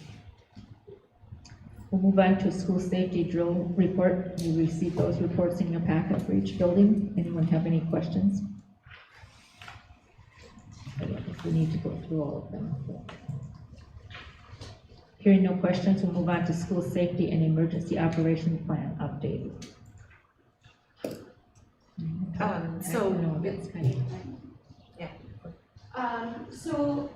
We'll move on to school safety drill report. You received those reports in your packet for each building. Anyone have any questions? I don't think we need to go through all of them. Hearing no questions, we'll move on to school safety and emergency operation plan update. So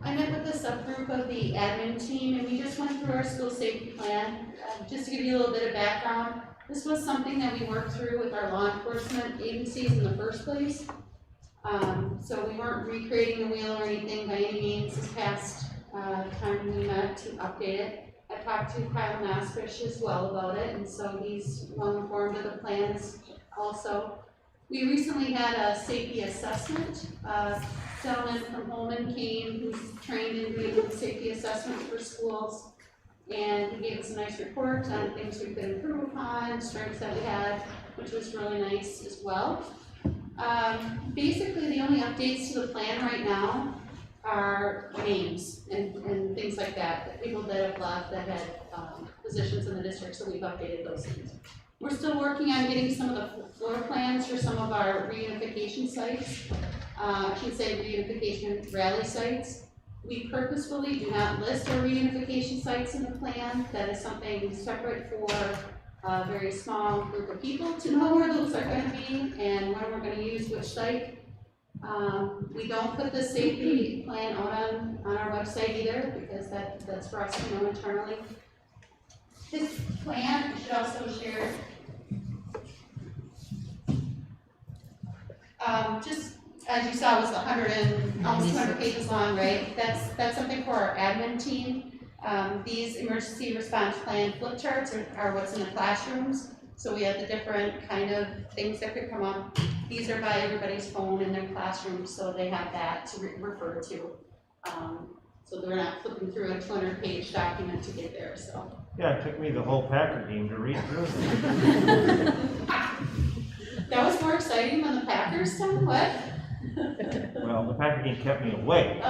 I met with a subgroup of the admin team, and we just went through our school safety plan. Just to give you a little bit of background, this was something that we worked through with our law enforcement agencies in the first place. So we weren't recreating the wheel or anything by any means. This past time we met to update it. I talked to Kyle Maskish as well about it, and so he's well informed of the plans also. We recently had a safety assessment. A gentleman from Holman came who's trained in doing safety assessments for schools, and he gave us a nice report on things we could improve upon, strengths that we had, which was really nice as well. Basically, the only updates to the plan right now are names and things like that, people that have left that had positions in the district, so we've updated those things. We're still working on getting some of the floor plans for some of our reunification sites. I should say reunification rally sites. We purposefully do not list our reunification sites in the plan. That is something separate for a very small group of people to know where those are going to be and when we're going to use which site. We don't put the safety plan out on our website either, because that's for us to know internally. This plan should also share, just as you saw, was almost 100 pages long, right? That's something for our admin team. These emergency response plan flip charts are what's in the classrooms. So we have the different kind of things that could come up. These are by everybody's phone in their classroom, so they have that to refer to. So we're not flipping through a 200-page document to get there, so. Yeah, it took me the whole Packer game to read through. That was more exciting than the Packers, Tom, what? Well, the Packer game kept me awake.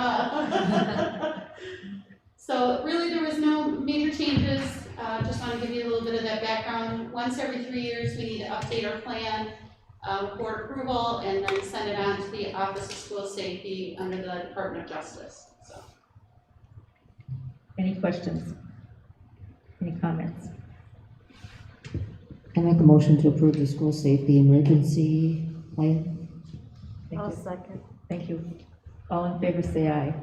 So really, there was no major changes. Just want to give you a little bit of that background. Once every 3 years, we need to update our plan, board approval, and then send it on to the Office of School Safety under the Department of Justice. So. Any questions? Any comments? I make a motion to approve the school safety emergency plan. Thank I'll you. second. Thank you. All in favor, say aye.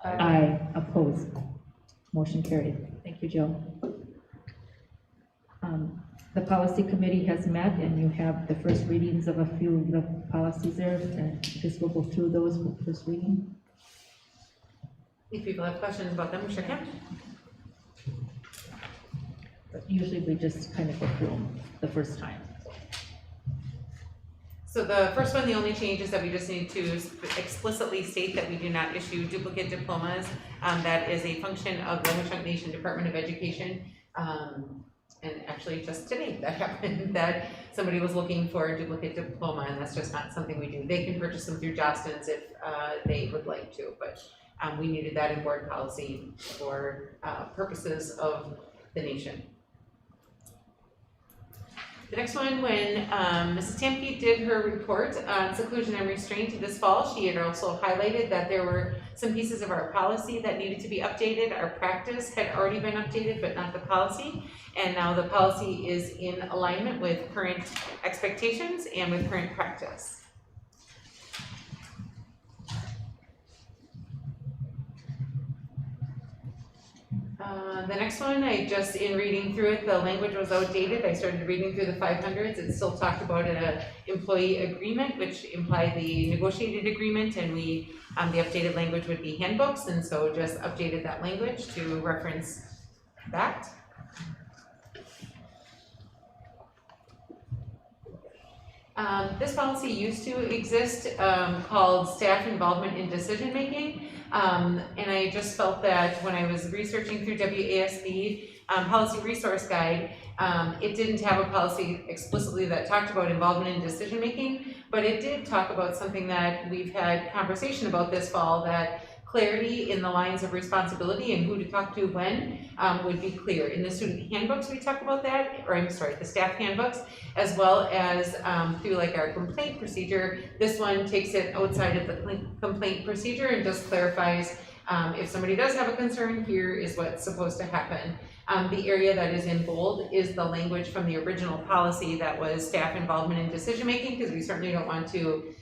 Aye. Opposed? Motion carried. Thank you, Joe. The policy committee has met, and you have the first readings of a few of the policies there, and just will go through those with first reading. If people have questions about them, sure can. But usually we just kind of go through them the first time. So the first one, the only change is that we just need to explicitly state that we do not issue duplicate diplomas. That is a function of the Ho-Chunk Nation Department of Education. And actually just today that happened, that somebody was looking for a duplicate diploma, and that's just not something we do. They can purchase them through Jostens if they would like to, but we needed that in board policy for purposes of the nation. The next one, when Mrs. Tamke did her report on seclusion and restraint this fall, she had also highlighted that there were some pieces of our policy that needed to be updated. Our practice had already been updated, but not the policy. And now the policy is in alignment with current expectations and with current practice. The next one, in reading through it, the language was outdated. I started reading through the 500s. It still talked about an employee agreement, which implied the negotiated agreement, and the updated language would be handbooks, and so just updated that language to reference that. This policy used to exist called staff involvement in decision making. And I just felt that when I was researching through WASB Policy Resource Guide, it didn't have a policy explicitly that talked about involvement in decision making, but it did talk about something that we've had conversation about this fall, that clarity in the lines of responsibility and who to talk to when would be clear. In the student handbooks we talk about that, or I'm sorry, the staff handbooks, as well as through like our complaint procedure. This one takes it outside of the complaint procedure and just clarifies if somebody does have a concern, here is what's supposed to happen. The area that is in bold is the language from the original policy that was staff involvement in decision making, because we certainly don't want to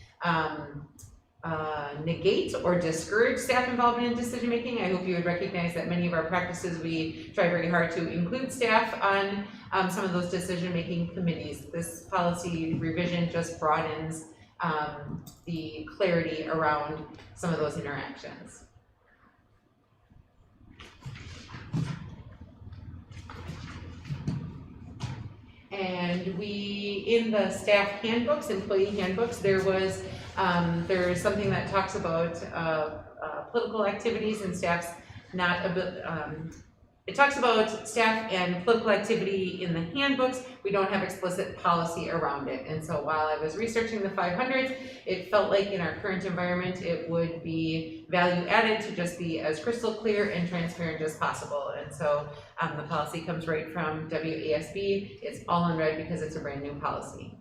negate or discourage staff involvement in decision making. I hope you would recognize that many of our practices we try very hard to include staff on some of those decision making committees. This policy revision just broadens the clarity around some of those interactions. And in the staff handbooks, employee handbooks, there's something that talks about political activities and staff's it talks about staff and political activity in the handbooks. We don't have explicit policy around it. And so while I was researching the 500s, it felt like in our current environment, it would be value added to just be as crystal clear and transparent as possible. And so the policy comes right from WASB. It's all in red because it's a brand new policy.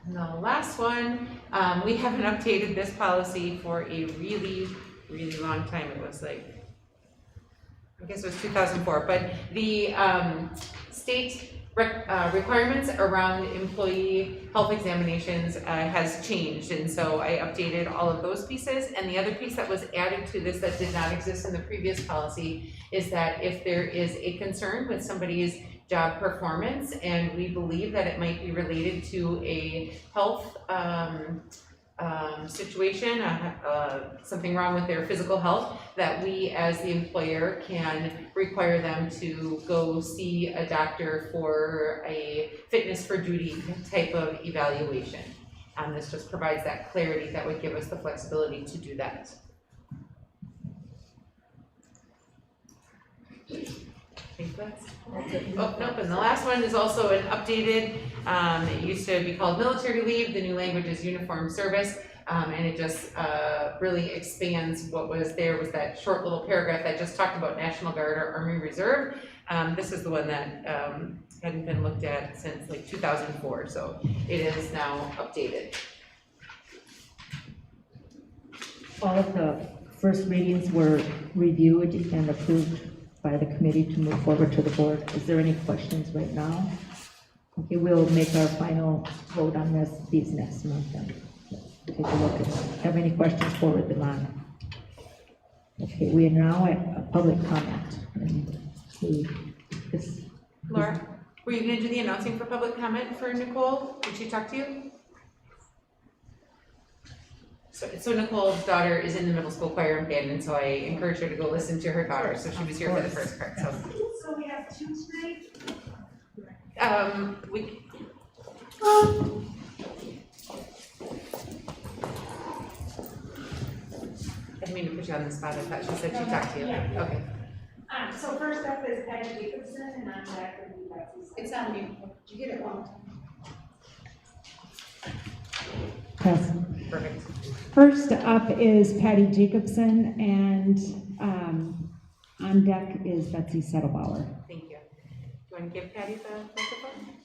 And the last one, we haven't updated this policy for a really, really long time. It was like, I guess it was 2004, but the state requirements around employee health examinations has changed, and so I updated all of those pieces. And the other piece that was added to this that did not exist in the previous policy is that if there is a concern with somebody's job performance and we believe that it might be related to a health situation, something wrong with their physical health, that we as the employer can require them to go see a doctor for a fitness for duty type of evaluation. This just provides that clarity that would give us the flexibility to do that. I think that's it. Oh, nope, and the last one is also an updated, it used to be called military leave, the new language is uniform service, and it just really expands what was there, was that short little paragraph that just talked about National Guard or Army Reserve. This is the one that hadn't been looked at since like 2004, so it is now updated. All of the first readings were reviewed and approved by the committee to move forward to the board. Is there any questions right now? Okay, we'll make our final vote on these next month then. Take a look at it. Have any questions, forward them on. Okay, we are now at public comment. And Laura, were you going to do the announcing for public comment for Nicole? Did she talk to you? So Nicole's daughter is in the middle school choir in Bandon, so I encouraged her to go listen to her daughter, so she was here for the first part, so. So we have two tonight? I didn't mean to put you on the spot, I thought she said she talked to you. Yeah. Okay. So first up is Patty Jacobson, and I'm Jack. It's on mute. Did you get it wrong? Yes. Perfect. First up is Patty Jacobson, and on deck is Betsy Settlebauer. Thank you. Do you want to give Patty the microphone?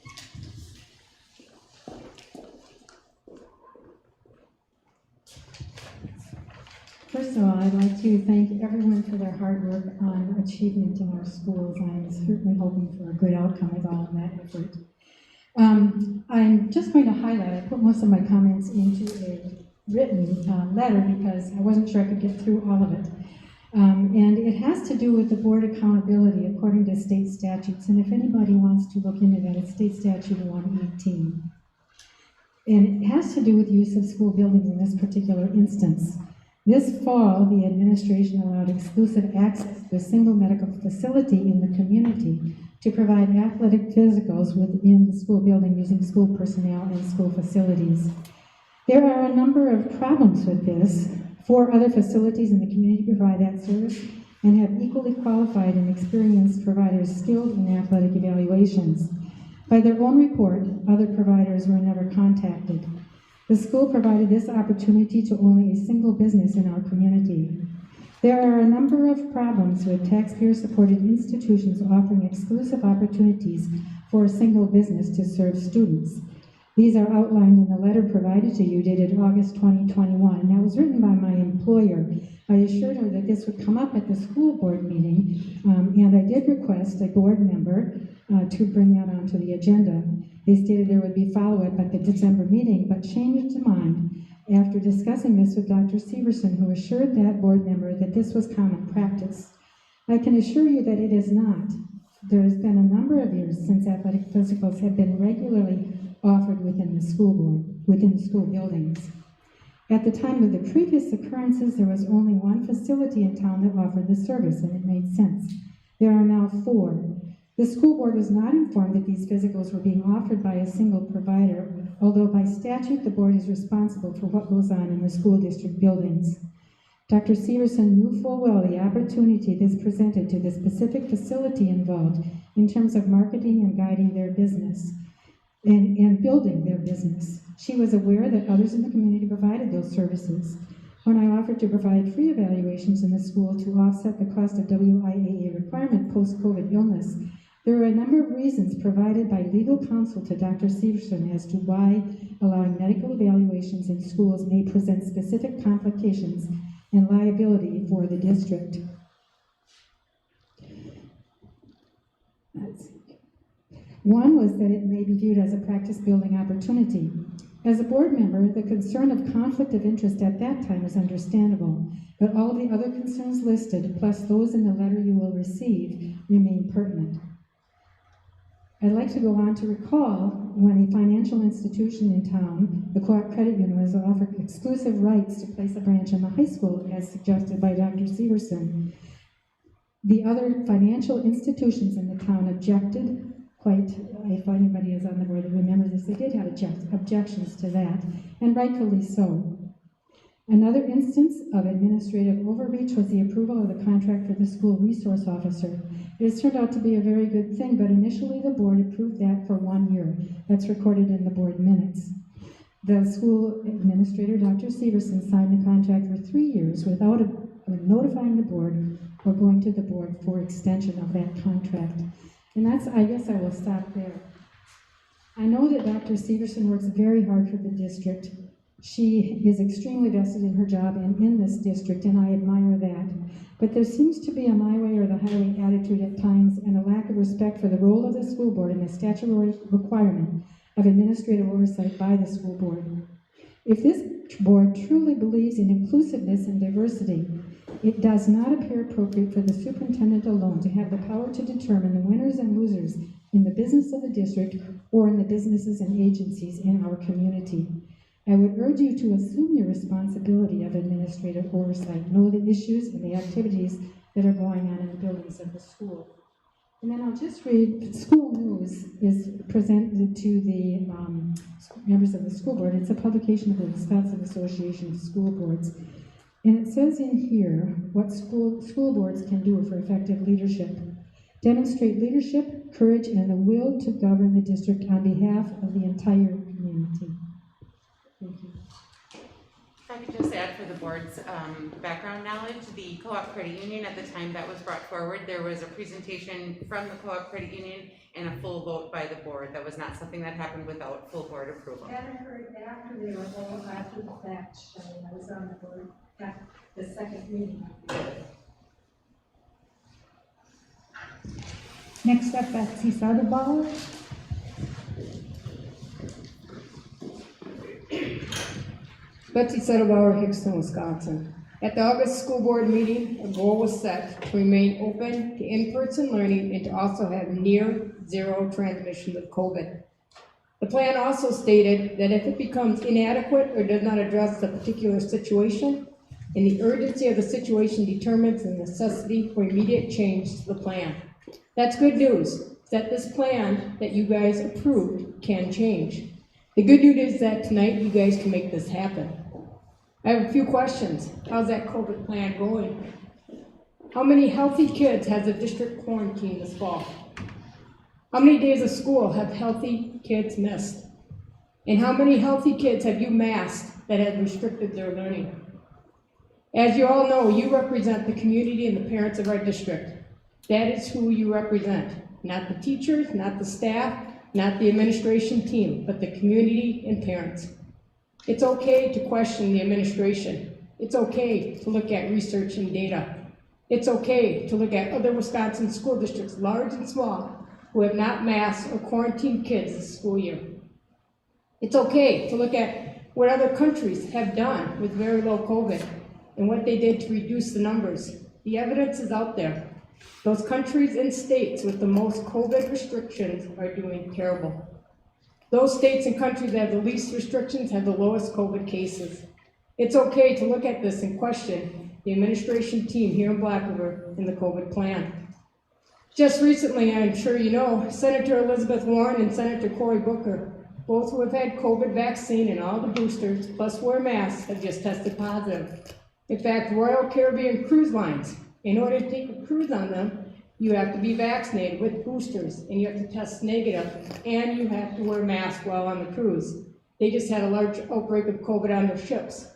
First of all, I'd like to thank everyone for their hard work on achievement in our schools. I'm certainly hoping for a good outcome with all of that effort. I'm just going to highlight, I put most of my comments into a written letter because I wasn't sure I could get through all of it. And it has to do with the board accountability according to state statutes. And if anybody wants to look into that, it's State Statute 118. And it has to do with use of school buildings in this particular instance. This fall, the administration allowed exclusive access to a single medical facility in the community to provide athletic physicals within the school building using school personnel and school facilities. There are a number of problems with this. 4 other facilities in the community provide that service and have equally qualified and experienced providers skilled in athletic evaluations. By their own report, other providers were never contacted. The school provided this opportunity to only a single business in our community. There are a number of problems with taxpayer-supported institutions offering exclusive opportunities for a single business to serve students. These are outlined in the letter provided to you dated August 2021. That was written by my employer. I assured her that this would come up at the school board meeting, and I did request a board member to bring that onto the agenda. They stated there would be follow-up at the December meeting, but changed their mind after discussing this with Dr. Severson, who assured that board member that this was common practice. I can assure you that it is not. There has been a number of years since athletic physicals have been regularly offered within the school buildings. At the time of the previous occurrences, there was only 1 facility in town that offered the service, and it made sense. There are now 4. The school board was not informed that these physicals were being offered by a single provider, although by statute the board is responsible for what goes on in the school district buildings. Dr. Severson knew full well the opportunity this presented to the specific facility involved in terms of marketing and guiding their business and building their business. She was aware that others in the community provided those services. When I offered to provide free evaluations in the school to offset the cost of WIAA requirement post-COVID illness, there were a number of reasons provided by legal counsel to Dr. Severson as to why allowing medical evaluations in schools may present specific complications and liability for the district. One was that it may be viewed as a practice-building opportunity. As a board member, the concern of conflict of interest at that time is understandable, but all of the other concerns listed, plus those in the letter you will receive, remain pertinent. I'd like to go on to recall when a financial institution in town, the Co-op Credit Union, was offered exclusive rights to place a branch in the high school as suggested by Dr. Severson. The other financial institutions in the town objected quite, if anybody is on the board that remembers this, they did have objections to that, and rightfully so. Another instance of administrative overreach was the approval of the contract for the school resource officer. It has turned out to be a very good thing, but initially the board approved that for 1 year. That's recorded in the board minutes. The school administrator, Dr. Severson, signed the contract for 3 years without notifying the board or going to the board for extension of that contract. And that's, I guess I will stop there. I know that Dr. Severson works very hard for the district. She is extremely vested in her job and in this district, and I admire that. But there seems to be a my way or the highway attitude at times and a lack of respect for the role of the school board and the statutory requirement of administrative oversight by the school board. If this board truly believes in inclusiveness and diversity, it does not appear appropriate for the superintendent alone to have the power to determine the winners and losers in the business of the district or in the businesses and agencies in our community. I would urge you to assume your responsibility of administrative oversight, know the issues and the activities that are going on in the buildings of the school. And then I'll just read, school news is presented to the members of the school board. It's a publication of the Wisconsin Association of School Boards. And it says in here what school boards can do for effective leadership. Demonstrate leadership, courage, and the will to govern the district on behalf of the entire community. Thank you. If I could just add for the board's background knowledge, the Co-op Credit Union, at the time that was brought forward, there was a presentation from the Co-op Credit Union and a full vote by the board. That was not something that happened without full board approval. That occurred after they were all after the fact, I was on the board at the second meeting. Next up, Betsy Soderbauer. Betsy Soderbauer, Hickston, Wisconsin. At the August school board meeting, a goal was set to remain open to in-person learning and to also have near zero transmission of COVID. The plan also stated that if it becomes inadequate or does not address the particular situation, and the urgency of the situation determines the necessity for immediate change to the plan. That's good news, that this plan that you guys approved can change. The good news is that tonight you guys can make this happen. I have a few questions. How's that COVID plan going? How many healthy kids has the district quarantined this fall? How many days of school have healthy kids missed? And how many healthy kids have you masked that have restricted their learning? As you all know, you represent the community and the parents of our district. That is who you represent. Not the teachers, not the staff, not the administration team, but the community and parents. It's okay to question the administration. It's okay to look at research and data. It's okay to look at other Wisconsin school districts, large and small, who have not masked or quarantined kids this school year. It's okay to look at what other countries have done with very low COVID and what they did to reduce the numbers. The evidence is out there. Those countries and states with the most COVID restrictions are doing terrible. Those states and countries that have the least restrictions have the lowest COVID cases. It's okay to look at this and question the administration team here in Black River in the COVID plan. Just recently, I'm sure you know, Senator Elizabeth Warren and Senator Cory Booker, both who have had COVID vaccine and all the boosters, plus wear masks, have just tested positive. In fact, Royal Caribbean Cruise Lines, in order to take a cruise on them, you have to be vaccinated with boosters, and you have to test negative, and you have to wear masks while on the cruise. They just had a large outbreak of COVID on their ships.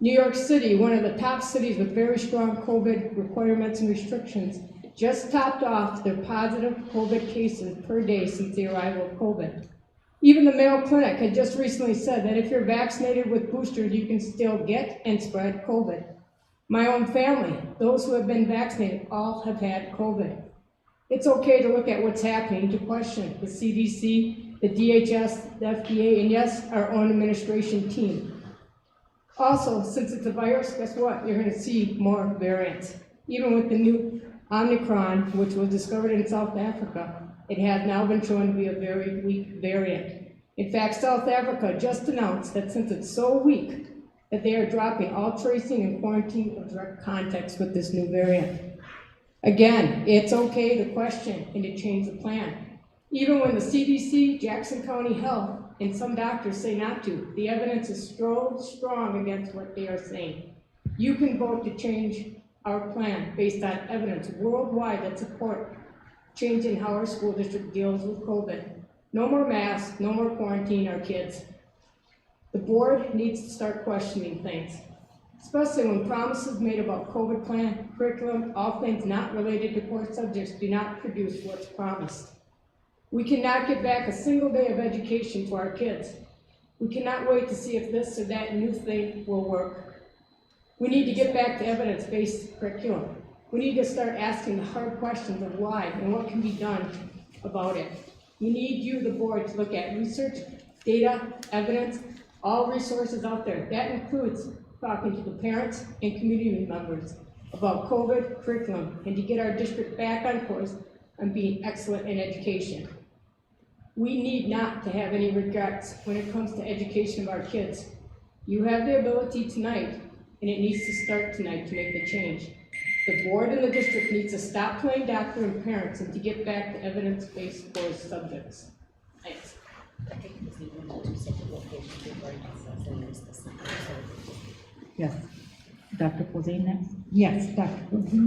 New York City, one of the top cities with very strong COVID requirements and restrictions, just topped off their positive COVID cases per day since the arrival of COVID. Even the Mayo Clinic had just recently said that if you're vaccinated with boosters, you can still get and spread COVID. My own family, those who have been vaccinated, all have had COVID. It's okay to look at what's happening, to question the CDC, the DHS, the FDA, and yes, our own administration team. Also, since it's a virus, guess what? You're going to see more variants. Even with the new Omicron, which was discovered in South Africa, It has now been shown to be a very weak variant. In fact, South Africa just announced that since it's so weak, that they are dropping all tracing and quarantine of direct contacts with this new variant. Again, it's okay to question and to change the plan. Even when the CDC, Jackson County Health, and some doctors say not to, the evidence is strong against what they are saying. You can vote to change our plan based on evidence worldwide that support changing how our school district deals with COVID. No more masks, no more quarantine our kids. The board needs to start questioning things, especially when promises made about COVID plan, curriculum, all things not related to core subjects do not produce what's promised. We cannot get back a single day of education for our kids. We cannot wait to see if this or that new thing will work. We need to get back to evidence-based curriculum. We need to start asking the hard questions of why and what can be done about it. We need you, the board, to look at research, data, evidence, all resources out there. That includes talking to the parents and community members about COVID curriculum and to get our district back on course and being excellent in education. We need not to have any regrets when it comes to education of our kids. You have the ability tonight, and it needs to start tonight to make the change. The board and the district needs to stop playing doctor and parents and to get back to evidence-based core subjects. Thanks. Yes. Dr. Posey next? Yes, Dr. Posey.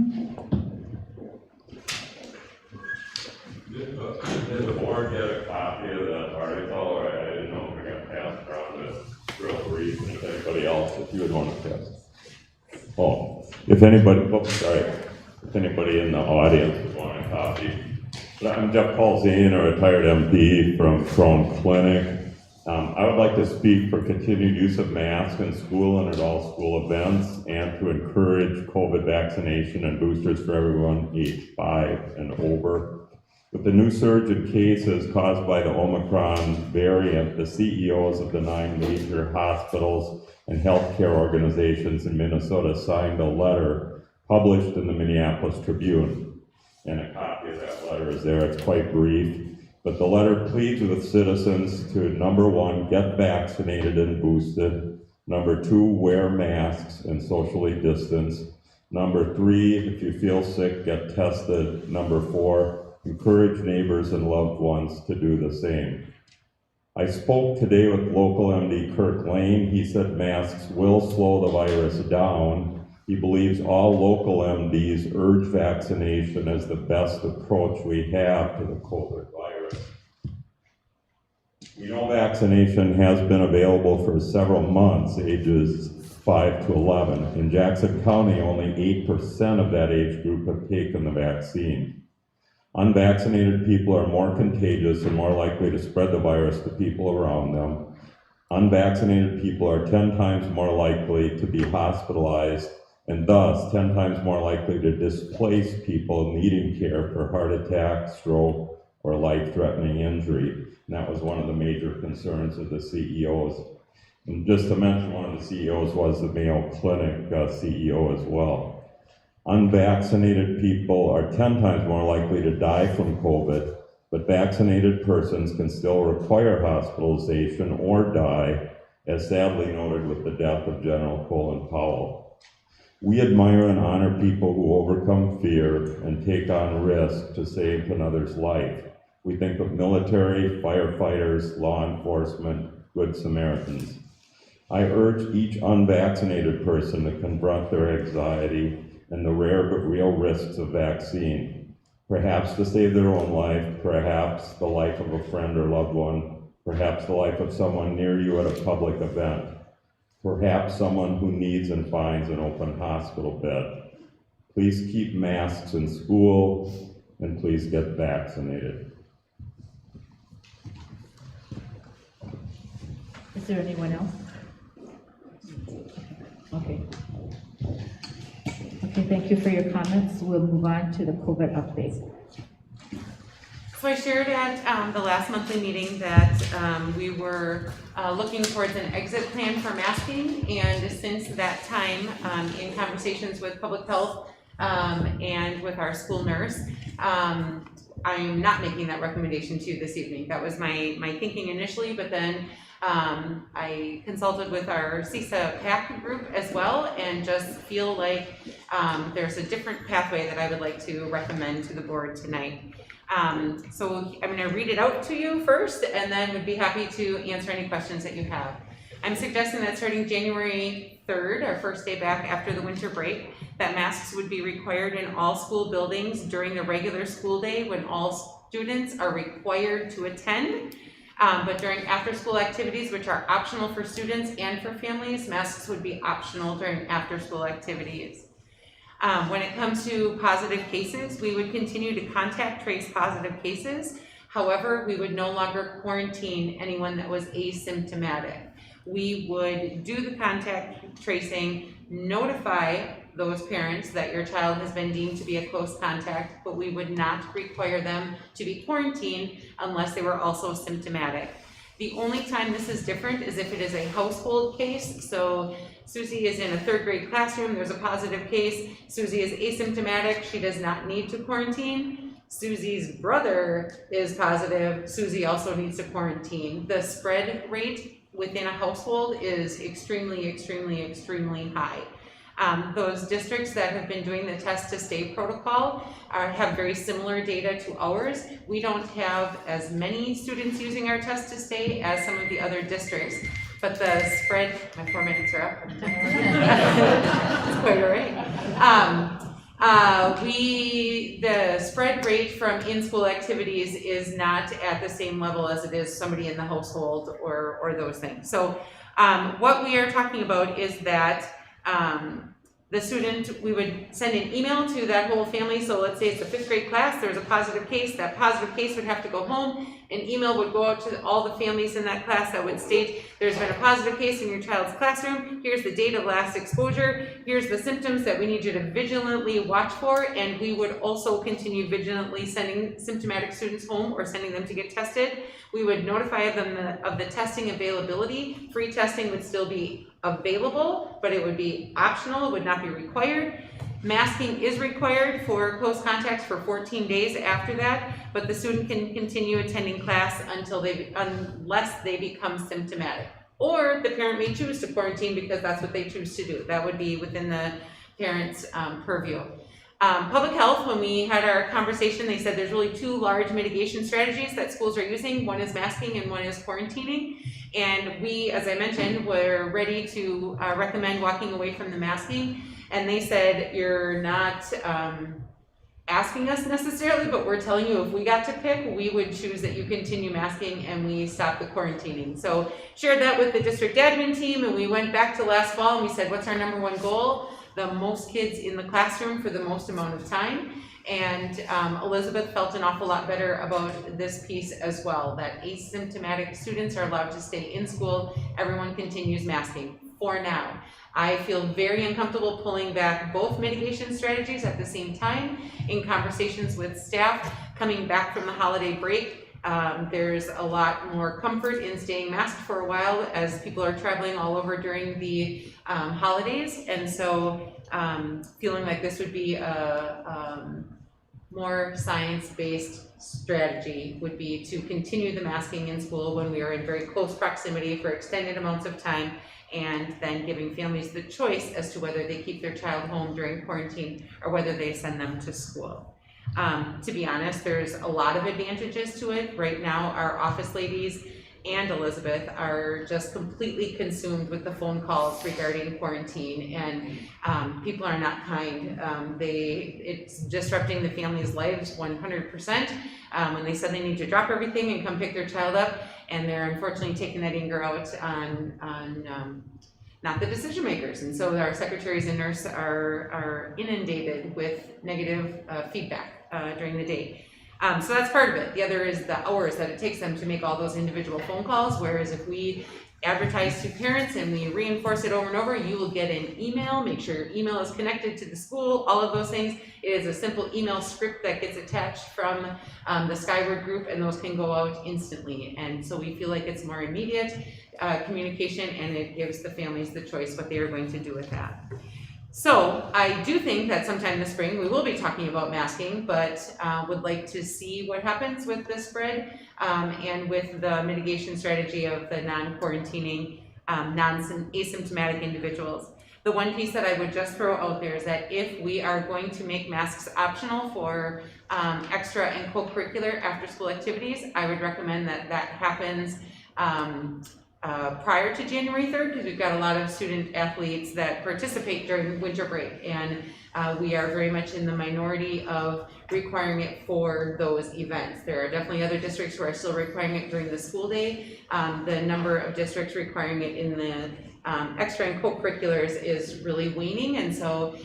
Did the board get a copy of that article, or I didn't know if we got passed around this real brief, and if anybody else, if you would want to pass. Oh, if anybody in the audience would want a copy. I'm Jeff Paulzine, a retired MP from Sro Clinic. I would like to speak for continued use of masks in school and at all school events, and to encourage COVID vaccination and boosters for everyone age 5 and over. With the new surge in cases caused by the Omicron variant, the CEOs of the 9 major hospitals and healthcare organizations in Minnesota signed a letter published in the Minneapolis Tribune. And a copy of that letter is there. It's quite brief, but the letter pleads with citizens to, number 1, get vaccinated and boosted. Number 2, wear masks and socially distance. Number 3, if you feel sick, get tested. Number 4, encourage neighbors and loved ones to do the same. I spoke today with local MD Kirk Lane. He said masks will slow the virus down. He believes all local MDs urge vaccination as the best approach we have to the COVID virus. We know vaccination has been available for several months, ages 5 to 11. In Jackson County, only 8% of that age group have taken the vaccine. Unvaccinated people are more contagious and more likely to spread the virus to people around them. Unvaccinated people are 10 times more likely to be hospitalized and thus 10 times more likely to displace people needing care for heart attack, stroke, or life-threatening injury. And that was one of the major concerns of the CEOs. And just to mention, one of the CEOs was the Mayo Clinic CEO as well. Unvaccinated people are 10 times more likely to die from COVID, but vaccinated persons can still require hospitalization or die, as sadly noted with the death of General Colin Powell. We admire and honor people who overcome fear and take on risk to save another's life. We think of military, firefighters, law enforcement, good Samaritans. I urge each unvaccinated person to confront their anxiety and the rare but real risks of vaccine, perhaps to save their own life, perhaps the life of a friend or loved one, perhaps the life of someone near you at a public event, perhaps someone who needs and finds an open hospital bed. Please keep masks in school, and please get vaccinated. Is there anyone else? Okay. Okay, thank you for your comments. We'll move on to the COVID update. So I shared at the last monthly meeting that we were looking towards an exit plan for masking, and since that time, in conversations with public health and with our school nurse. I'm not making that recommendation to you this evening. That was my thinking initially, but then I consulted with our CISA PAC group as well, and just feel like there's a different pathway that I would like to recommend to the board tonight. So I'm going to read it out to you first, and then would be happy to answer any questions that you have. I'm suggesting that starting January 3rd, our first day back after the winter break, that masks would be required in all school buildings during the regular school day when all students are required to attend. But during after-school activities, which are optional for students and for families, masks would be optional during after-school activities. When it comes to positive cases, we would continue to contact trace positive cases. However, we would no longer quarantine anyone that was asymptomatic. We would do the contact tracing, notify those parents that your child has been deemed to be a close contact, but we would not require them to be quarantined unless they were also symptomatic. The only time this is different is if it is a household case. So Susie is in a 3rd grade classroom, there's a positive case. Susie is asymptomatic, she does not need to quarantine. Susie's brother is positive, Susie also needs to quarantine. The spread rate within a household is extremely, extremely, extremely high. Those districts that have been doing the test to stay protocol have very similar data to ours. We don't have as many students using our test to stay as some of the other districts, but the spread, my 4 minutes are up. It's quite all right. The spread rate from in-school activities is not at the same level as it is somebody in the household or those things. So what we are talking about is that the student, we would send an email to that whole family. So let's say it's a 5th grade class, there's a positive case, that positive case would have to go home. An email would go out to all the families in that class that would state, there's been a positive case in your child's classroom, here's the date of last exposure, here's the symptoms that we need you to vigilantly watch for, and we would also continue vigilantly sending symptomatic students home or sending them to get tested. We would notify them of the testing availability. Free testing would still be available, but it would be optional, it would not be required. Masking is required for close contacts for 14 days after that, but the student can continue attending class unless they become symptomatic. Or the parent may choose to quarantine because that's what they choose to do. That would be within the parent's purview. Public health, when we had our conversation, they said there's really 2 large mitigation strategies that schools are using. One is masking and one is quarantining. And we, as I mentioned, were ready to recommend walking away from the masking. And they said, you're not asking us necessarily, but we're telling you if we got to pick, we would choose that you continue masking and we stop the quarantining. So shared that with the district admin team, and we went back to last fall and we said, what's our #1 goal? The most kids in the classroom for the most amount of time. And Elizabeth felt an awful lot better about this piece as well, that asymptomatic students are allowed to stay in school. Everyone continues masking for now. I feel very uncomfortable pulling back both mitigation strategies at the same time. In conversations with staff coming back from the holiday break, there's a lot more comfort in staying masked for a while as people are traveling all over during the holidays. And so feeling like this would be a more science-based strategy would be to continue the masking in school when we are in very close proximity for extended amounts of time, and then giving families the choice as to whether they keep their child home during quarantine or whether they send them to school. To be honest, there's a lot of advantages to it. Right now, our office ladies and Elizabeth are just completely consumed with the phone calls regarding quarantine, and people are not kind. It's disrupting the family's lives 100%. When they suddenly need to drop everything and come pick their child up, and they're unfortunately taking that anger out on not the decision makers. And so our secretaries and nurses are inundated with negative feedback during the day. So that's part of it. The other is the hours that it takes them to make all those individual phone calls, whereas if we advertise to parents and we reinforce it over and over, you will get an email, make sure your email is connected to the school, all of those things. It is a simple email script that gets attached from the Skyward group, and those can go out instantly. And so we feel like it's more immediate communication, and it gives the families the choice what they are going to do with that. So I do think that sometime this spring we will be talking about masking, but would like to see what happens with the spread and with the mitigation strategy of the non-quarantining, asymptomatic individuals. The one piece that I would just throw out there is that if we are going to make masks optional for extra and co-curricular after-school activities, I would recommend that that happens prior to January 3rd, because we've got a lot of student athletes that participate during winter break, and we are very much in the minority of requiring it for those events. There are definitely other districts who are still requiring it during the school day. The number of districts requiring it in the extra and co-curriculars is really waning, and so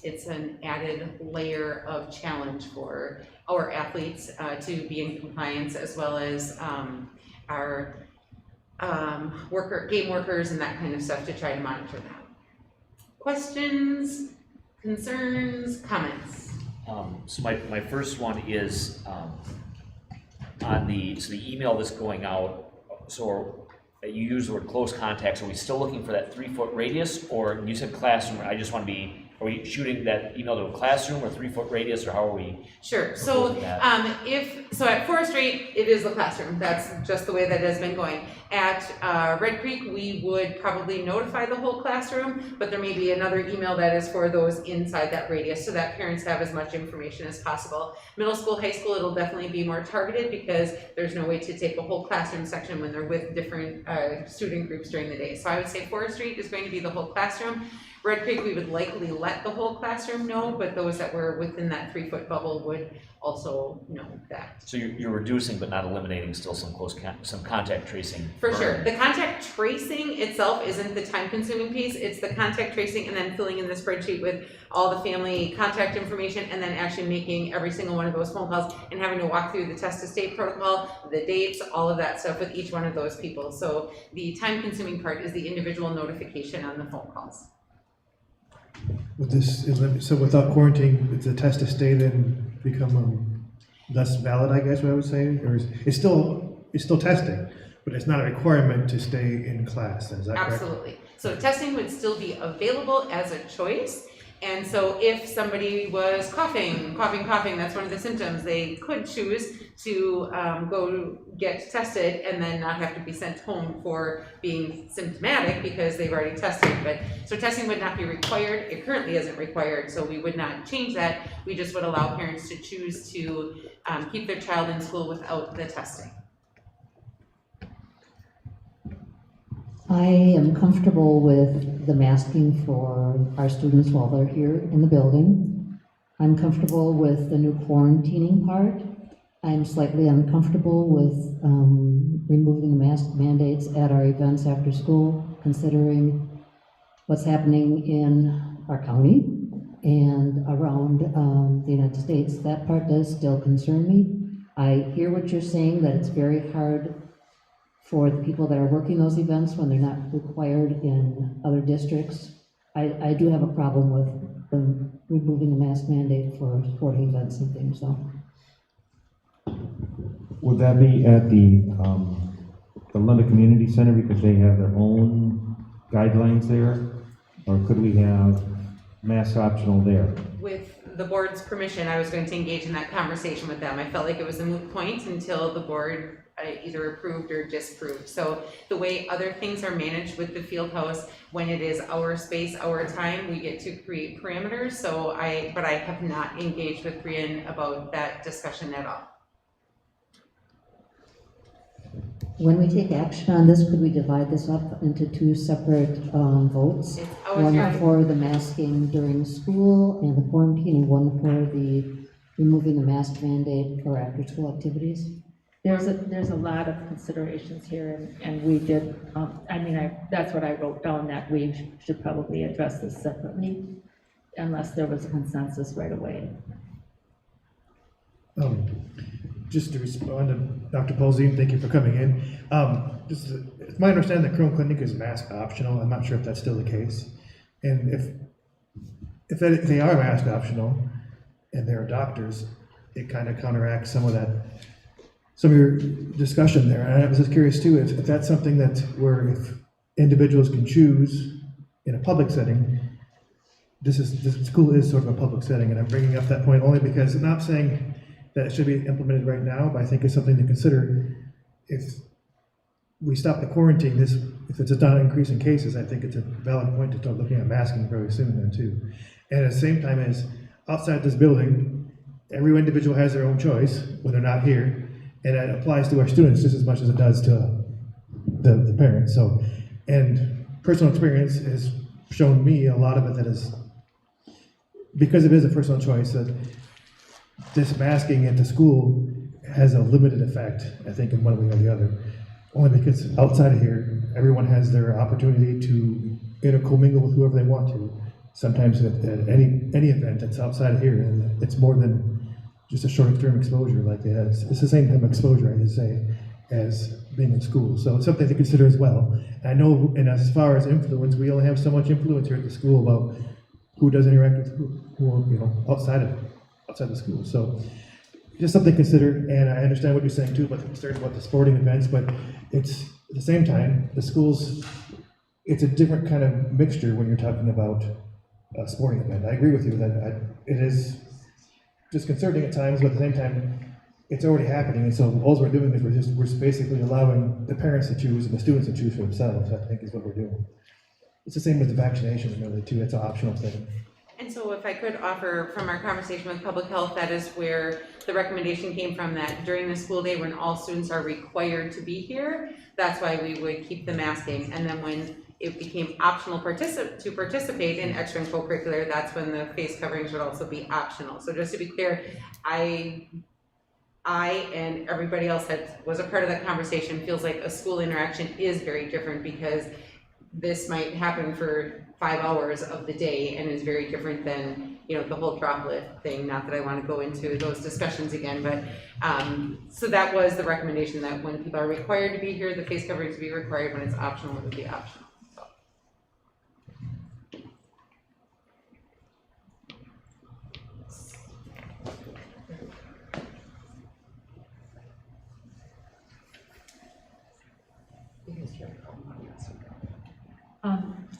it's an added layer of challenge for our athletes to be in compliance, as well as our game workers and that kind of stuff, to try to monitor that. Questions, concerns, comments? So my first one is on the email that's going out. So you use the word close contacts. Are we still looking for that 3-foot radius, or you said classroom? I just want to be. Are we shooting that email to a classroom or 3-foot radius, or how are we? Sure. So at Forest Rate, it is the classroom. That's just the way that it has been going. At Red Creek, we would probably notify the whole classroom, but there may be another email that is for those inside that radius, so that parents have as much information as possible. Middle school, high school, it'll definitely be more targeted, because there's no way to take a whole classroom section when they're with different student groups during the day. So I would say Forest Street is going to be the whole classroom. Red Creek, we would likely let the whole classroom know, but those that were within that 3-foot bubble would also know that. So you're reducing but not eliminating still some some contact tracing. For sure. The contact tracing itself isn't the time-consuming piece. It's the contact tracing and then filling in the spreadsheet with all the family contact information, and then actually making every single one of those phone calls and having to walk through the test-to-state protocol, the dates, all of that stuff with each one of those people. So the time-consuming part is the individual notification on the phone calls. So without quarantine, it's a test to stay then become less valid, I guess what I would say, or it's still testing, but it's not a requirement to stay in class. Is that correct? Absolutely. So testing would still be available as a choice. And so if somebody was coughing, that's one of the symptoms, they could choose to go get tested and then not have to be sent home for being symptomatic because they've already tested. But so testing would not be required. It currently isn't required, so we would not change that. We just would allow parents to choose to keep their child in school without the testing. I am comfortable with the masking for our students while they're here in the building. I'm comfortable with the new quarantining part. I'm slightly uncomfortable with removing the mask mandates at our events after school, considering what's happening in our county and around the United States. That part does still concern me. I hear what you're saying, that it's very hard for the people that are working those events when they're not required in other districts. I do have a problem with them removing the mask mandate for sporting events and things, though. Would that be at the London Community Center because they have their own guidelines there? Or could we have mask optional there? With the board's permission, I was going to engage in that conversation with them. I felt like it was a moot point until the board either approved or disapproved. So the way other things are managed with the field house, when it is our space, our time, we get to create parameters. So but I have not engaged with Brian about that discussion at all. When we take action on this, could we divide this up into two separate votes? One for the masking during school and the quarantine, and one for the removing the mask mandate for after-school activities? There's a lot of considerations here, and we did, that's what I wrote down, that we should probably address this separately unless there was a consensus right away. Just to respond to Dr. Polzine, thank you for coming in. It's my understanding that Chrome Clinic is mask optional. I'm not sure if that's still the case. And if they are mask optional and they're doctors, it kind of counteracts some of your discussion there. And I was just curious too, if that's something that if individuals can choose in a public setting, this school is sort of a public setting, and I'm bringing up that point only because I'm not saying that it should be implemented right now, but I think it's something to consider. If we stop the quarantine, if it's not an increase in cases, I think it's a valid point to start looking at masking very soon then too. And at the same time as outside this building, every individual has their own choice when they're not here, and that applies to our students just as much as it does to the parents. So, and personal experience has shown me a lot of it that is, because it is a personal choice, that this masking at the school has a limited effect, I think, in one way or the other. Only because outside of here, everyone has their opportunity to intercommingle with whoever they want to. Sometimes at any event that's outside of here, and it's more than just a short-term exposure like it has. It's the same type of exposure, I should say, as being in school. So it's something to consider as well. I know, and as far as influence, we only have so much influence here at the school about who does interact with who outside the school. So just something to consider, and I understand what you're saying too about the concerns about the sporting events, but it's at the same time, the schools, it's a different kind of mixture when you're talking about a sporting event. I agree with you that it is disconcerting at times, but at the same time, it's already happening, and so all we're doing is we're basically allowing the parents to choose and the students to choose for themselves, I think is what we're doing. It's the same with the vaccination, really, too. It's an optional thing. And so if I could offer from our conversation with public health, that is where the recommendation came from, that during the school day when all students are required to be here, that's why we would keep the masking. And then when it became optional to participate in extra and co-curricular, that's when the face coverings would also be optional. So just to be clear, I and everybody else that was a part of that conversation feels like a school interaction is very different, because this might happen for 5 hours of the day and is very different than, the whole droplet thing. Not that I want to go into those discussions again, but so that was the recommendation, that when people are required to be here, the face coverings would be required. When it's optional, it would be optional.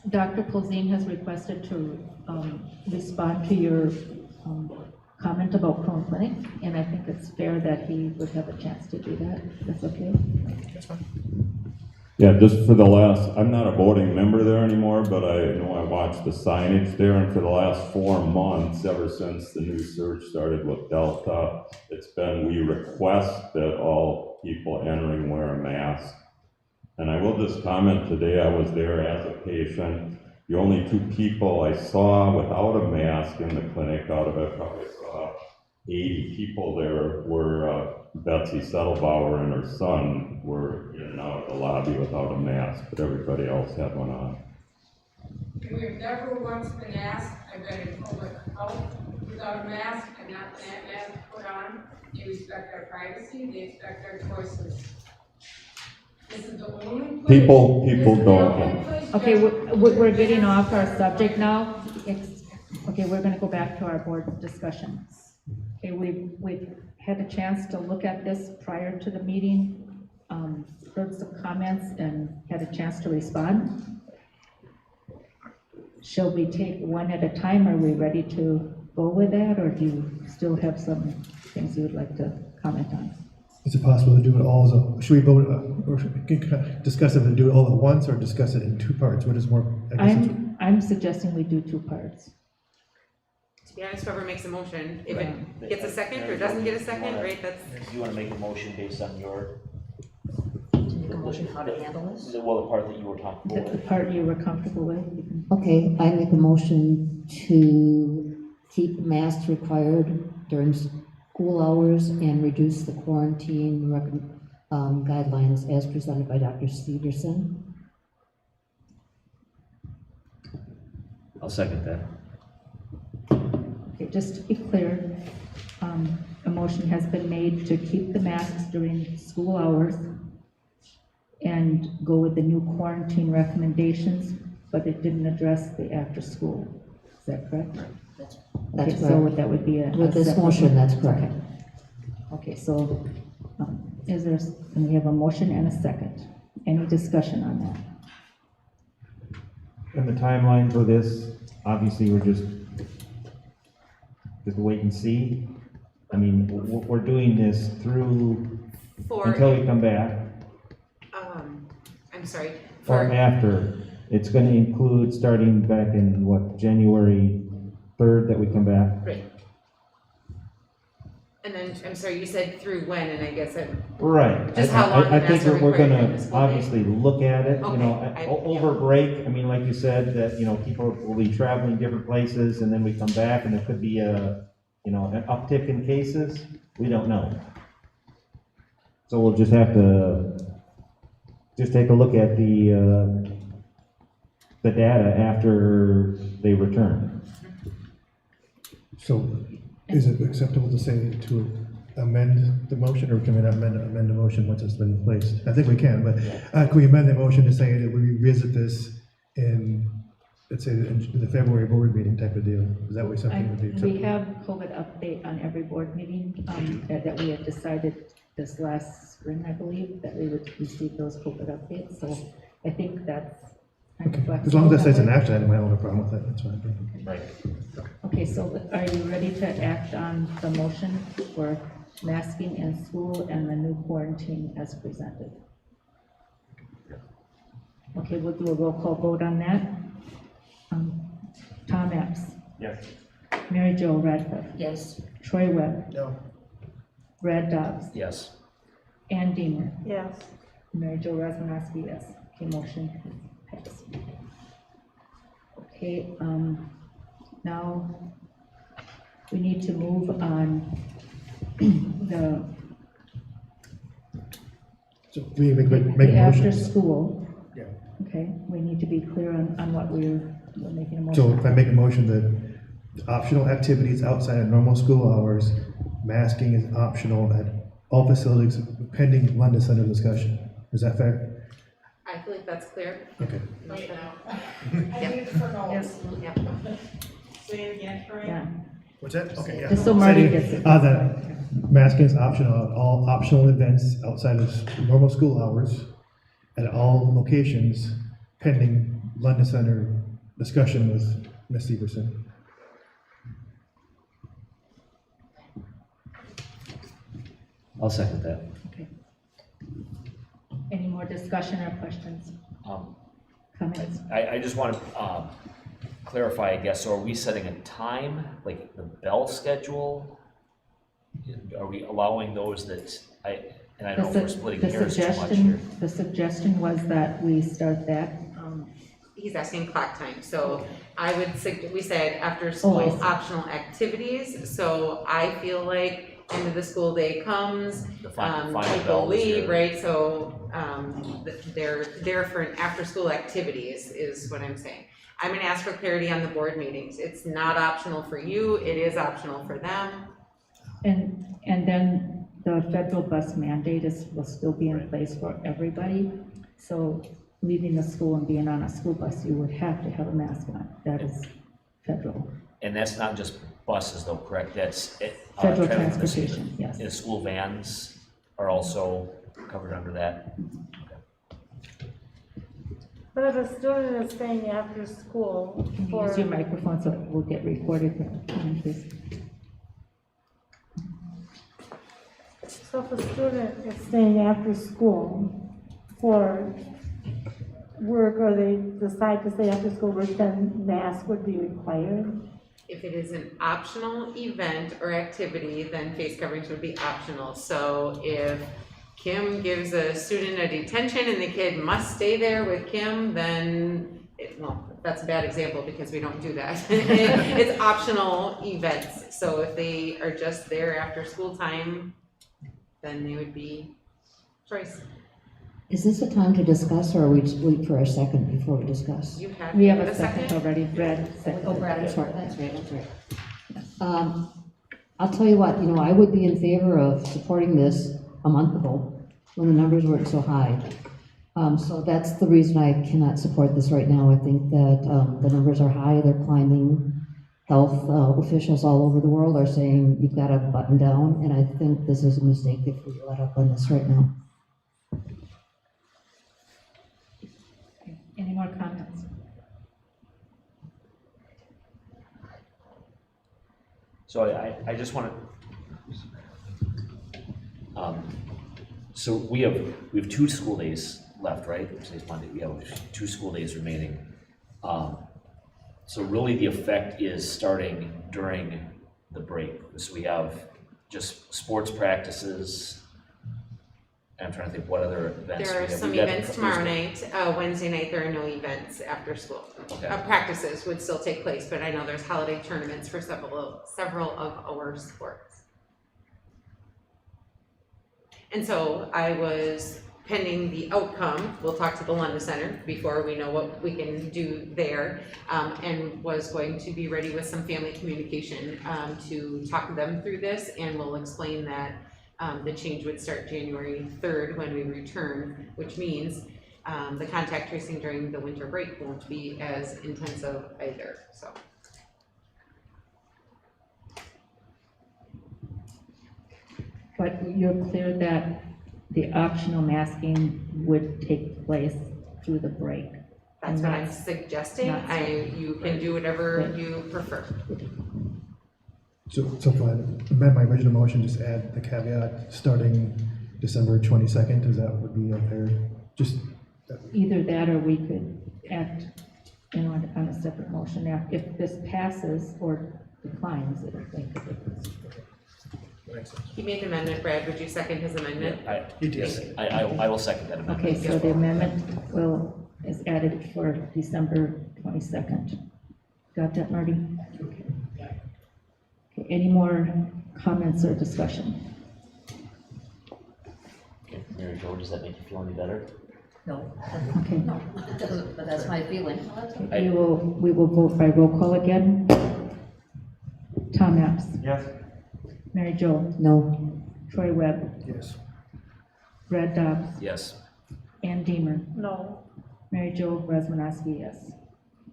Dr. Colzine has requested to respond to your comment about Prone Clinic, and I think it's fair that he would have a chance to do that. That's okay? That's fine. Yeah, just for the last, I'm not a voting member there anymore, but I know I watched the signage there, and for the last 4 months, ever since the new surge started with Delta, it's been, we request that all people entering wear a mask. And I will just comment, today I was there as a patient. The only 2 people I saw without a mask in the clinic, out of it probably saw 80 people there, were Betsy Settlebauer and her son were in and out of the lobby without a mask, but everybody else had one on. We've never once been asked, I've been in public health without a mask, and not that mask put on. They respect our privacy, they expect our choices. This is the only place. People don't. Okay, we're getting off our subject now. Okay, we're gonna go back to our board discussion. Okay, we've had a chance to look at this prior to the meeting, heard some comments and had a chance to respond. Shall we take one at a time? Are we ready to go with that, or do you still have some things you would like to comment on? Is it possible to do it all should we vote, or should we discuss it and do it all at once, or discuss it in 2 parts? What is more? I'm suggesting we do 2 parts. To be honest, whoever makes a motion, if it gets a second or doesn't get a second, right, that's. Do you want to make a motion based on your? Make a motion how to handle this? Well, the part that you were comfortable with. The part you were comfortable with. Okay, I make a motion to keep masks required during school hours and reduce the quarantine guidelines as presented by Dr. Steverson. I'll second that. Okay, just to be clear, a motion has been made to keep the masks during school hours and go with the new quarantine recommendations, but it didn't address the after school. Is that correct? That's Okay, correct. so that would be With this motion, that's correct. Okay, so and we have a motion and a second. Any discussion on that? And the timeline for this, obviously, we're just wait and see. I mean, we're doing this through, until we come back, I'm sorry, or after. It's gonna include starting back in, what, January 3rd that we come back? right. And then, I'm sorry, you said through when, and I guess I'm. Right. Just how long I the think master that we're required gonna during the school day? obviously look at it, you know, Okay, over break, I mean, like you said, that, you know, people will be traveling different places, and then we come back, and there could be a, you know, an uptick in cases, we don't know. So we'll just have to, just take a look at the data after they return. So is it acceptable to say to amend the motion, or can we not amend the motion once it's been placed? I think we can, but can we amend the motion to say that we revisit this in, let's say, in the February board meeting type of deal? Is that way something would be acceptable? We have COVID update on every board meeting, that we had decided this last spring, I believe, that we would receive those COVID updates, so I think that's kind of flexible. As long as that says an action item, I don't have a problem with that, that's fine. Right. Okay, so are you ready to act on the motion for masking in school and the new quarantine as presented? Okay, we'll do a roll call vote on that. Tom Epps. Yes. Mary Jo Radcliffe. Yes. Troy Webb. No. Brad Dobbs. Yes. Ann Deemer. Yes. Mary Jo Rosmanowski, yes. Okay, motion passed. Okay, now we need to move on So we make the after motions. school. Yeah. Okay, we need to be clear on what we're making a motion. So if I make a motion that optional activities outside of normal school hours, masking is optional at all facilities pending London Center discussion. Is that fair? I feel like that's clear. Okay. Wait, now. Yeah. I need it for notes. Yeah. Say it again, Troy. Yeah. What's that? Okay, yeah. Just so Marty gets it. That masking is optional at all optional events outside of normal school hours at all locations pending London Center discussion with Ms. Severson. I'll second that. Okay. Any more discussion or questions, comments? I just want to clarify, I guess, so are we setting a time, like the bell schedule? Are we allowing those that, and I don't know if we're splitting hairs too much here. The suggestion was that we start that. He's asking clock time, so I would we said after I school see. optional activities, so I feel like end of the school day comes, final people bell is leave, here. right, so, they're there for an after-school activities is what I'm saying. I'm gonna ask for clarity on the board meetings, it's not optional for you, it is optional for them. And then the federal bus mandate will still be in place for everybody. So leaving the school and being on a school bus, you would have to have a mask on. That is federal. And that's not just buses though, correct? That's Federal traveling in the transportation, school- yes. The school vans are also covered under that? But if a student is staying after school Can you for. use your microphone so it will get recorded here, please? So if a student is staying after school for work, or they decide to stay after school work, then mask would be required? If it is an optional event or activity, then face coverings would be optional. So if Kim gives a student a detention and the kid must stay there with Kim, then, that's a bad example because we don't do that. It's optional events. So if they are just there after school time, then they would be choice. Is this a time to discuss, or are we just wait for a second before we discuss? You have. We have a second already, Brad. Oh, Brad, I'm sorry, that's right. I'll tell you what, I would be in favor of supporting this a month ago, when the numbers weren't so high. So that's the reason I cannot support this right now. I think that, the numbers are high, they're climbing. Health officials all over the world are saying you've got to button down, and I think this is a mistake if we let up on this right now. Any more comments? So I just want to, so we have 2 school days left, right? Today's Monday, we have 2 school days remaining. So really the effect is starting during the break. So we have just sports practices. I'm trying to think what other events There we are have. some We got- events tomorrow night. Wednesday night, there are no events after school. Okay. Practices would still take place, but I know there's holiday tournaments for several of our sports. And so I was pending the outcome, we'll talk to the London Center before we know what we can do there, and was going to be ready with some family communication to talk them through this, and we'll explain that the change would start January 3rd when we return, which means the contact tracing during the winter break won't be as intensive either, so. But you're clear that the optional masking would take place through the break? That's what I'm suggesting. You can do whatever you prefer. So if I amend my original motion, just add the caveat, starting December 22nd, is that would be fair? Just. Either that or we could act, on a separate motion. Now, if this passes or declines, it'll make a difference. He made an amendment. Brad, would you second his amendment? Yes, I will second that amendment. Okay, so the amendment is added for December 22nd. Got that, Marty? Okay. Any more comments or discussion? Okay, Mary Jo, does that make you feel any better? No. Okay. No, it doesn't, but that's my feeling. We will vote by roll call again. Tom Epps? Yes. Mary Jo? No. Troy Webb? Yes. Brad Dobbs? Yes. Ann Deemer? No. Mary Jo Bresmanowski, yes.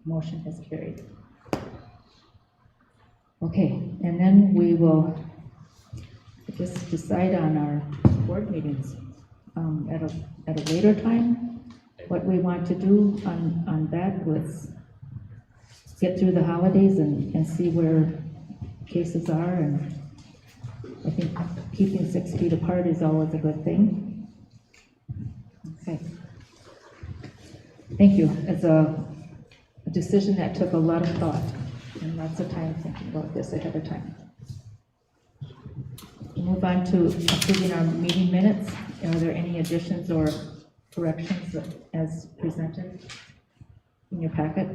Motion has carried. Okay, and then we will just decide on our board meetings at a later time. What we want to do on that was get through the holidays and see where cases are, and I think keeping 6 feet apart is always a good thing. Okay. Thank you. It's a decision that took a lot of thought and lots of time thinking about this ahead of time. We'll move on to approving our meeting minutes. Are there any additions or corrections as presented in your packet?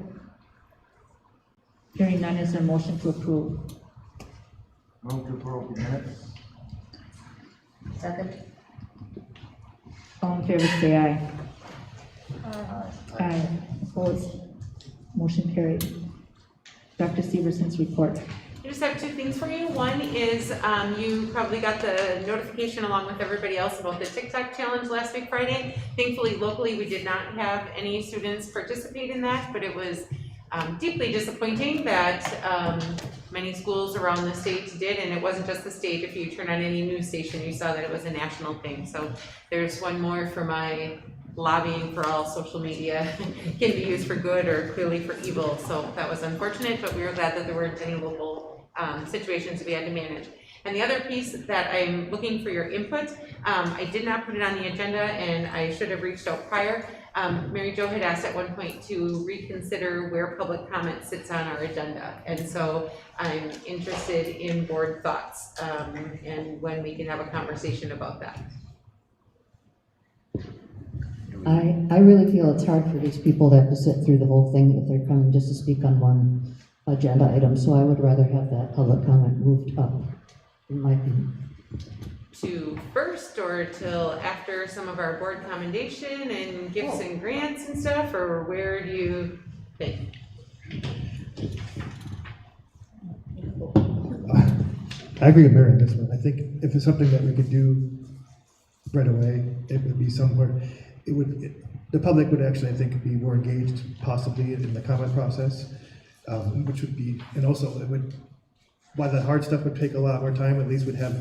Hearing none, is there a motion to approve? Move to approve the minutes. Second? All in favor, say aye. Aye. Opposed? Motion carried. Dr. Severson's report. I just have 2 things for you. One is you probably got the notification along with everybody else about the TikTok challenge last week Friday. Thankfully, locally, we did not have any students participate in that, but it was deeply disappointing that many schools around the state did, and it wasn't just the state. If you turn on any news station, you saw that it was a national thing. So there's one more for my lobbying for all social media can be used for good or clearly for evil. So that was unfortunate, but we were glad that there weren't any local situations we had to manage. And the other piece that I'm looking for your input, I did not put it on the agenda and I should have reached out prior. Mary Jo had asked at one point to reconsider where public comment sits on our agenda. And so I'm interested in board thoughts and when we can have a conversation about that. I really feel it's hard for these people that have to sit through the whole thing if they're coming just to speak on one agenda item, so I would rather have that public comment moved up, in my opinion. To first or till after some of our board commendation and gifts and grants and stuff, or where do you think? I agree with Mary on this one. I think if it's something that we could do right away, it would be somewhere, the public would actually, I think, be more engaged possibly in the comment process, which would be, and also it would, while the hard stuff would take a lot more time, at least we'd have,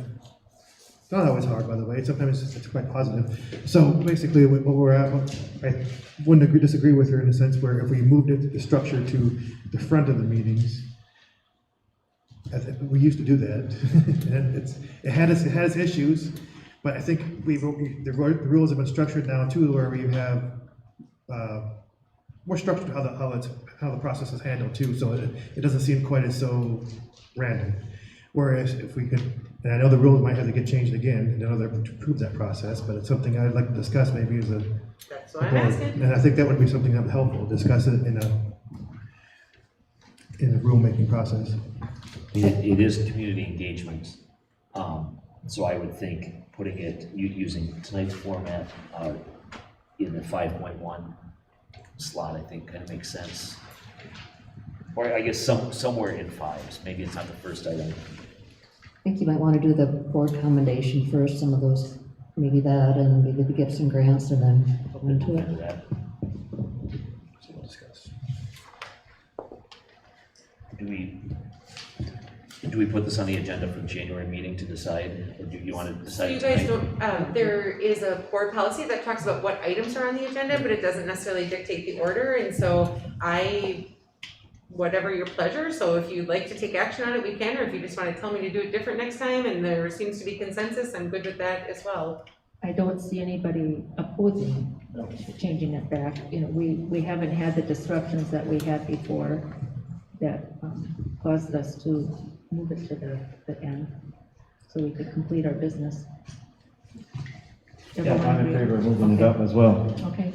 it's not always hard, by the way, sometimes it's quite positive. So basically what we're at, I wouldn't disagree with her in the sense where if we moved it, the structure to the front of the meetings, we used to do that. And it had its issues, but I think the rules have been structured now too, where we have more structured how the process is handled too, so it doesn't seem quite as so random. Whereas if we could, and I know the rules might have to get changed again in order to improve that process, but it's something I'd like to discuss maybe as a. That's what I'm asking. And I think that would be something that would helpful, discuss it in a rulemaking process. It is community engagement, so I would think putting it, using tonight's format, in the 5.1 slot, I think kind of makes sense. Or I guess somewhere in fives, maybe it's not the first item. I think you might want to do the board commendation first, some of those, maybe that, and maybe the Gibson grants, and then go into it. So we'll discuss. Do we put this on the agenda for the January meeting to decide, or do you want to So decide you guys tonight? don't, there is a board policy that talks about what items are on the agenda, but it doesn't necessarily dictate the order, and so whatever your pleasure, so if you'd like to take action on it, we can, or if you just wanna tell me to do it different next time, and there seems to be consensus, I'm good with that as well. I don't see anybody opposing changing it back. You know, we haven't had the disruptions that we had before that caused us to move it to the end, so we could complete our business. Yeah, I'm in favor of moving it up as well. Okay,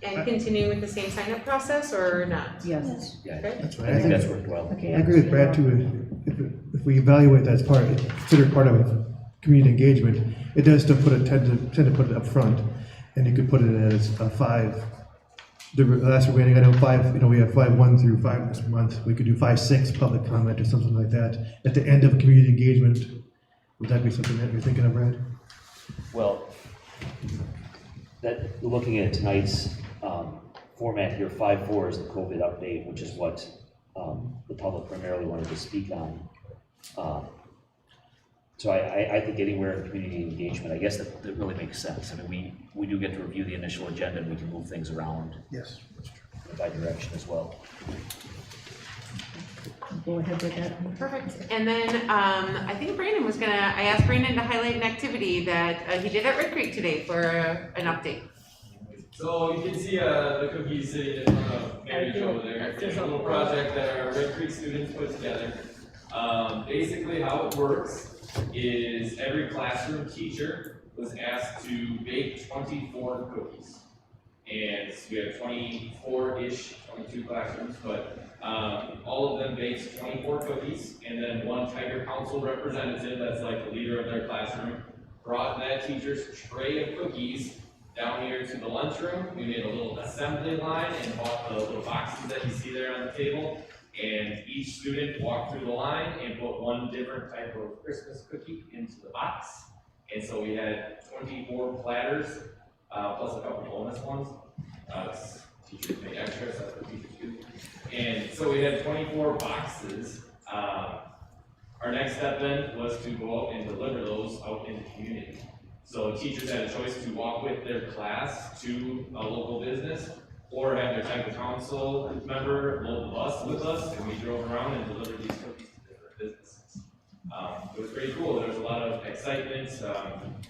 And continuing with the same sign-up process, or not? yes. Yeah, Okay. That's I right. think that's worked well. Okay. I agree with Brad too. If we evaluate that as considered part of community engagement, it does still tend to put it up front, and you could put it as 5. The last remaining, I know 5. You know, we have 5.1 through 5 this month. We could do 5.6 public comment or something like that at the end of community engagement. Would that be something that you're thinking of, Brad? Well, looking at tonight's format here, 5.4 is the COVID update, which is what the public primarily wanted to speak on. So I think anywhere in community engagement, I guess that really makes sense. I mean, we do get to review the initial agenda, and we can move things around. Yes, that's true. By direction as well. Go ahead with that. Perfect, and then, I think Brandon I asked Brandon to highlight an activity that he did at Red Creek today for an update. So you can see the cookies sitting in front of Mary over there. It's a little project that our Red Creek students put together. Basically how it works is every classroom teacher was asked to bake 24 cookies. And we have 24-ish, 22 classrooms, but all of them baked 24 cookies, and then one Tiger Council representative, that's like the leader of their classroom, brought that teacher's tray of cookies down here to the lunchroom. We made a little assembly line and bought the little boxes that you see there on the table, and each student walked through the line and put one different type of Christmas cookie into the box. And so we had 24 platters, plus a couple bonus ones. Teachers make extras, that's what teachers do. And so we had 24 boxes. Our next step then was to go out and deliver those out in the community. So teachers had a choice to walk with their class to a local business, or have their type of council member load the bus with us, and we drove around and delivered these cookies to different businesses. It was pretty cool. There was a lot of excitement,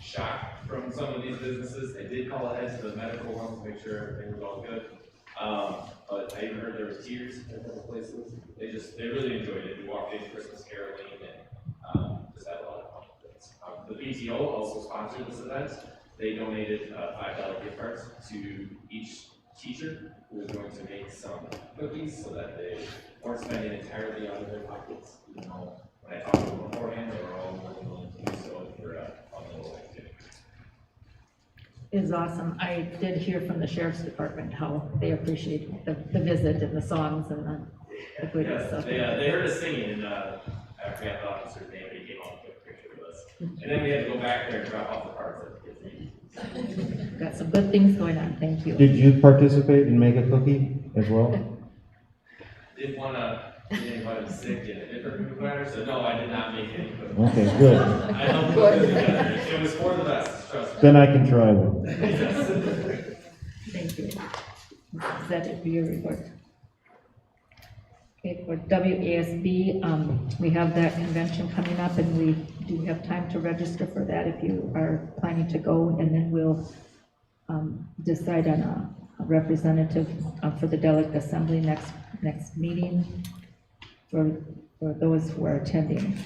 shock from some of these businesses. They did call ahead to the medical ones to make sure everything was all good. But I even heard there was tears in a couple places. They really enjoyed it. We walked in Christmas caroling and just had a lot of fun with it. The PTO also sponsored this event. They donated $5 gift cards to each teacher who was going to make some cookies so that they weren't spending entirely out of their pockets. Even though when I talked to them beforehand, they were all more than willing to do so for a little activity. Is awesome. I did hear from the sheriff's department how they appreciate the visit and the songs and the goodies. Yeah, they heard us singing, and I forgot the officer's name, but he came out and took a picture with us. And then we had to go back there and drop off the cards at the kids' meeting. Got some good things going on. Thank you. Did you participate and make a cookie as well? Didn't want to get anybody sick in a different group matter, so no, I did not make any cookies. Okay, good. I helped put it together. It was for the best, trust me. Then I can try one. Thank you. Is that it for your report? Okay, for WASB, We have that convention coming up, and we do have time to register for that if you are planning to go, and then we'll decide on a representative for the delegate assembly next meeting for those who are attending.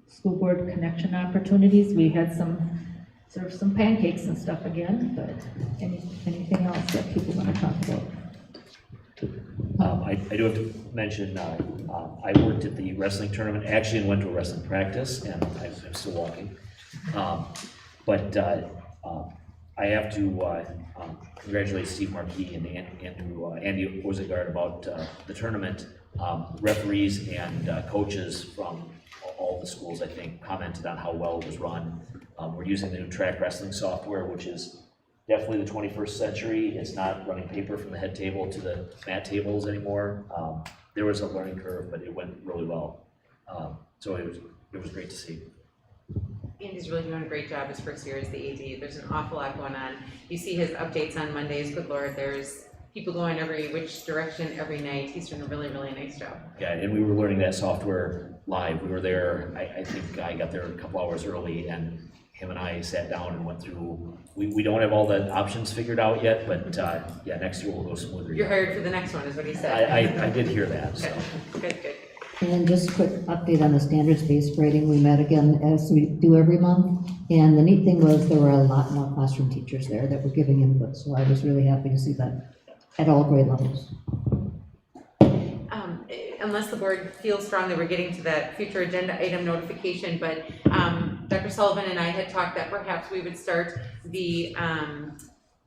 School board connection opportunities, we had served some pancakes and stuff again, but anything else that people want to talk about? I do have to mention, I worked at the wrestling tournament, actually, and went to a wrestling practice, and I'm still walking. But I have to congratulate Steve Markey and Andy Ozegard about the tournament. Referees and coaches from all the schools, I think, commented on how well it was run. We're using the new track wrestling software, which is definitely the 21st century. It's not running paper from the head table to the mat tables anymore. There was a learning curve, but it went really well. So it was great to see. Andy's really doing a great job his first year as the AD. There's an awful lot going on. You see his updates on Mondays, good Lord, there's people going every which direction every night. He's doing a really, really nice job. Yeah, and we were learning that software live. We were there, I think I got there a couple hours early, and him and I sat down and went through, we don't have all the options figured out yet, but yeah, next year we'll go smoother. You're hired for the next one, is what he said. I did hear that, so. Good. And just a quick update on the standards-based grading. We met again as we do every month. And the neat thing was there were a lot more classroom teachers there that were giving input. So I was really happy to see that at all grade levels. Unless the board feels strong that we're getting to that future agenda item notification, but Dr. Sullivan and I had talked that perhaps we would start the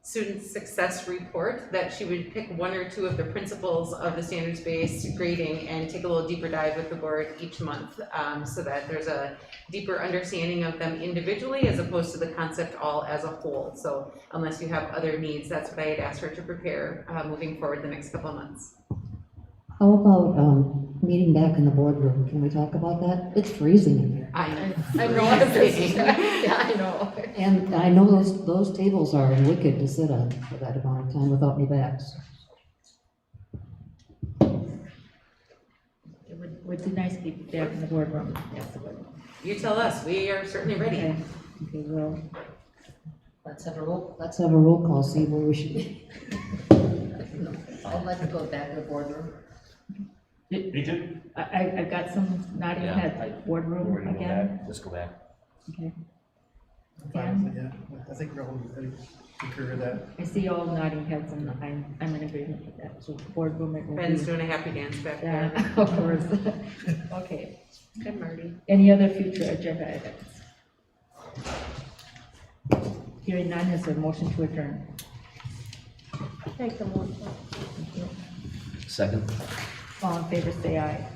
student success report, that she would pick one or two of the principles of the standards-based grading and take a little deeper dive with the board each month, so that there's a deeper understanding of them individually as opposed to the concept all as a whole. So unless you have other needs, that's what I had asked her to prepare moving forward the next couple of months. How about meeting back in the boardroom? Can we talk about that? It's freezing in here. I know what I'm saying. Yeah, I know. And I know those tables are wicked to sit on for that amount of time without any backs. It would be nice to be back in the boardroom. Yes, it would. You tell us, we are certainly ready. Okay, well. Let's have a roll call, see where we should be. I'd like to go back to the boardroom. Me too. I've got some nodding heads. Boardroom again. Let's go back. Okay. Fine with it, yeah. I think we're all concur with that. I see all nodding heads, and I'm in agreement with that. So boardroom, it will be. Ben's doing a happy dance back there. Yeah, of course. Okay. Good, Marty. Any other future agenda items? Hearing none, is there a motion to adjourn? Take the motion. Thank you. Second. All in favor, say aye.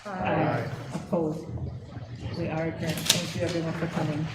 Aye. Opposed? We are adjourned. Thank you, everyone, for coming.